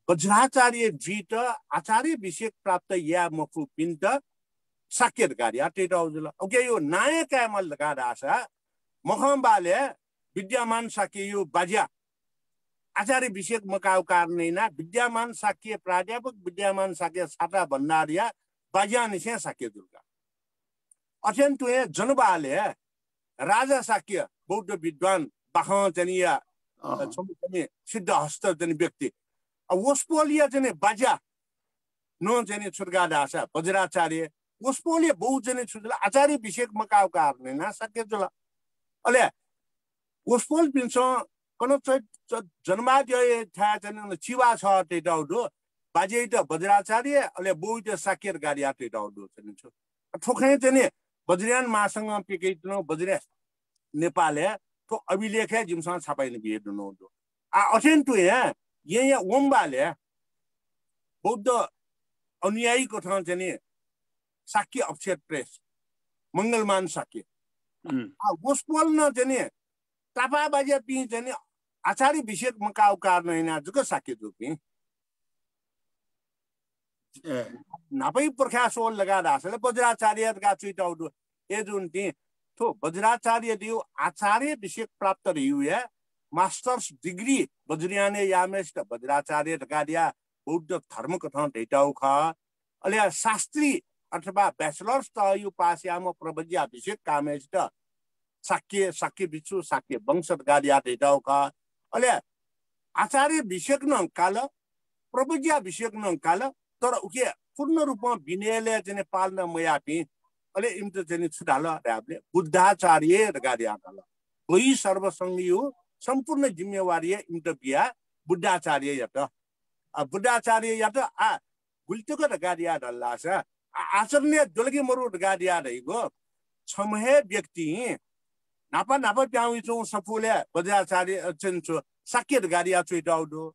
वज्राचार्य जीत आचार्य अभिषेक प्राप्त या मफु पिन्त साक्य गाडिया टेटा उजुल ओके यो नायक मल गाडासा मखमबाले विद्यमान साक्य यो बाज्या आचार्य अभिषेक मकाउ कारणैना विद्यमान साक्य प्राध्यापक विद्यमान साक्य छाता भण्डारिया बाज्या निसे साक्य दुर्गा अत्यन्त जनबाले राजा साक्य बौद्ध विद्वान बाख जनिया सिद्ध हस्त जनि व्यक्ति वस्पोलिया चाहिँ बाजा नो चाहिँ छुटगा दासा वज्राचार्य वस्पोलिया बहु चाहिँ छुटला आचार्य विषयक मकाउ कारणे ना सके जुला अले वस्पोल पिन्छ कन जन्माद्य था चाहिँ चिवा छ तेटाउडो बाजे त वज्राचार्य अले बहु त साकेर गाडिया तेटाउडो चाहिँ छ ठोकै चाहिँ वज्रयान मासँग पिकेट्नु वज्र नेपालले तो अभिलेख है जिमसँग छापाइने बिहे दुनो दो अटेन्टु यहाँ ओम्बाले बौद्ध अनुयायीको ठाउँ चाहिँ साक्य अक्षर प्रेस मङ्गलमान साक्य वस्पोल न चाहिँ टापा बाजे पि चाहिँ आचार्य विषयक मकाउ कारण हैन जुक साक्य जुपि नापै पर्खा सोल लगा दासले वज्राचार्य का चुइटाउदु ए जुन ति तो वज्राचार्य दियो आचार्य विषयक प्राप्त रह्यो है मास्टर्स डिग्री वज्रयाने यामेष्ट वज्राचार्य गाडिया बौद्ध धर्म कथा ढेटाउ ख अले शास्त्री अथवा बैचलर्स त यो पास्याम प्रवज्या विषयक कामेष्ट साक्य बिचु साक्य वंश गाडिया ढेटाउ ख अले आचार्य विषयक न काल प्रवज्या विषयक न काल तर उके पूर्ण रूपमा विनयले चाहिँ पाल्न मयापि अले इम्त चाहिँ छुटाल र्याबले बुद्धाचार्य गाडिया काल कोही सर्वसंगीय संपूर्ण जिम्मेवारी इम्त बिया बुद्धाचार्य यत बुद्धाचार्य यत गुल्टको गाडिया डल्लास आचरणीय दोलगी मरु गाडिया रहेको छमहे व्यक्ति नापा नापा प्याउचौ सफुले वज्राचार्य चन्चो साक्य गाडिया चुइटाउदो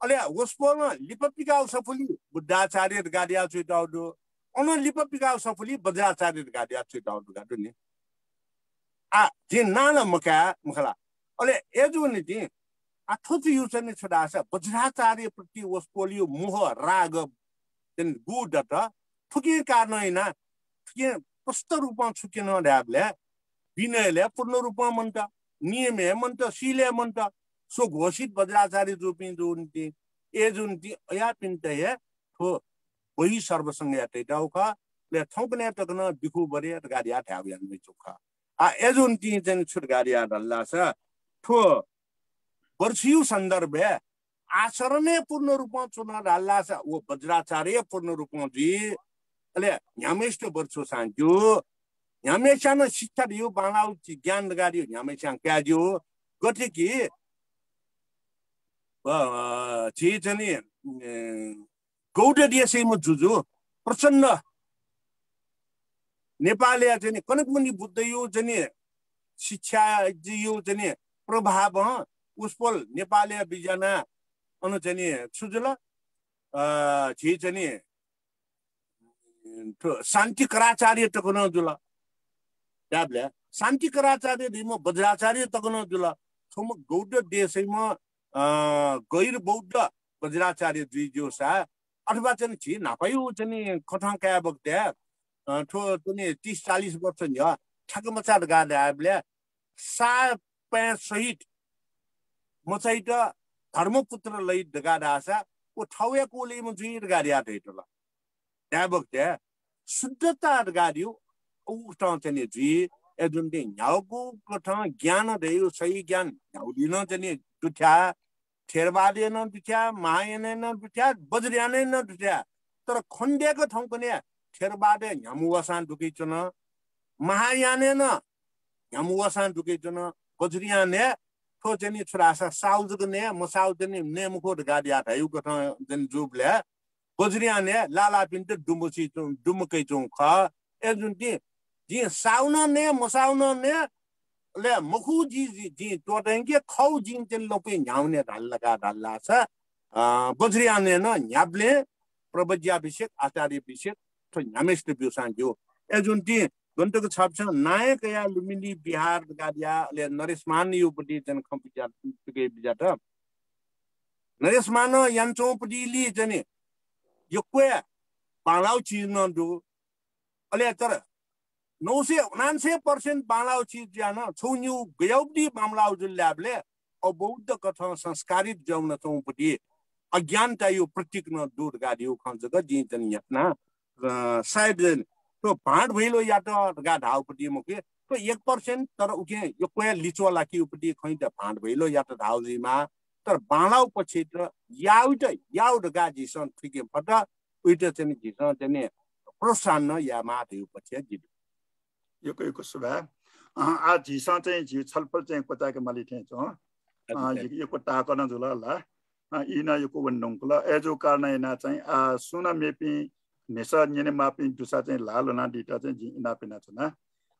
अले वस्पोमा लिपपिकाउ सफुली बुद्धाचार्य गाडिया चुइटाउदो अन लिपपिकाउ सफुली वज्राचार्य गाडिया चुइटाउदो गाडु नि जे नाना मखला अले एजु नि ति अथोच युचने छडास वज्राचार्य प्रति वस्पोलियो मोह राग देन गुडत ठुके कारण हैन ठुके प्रस्त रूपमा छुकिन ड्याबले विनयले पूर्ण रूपमा मन्त नियमे मन्त सीले मन्त सो घोषित वज्राचार्य जुपिन जुन्ति ए जुन्ति अया पिन्त हे थो वही सर्वसंग याटेटाउ ख ले थौपने तकन बिखु बरे गाडिया ठ्याउ यान मिचुख ए जुन्ति चाहिँ छुट गाडिया डल्ला छ थो वर्षियु सन्दर्भे आचरणे पूर्ण रूपमा चुना डाल्ला छ वो वज्राचार्य पूर्ण रूपमा जी अले न्यामेष्ट वर्षो सांज्यो न्यामेशान शिक्षा दियो बालाउ ज्ञान गाडियो न्यामेशान क्याज्यो गथे कि जे चाहिँ गौड देशैमा जुजु प्रचण्ड नेपालले चाहिँ कनकमणि बुद्ध यो चाहिँ शिक्षा यो चाहिँ प्रभाव उसपोल नेपालले बिजना अनु चाहिँ छुजुल जे चाहिँ शान्ति कराचार्य तकन जुल त्याबले शान्ति कराचार्य दिम वज्राचार्य तकन जुल थम गौड देशैमा गैर बौद्ध वज्राचार्य द्विजोसा अथवा चाहिँ छि नापायु चाहिँ कथा क्या बक्ते ठो पनि 30-40 वर्ष न ठकमचार गाडले सा पे सहित मचाइट धर्मपुत्र लै गाडासा ओ ठाउया कोले म जुइर गाडिया दैटला त्या बक्ते शुद्धता गाडियो उ ठाउँ चाहिँ जुइ ए जुन दे न्याउको कथा ज्ञान देयो सही ज्ञान न्याउदिन चाहिँ दुठ्या थेरवादी न दुठ्या महायान न दुठ्या वज्रयान न दुठ्या तर खण्डेको ठाउँ पनि थेरवादे न्यामुवासान दुकैचन महायान न न्यामुवासान दुकैचन वज्रयाने थो चाहिँ छुरासा साउजगने मसाउजने नेमको गाडिया थायु कथा जन जुबले वज्रयाने लाला पिन्ट डुमुची डुमुकै चौ ख ए जुन जी साउन ने मसाउन ने ले मखु जी टोटेंगे खौ जिन तेल लोपे न्याउने ढल्ला छ वज्रयाने न न्याब्ले प्रवज्याभिषेक आचार्यभिषेक तो न्यामेष्ट बिउसान जो ए जुन गन्तको छाप्छ नायक या लुम्बिनी बिहार गाडिया ले नरेशमान युपटी जन खम्पिजा तुके बिजाट नरेशमान यान्चौपटी लि जने यक्वे बालाउ चीज न दु अले तर 999% बालाउ चीज जान छौन्यु गयौदी मामलाउ जुल्याबले अबौद्ध कथा संस्कारित जौन चौपटी अज्ञानता यो प्रतीक न दूर गाडियो खंजग जी जन यत्ना सायद तो भाँड भइलो या त गा धाउपटी मुके तो 1% तर उके यो कोया लिचो लाकी उपटी खै त भाँड भइलो या त धाउजीमा तर बालाउ पछि त याउट गाजी सन ठिके पट उइट चाहिँ जिसन चाहिँ प्रोत्साहन या माथि पछि जित यो सुभा आ झिसा चाहिँ झि छलफल चाहिँ कोचाके माली थे छ यो को टाकन जुला ला इना यो को वन्दोंकुला एजो कारण इना चाहिँ आ सुना मेपी नेसा नेने मापी दुसा चाहिँ लालो ना डिटा चाहिँ जि इना पिना छ ना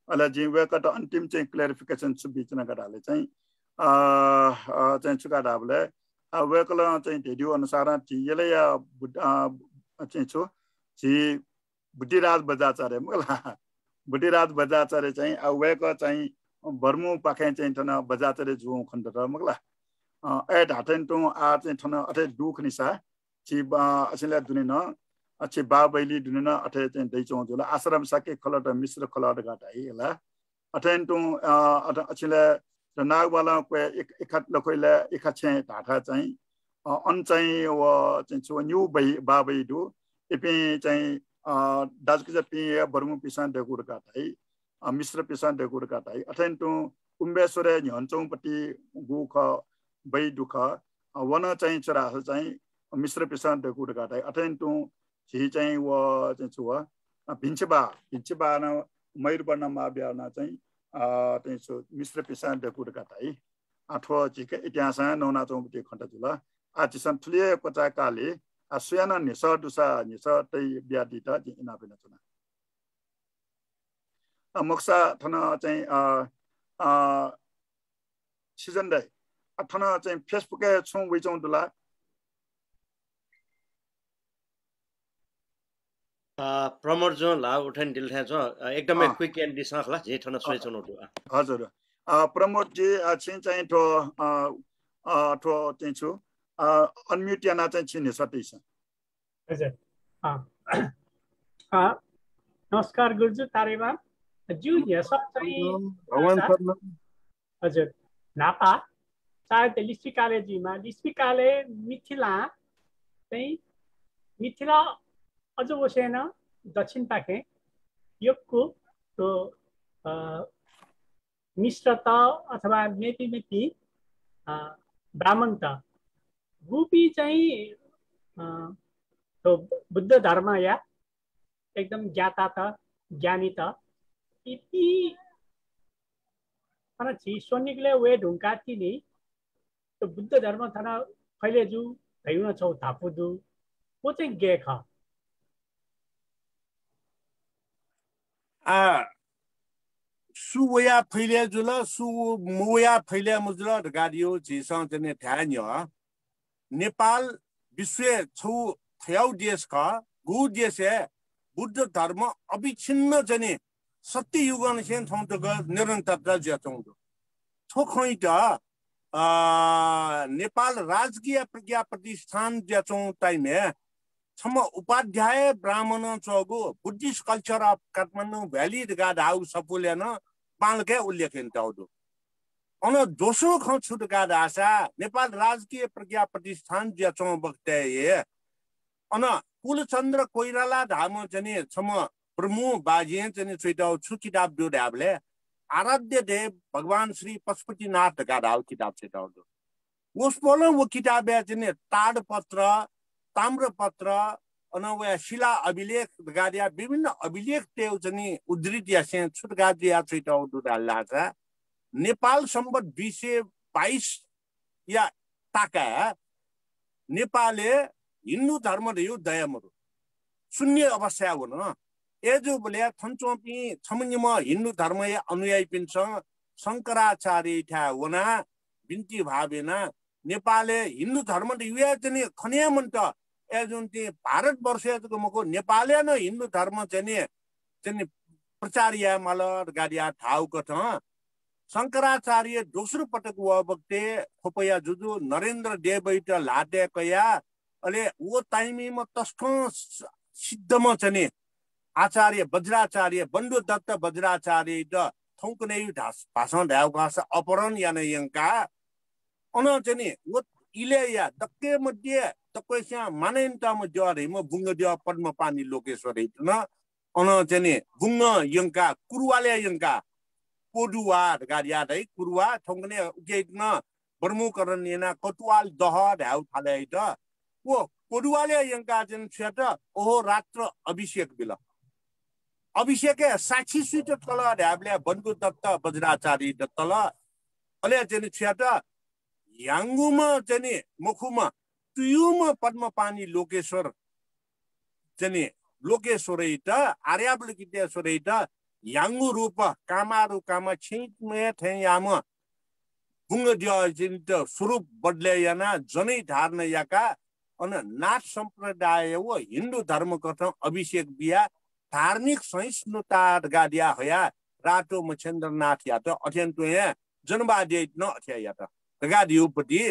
अला जि वेकट अन्तिम चाहिँ क्ल्यारिफिकेसन सुबिचना गराले चाहिँ चाहिँ चुका डाबले वेकल चाहिँ भिडियो अनुसार यले या चाहिँ छु जि बुद्धिराज बजाचार्य मला बुद्धिराज बजाचार्य चाहिँ वेक चाहिँ बर्मु पाखे चाहिँ थन बजाचार्य जु खण्ड र मगला ए ढाटेन टु आ चाहिँ थन अथे दुख निसा छि असिले दुनिन अच्छे बा बैली दुनिन अथे चाहिँ दैचौ जुला आश्रम सके खलट मिश्र खलट गाटाई होला अथेन टु अछिले नागवाला को एकत लकोइले एकत चाहिँ ढाटा चाहिँ अन चाहिँ व चाहिँ छु न्यू बा बै दु एपि चाहिँ दाजकिजा पि बर्मु पिसान देगुर गाटाई मिश्र पिसान देगुर गाटाई अथेन टु कुम्बेश्वर न्हन्छौ पति गुख बै दुख वन चाहिँ चरा चाहिँ मिश्र पिसान देगुर गाटाई अथेन टु छि चाहिँ व चाहिँ छु भिन्छबा न मयूरवर्ण माब्याना चाहिँ चाहिँ मिश्र पिसान देगुर गाटाई आठो जिके इतिहास नौना चौपति खण्ड जुल आचिसन ठुलिए कोचा काले सुयाना निस दुसा निस तै ब्यादिता जिना बिना चुना मोक्सा थन चाहिँ सिजन दे थन चाहिँ फेसबुक छु वइचौ दुला प्रमोट जो ला उठन दिल था जो एकदमै क्विक एन्ड दिसखला जे थन सोइ चनो दु हजुर प्रमोट जी चाहिँ थो चाहिँ छु अनम्युट याना चाहिँ छिने सतीश हजुर नमस्कार गुरुजु तारेबा जु यहाँ सब चाहिँ हजुर नापा सायद लिस्पिकाले जीमा लिस्पिकाले मिथिला चाहिँ मिथिला अझ वसेन दक्षिण पाखे योगको तो मिश्र त अथवा मेपी ब्राह्मण त गुपी चाहिँ तो बुद्ध धर्म या एकदम ज्ञाता त ज्ञानी त इति थाना छि सोनिकले वे ढुंका तिनी तो बुद्ध धर्म थाना फैले जु धैउन छौ थापुदु वो चाहिँ गे ख सुवया फैले जुल सु मुया फैले मुजुल गाडियो जिसँग चाहिँ ठ्यान्यो नेपाल विश्व छौ थ्याउ देश का गु देश बुद्ध धर्म अविच्छिन्न चाहिँ सत्य युगन सेन थौ त निरन्तरता जचौ थो खैट नेपाल राजकीय प्रज्ञा प्रतिष्ठान जचौ टाइमे छम उपाध्याय ब्राह्मण चगो Buddhist culture of Kathmandu valley गाड हाउस सपुलेन पालके उल्लेखन ताउदो अन दोस्रो ख छुट गाड आशा नेपाल राजकीय प्रज्ञा प्रतिष्ठान जचौ बक्ते अन कुलचन्द्र कोइराला धाम जने छम प्रमु बाजे जने छैटाउ छु किताब दो ढाबले आराध्य देव भगवान श्री पशुपतिनाथ गाड हाउ किताब छैटाउदो उस बोलो वो किताब जने ताडपत्र ताम्रपत्र अनवया शिला अभिलेख गाडिया विभिन्न अभिलेख तेउ जनी उद्धृत यासे छुट गाडिया छैटाउ दुदाला छ नेपाल सम्बत 2022 या ताका नेपालले हिन्दू धर्म रह्यो दयामरु शून्य अवस्था हो न एजो बोले थन्चोपी छमनिम हिन्दू धर्म या अनुयायी पिन्छ शंकराचार्य था वना बिन्ती भावेना नेपालले हिन्दू धर्म युया जनी खनिया मन्त एजुन ती भारत वर्षको मको नेपालले न हिन्दू धर्म जनी प्रचारिया मल गाडिया ठाउको छ शंकराचार्य दोस्रो पटक व बक्ते खोपया जुजु नरेन्द्र देवैट लाटे कया अले वो टाइमी म तस्को सिद्धम छने आचार्य वज्राचार्य बन्धु दत्त वज्राचार्य द थौकने भाषण ढाउकास अपहरण यान यंका अन छने वो इले या दक्के मध्ये तकैसा मानेन्ता म जरे म बुंग दिया पद्म पानी लोकेश्वर हितन अन छने बुंग यंका कुरुवाले यंका पोडुवा गाडिया दै कुरुवा थौकने उकेन बर्मुकरण येना कटुवाल दह ढ्याउ थाले त वो कोडुवाले यंका जन छेट ओहो रात्र अभिषेक बिल अभिषेक साक्षी सुइट तल ढ्याबले बन्धु दत्त वज्राचार्य तल अले जन छेट याङ्गुमा जने मुखुमा तुयुमा पद्मपानी लोकेश्वर जने लोकेश्वरै त आर्याबलकितेश्वरै त याङ्गु रूप कामारु कामा छिटमे थे याम बुंग दिया जिन्त स्वरूप बदले याना जनै धार्न याका अन नाथ सम्प्रदाय वो हिन्दू धर्म कथ अभिषेक बिया धार्मिक सहिष्णुता गादिया हया रातो मच्छेन्द्रनाथ या त अत्यन्त या जनवादी न अथ्या या त गादियोपति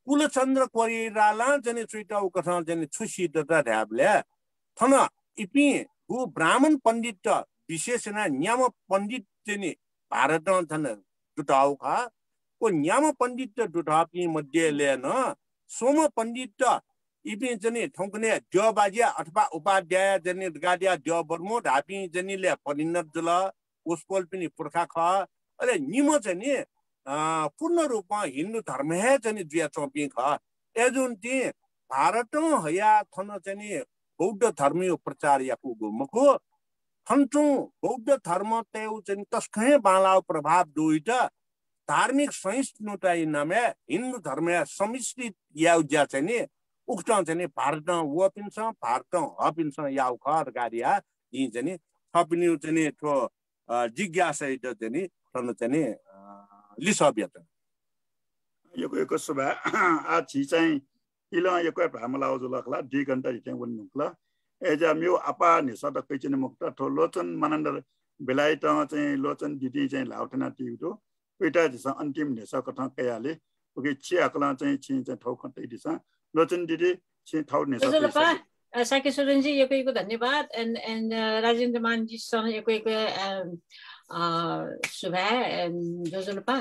कुलचन्द्र कोइराला जने चुइटाउ कथ जने छुसी त ढ्याबले थन इपि गु ब्राह्मण पण्डित विशेषना न्याम पण्डित जने भारत थन जुटाउ खा को न्याम पण्डित जुटापि मध्ये लेन सोम पण्डित इपि जने ठौकने द्यबाजिया अथवा उपाध्याय जने गादिया द्य बर्मो ढापि जनेले परिणत जुल उसकोल पनि पुर्खा ख अरे निम जने पूर्ण रूपमा हिन्दू धर्म है जने जुया चोपि ख एजुन ति भारत हया थन जने बौद्ध धर्मीय प्रचार याकु गुमको थन्चु बौद्ध धर्म तेउ जने तस्कै बालाउ प्रभाव दुइट धार्मिक सहिष्णुता नामे हिन्दू धर्म सम्मिश्रित याउज्या चाहिँ उक्त चाहिँ भारत वपिन्छ भारत हपिन्छ याउ खर गाडिया यी चाहिँ थपिनु चाहिँ थो जिज्ञासा चाहिँ थन चाहिँ लिसब्यत यो सुबा आ छि चाहिँ इला यो भामलाउ जुलखला 2 घण्टा इथे वन्नुक्ला एजा म्यु अपा नि सदकै चाहिँ मुक्त थो लोचन मानन्दर बेलाइ त चाहिँ लोचन दिदी चाहिँ लाउटना तिउटो पेटा दिस अन्तिम नेसा कथा कयाले ओके छि अकला चाहिँ छि चाहिँ ठौ खटै दिस लोचन दिदी छि ठौ नेसा साकेश्वरन जी यको धन्यवाद एन्ड राजेन्द्र मान जी सँग यको सुभा जोजलपा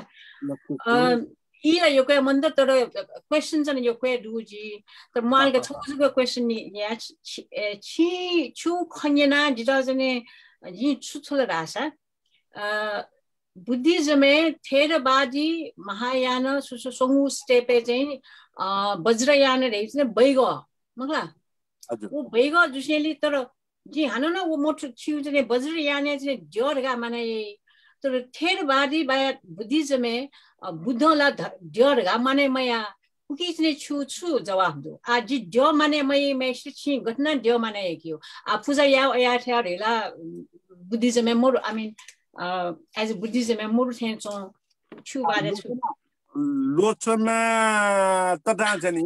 इला यको मन्द तर क्वेशन चाहिँ यको दुजी तर मालको छोजुको क्वेशन नि या छि छु खन्यना जिटा जने यी छुछुल रासा बुद्धिज्म में थेरवादी महायान सुसु सोंगु स्टेपे चाहिँ वज्रयान रहेछ ने बैगो मगला वो बैगो जुसेली तर जी हानो न वो मोट छिउ चाहिँ वज्रयान चाहिँ ज्योरगा माने तर थेरवादी बाय बुद्धिज्म में बुद्धला ज्योरगा माने मया कुकी चाहिँ छु जवाब दो आज ज्यो माने मैं छि घटना ज्यो माने कियो आ पूजा या थे रेला बुद्धिज्म में more I mean as a Buddhism and more hands on two Lochana तथा जनी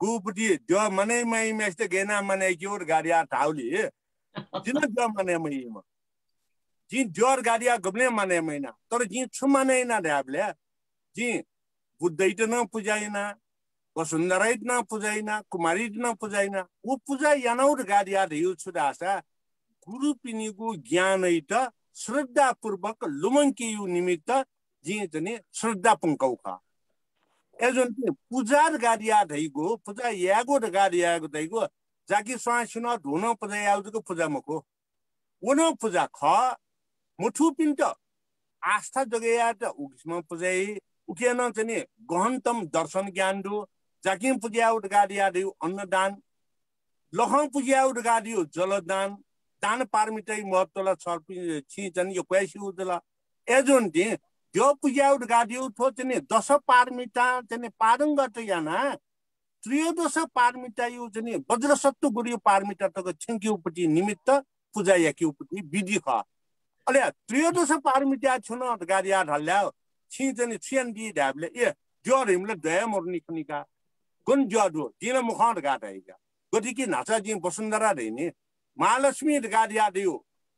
गुपटी जो मने मै मेस्ते गेना मने क्योर गाडिया ठाउली जिन जो मने मै म जि जोर गाडिया गबले मने मैना तर जि छु मने ना ढाबले जि बुद्धैत न पूजाइना वसुन्धरैत न पूजाइना कुमारीत न पूजाइना वो पूजा यानौर गाडिया दिउ छुदासा गुरु पिनिगु ज्ञानैत श्रद्धा पूर्वक लुमंकियु निमित्त जी जने श्रद्धा पंकौखा एजन पूजार गाडिया धैगो पूजा यागो गाडियागो धैगो जाकी स्वासिन धुन पूजा याउजको पूजा मको वनो पूजा ख मुठु पिन्ट आस्था जगया त उगिसम पूजाई उकेन जने गहनतम दर्शन ज्ञान दु जाकी पूजा उड गाडिया दिउ अन्नदान लखं पूजा उड गाडियो जलदान दान पारमिtai महत्वला छर्पि छि जन यो क्वेसी उदला एजोन दि जो पूजा उड गाडियो थो जने 10 पारमिता जने पारंगत याना त्रयोदश पारमिता यो जने वज्रसत्व गुरु पारमिता तक छिंक्युपति निमित्त पूजा याक्युपति विधि ख अले त्रयोदश पारमिता छुन गाडिया ढल्या छि जने छियन दि ढाबले ए जो रिमले दया मर्नी खनिका गुन जदो दिन मुखान गाटाइगा गतिकी नाचा जि वसुन्धरा दैने महालक्ष्मी गाडिया दियो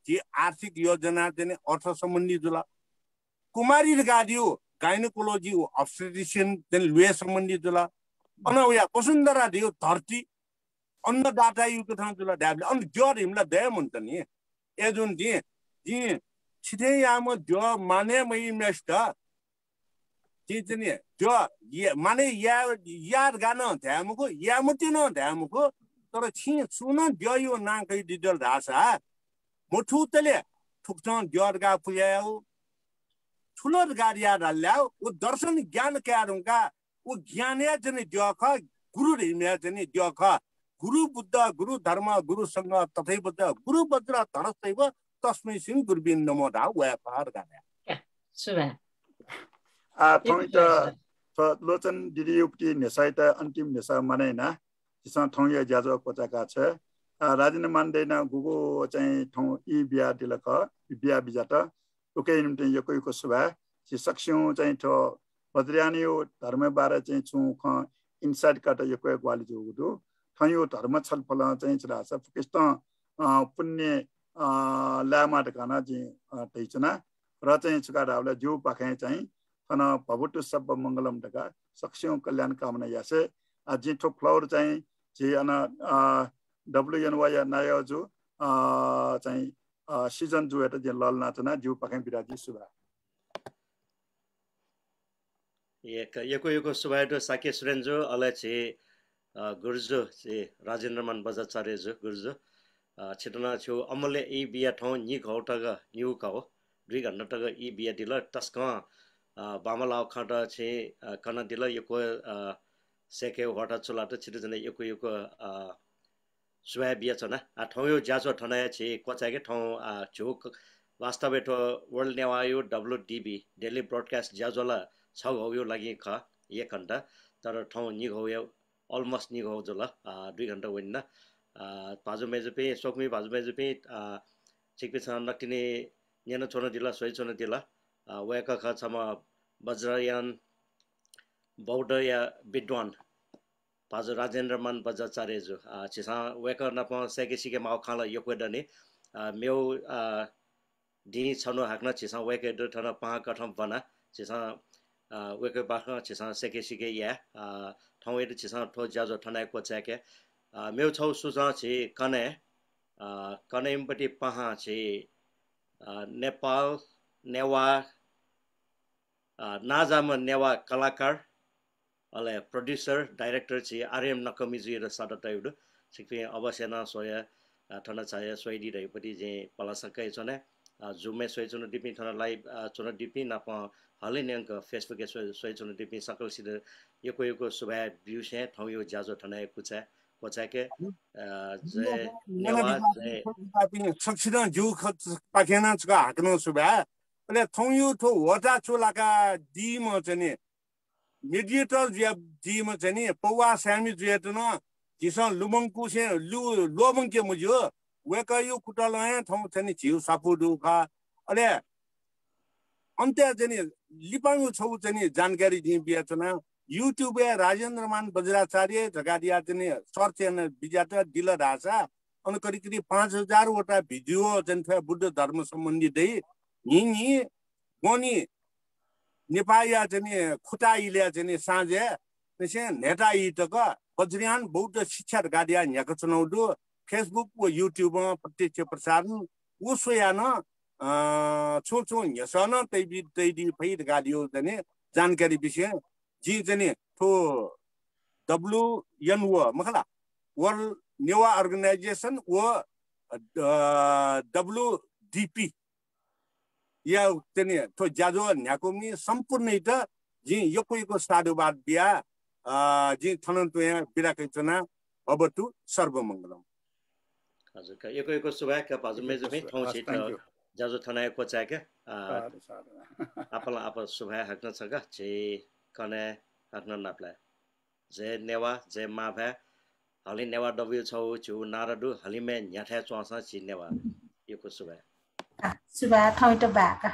जी आर्थिक योजना जने अर्थ सम्बन्धी जुला कुमारी गाडियो गाइनोकोलोजी ऑब्स्टेट्रिशियन जने लुए सम्बन्धी जुला अनवया वसुन्धरा दियो धरती अन्नदाता युको ठाउँ जुला ढाबले अन जोर हिमला दया मुन्त नि एजुन दि जी छिथे याम जो माने मै मेस्ट जी जने जो माने यार गान ध्यामुको यामुतिनो ध्यामुको तर छि सुन द्यो नाकै डिजल रासा मुठु तले ठुक्छ द्योरगा पुयाउ ठुलो गाडिया रल्याउ उ दर्शन ज्ञान क्यारुङका उ ज्ञाने जने दियख गुरु रिम्या जने दियख गुरु बुद्ध गुरु धर्म गुरु संघ तथै बुद्ध गुरु वज्र धरस्तैव तस्मै सिंह गुरुबिन नमो धा व्यापार गाड्या सुबा थोइट लोचन दिदियुक्ति नेसाइट अन्तिम नेसा मानेना जिसा थौया ज्याजो कोचाका छ राजन मान्दैन गुगो चाहिँ थौ इ बिया दिलक बिया बिजात ओके निम्ति यको सुबा सि सक्स्यौ चाहिँ थो बद्रियानियो धर्म बारे चाहिँ छु ख इनसाइड काट यको ग्वाली जुगु थयो धर्म छलफल चाहिँ छरा सब किस्त पुण्य लामा ढकाना चाहिँ तैचना र चाहिँ छुकाडाले जो पाखे चाहिँ थन भवतु सब मंगलम ढका सक्स्यौ कल्याण कामना यासे अझै ठो फ्लावर चाहिँ जे अन WNY नायो जो चाहिँ सिजन जो एटा जे लल नाचना जो पाखे बिराजी सुबा यको सुबाइडो साके सुरेन्जो अले चे गुर्जो चे राजेन्द्रमान बजाचार्य जो गुर्जो छिटना छु अमले इ बिया ठौ नि घौटग न्यू काओ 2 घण्टा तक इ बिया दिल तस्क बामलाउ खट छे कन दिल यको सेके हटा चुलाट छिटो जने यको सुबा बिया छना ठौ यो ज्याजो ठनाया छे कोचाके ठौ झोक वास्तवमा तो वर्ल्ड नेवायो WDB डेली ब्रोडकास्ट ज्याजोला छ यो लागि ख 1 घण्टा तर ठौ नि घौ अलमोस्ट नि घौ जला 2 घण्टा वइन पाजो मेजपे सोकमी पाजो मेजपे चिकपिसन नक्तिने न्यानो छोन दिला सोइ छोन दिला वेका ख छमा वज्रयान बौद्ध या विद्वान पाजो राजेन्द्रमान बजाचार्य जो छिसा वेका नप सेके सिके माउ खाला यको दने मेउ दि छनो हाक्न छिसा वेके द थन पा कठम बना छिसा वेके बाख छिसा सेके सिके या ठाउँ एट छिसा ठो ज्याजो ठनाय को चके मेउ छौ सुजा छि कने कनेमपट्टि पहा छि नेपाल नेवा नाजाम नेवा कलाकार अले प्रोड्युसर डाइरेक्टर छि RM नकमिजी र साडटाइडु सिकपे अवश्यना सोया ठना छाया सोइदि दैपटि जे पलासकै छने जुमे सोइ छन डिपि ठना लाइभ छन डिपि नप हले नेंक फेसबुक सोइ छन डिपि सकल सिद यको सुबा भ्यू से ठौ यो ज्याजो ठनाय कुचा कोचाके जे नेवा जे सक्सिदा जु पाखेना छ हाक्नो सुबा अले थौ यो थो वटा चोलाका दिम चने मेडिएटर जिम चाहिँ पौवा सामी जुएटन जिसन लुमङकु से लोमङ के मुजो वेका यो कुटलाय थौ चाहिँ छिउ सापुडु खा अले अन्त्य चाहिँ लिपाङु छौ चाहिँ जानकारी दि बियाचना युट्युब राजेन्द्रमान बज्राचार्य जगादिया चाहिँ सर्च एन बिजाट दिल रासा अनि करिब 5000 वटा भिडियो चाहिँ बुद्ध धर्म सम्बन्धी दै नि मनी नेपाया चाहिँ खुटाइल्या चाहिँ साँझे त्यसै नेटाइ तक वज्रयान बौद्ध शिक्षा गाडिया न्याक चुनाउदु फेसबुक व युट्युब प्रत्यक्ष प्रसारण उसोयान छो यसन तैदि फैद गाडियो चाहिँ जानकारी विषय जी चाहिँ थो WNW मखला वर्ल्ड नेवा अर्गनाइजेसन व WDP या तेनी तो ज्याजो न्याकोमनी सम्पूर्ण इट जी यको साधुवाद बिया जी थनन्तु यहाँ बिराकै चना अबतु सर्वमंगलम हजुर यको सुभाका पाजु मेजमे ठाउँ छिट ज्याजो थनाय कोचाके आपला आप सुभा हक्न छका जे कने हक्न नाप्ला जे नेवा जे माभा हलि नेवा डब्यु छौ छु नारदु हलिमे न्याठा चोसा छि नेवा यको सुभा सुबा ठाउँ त बाका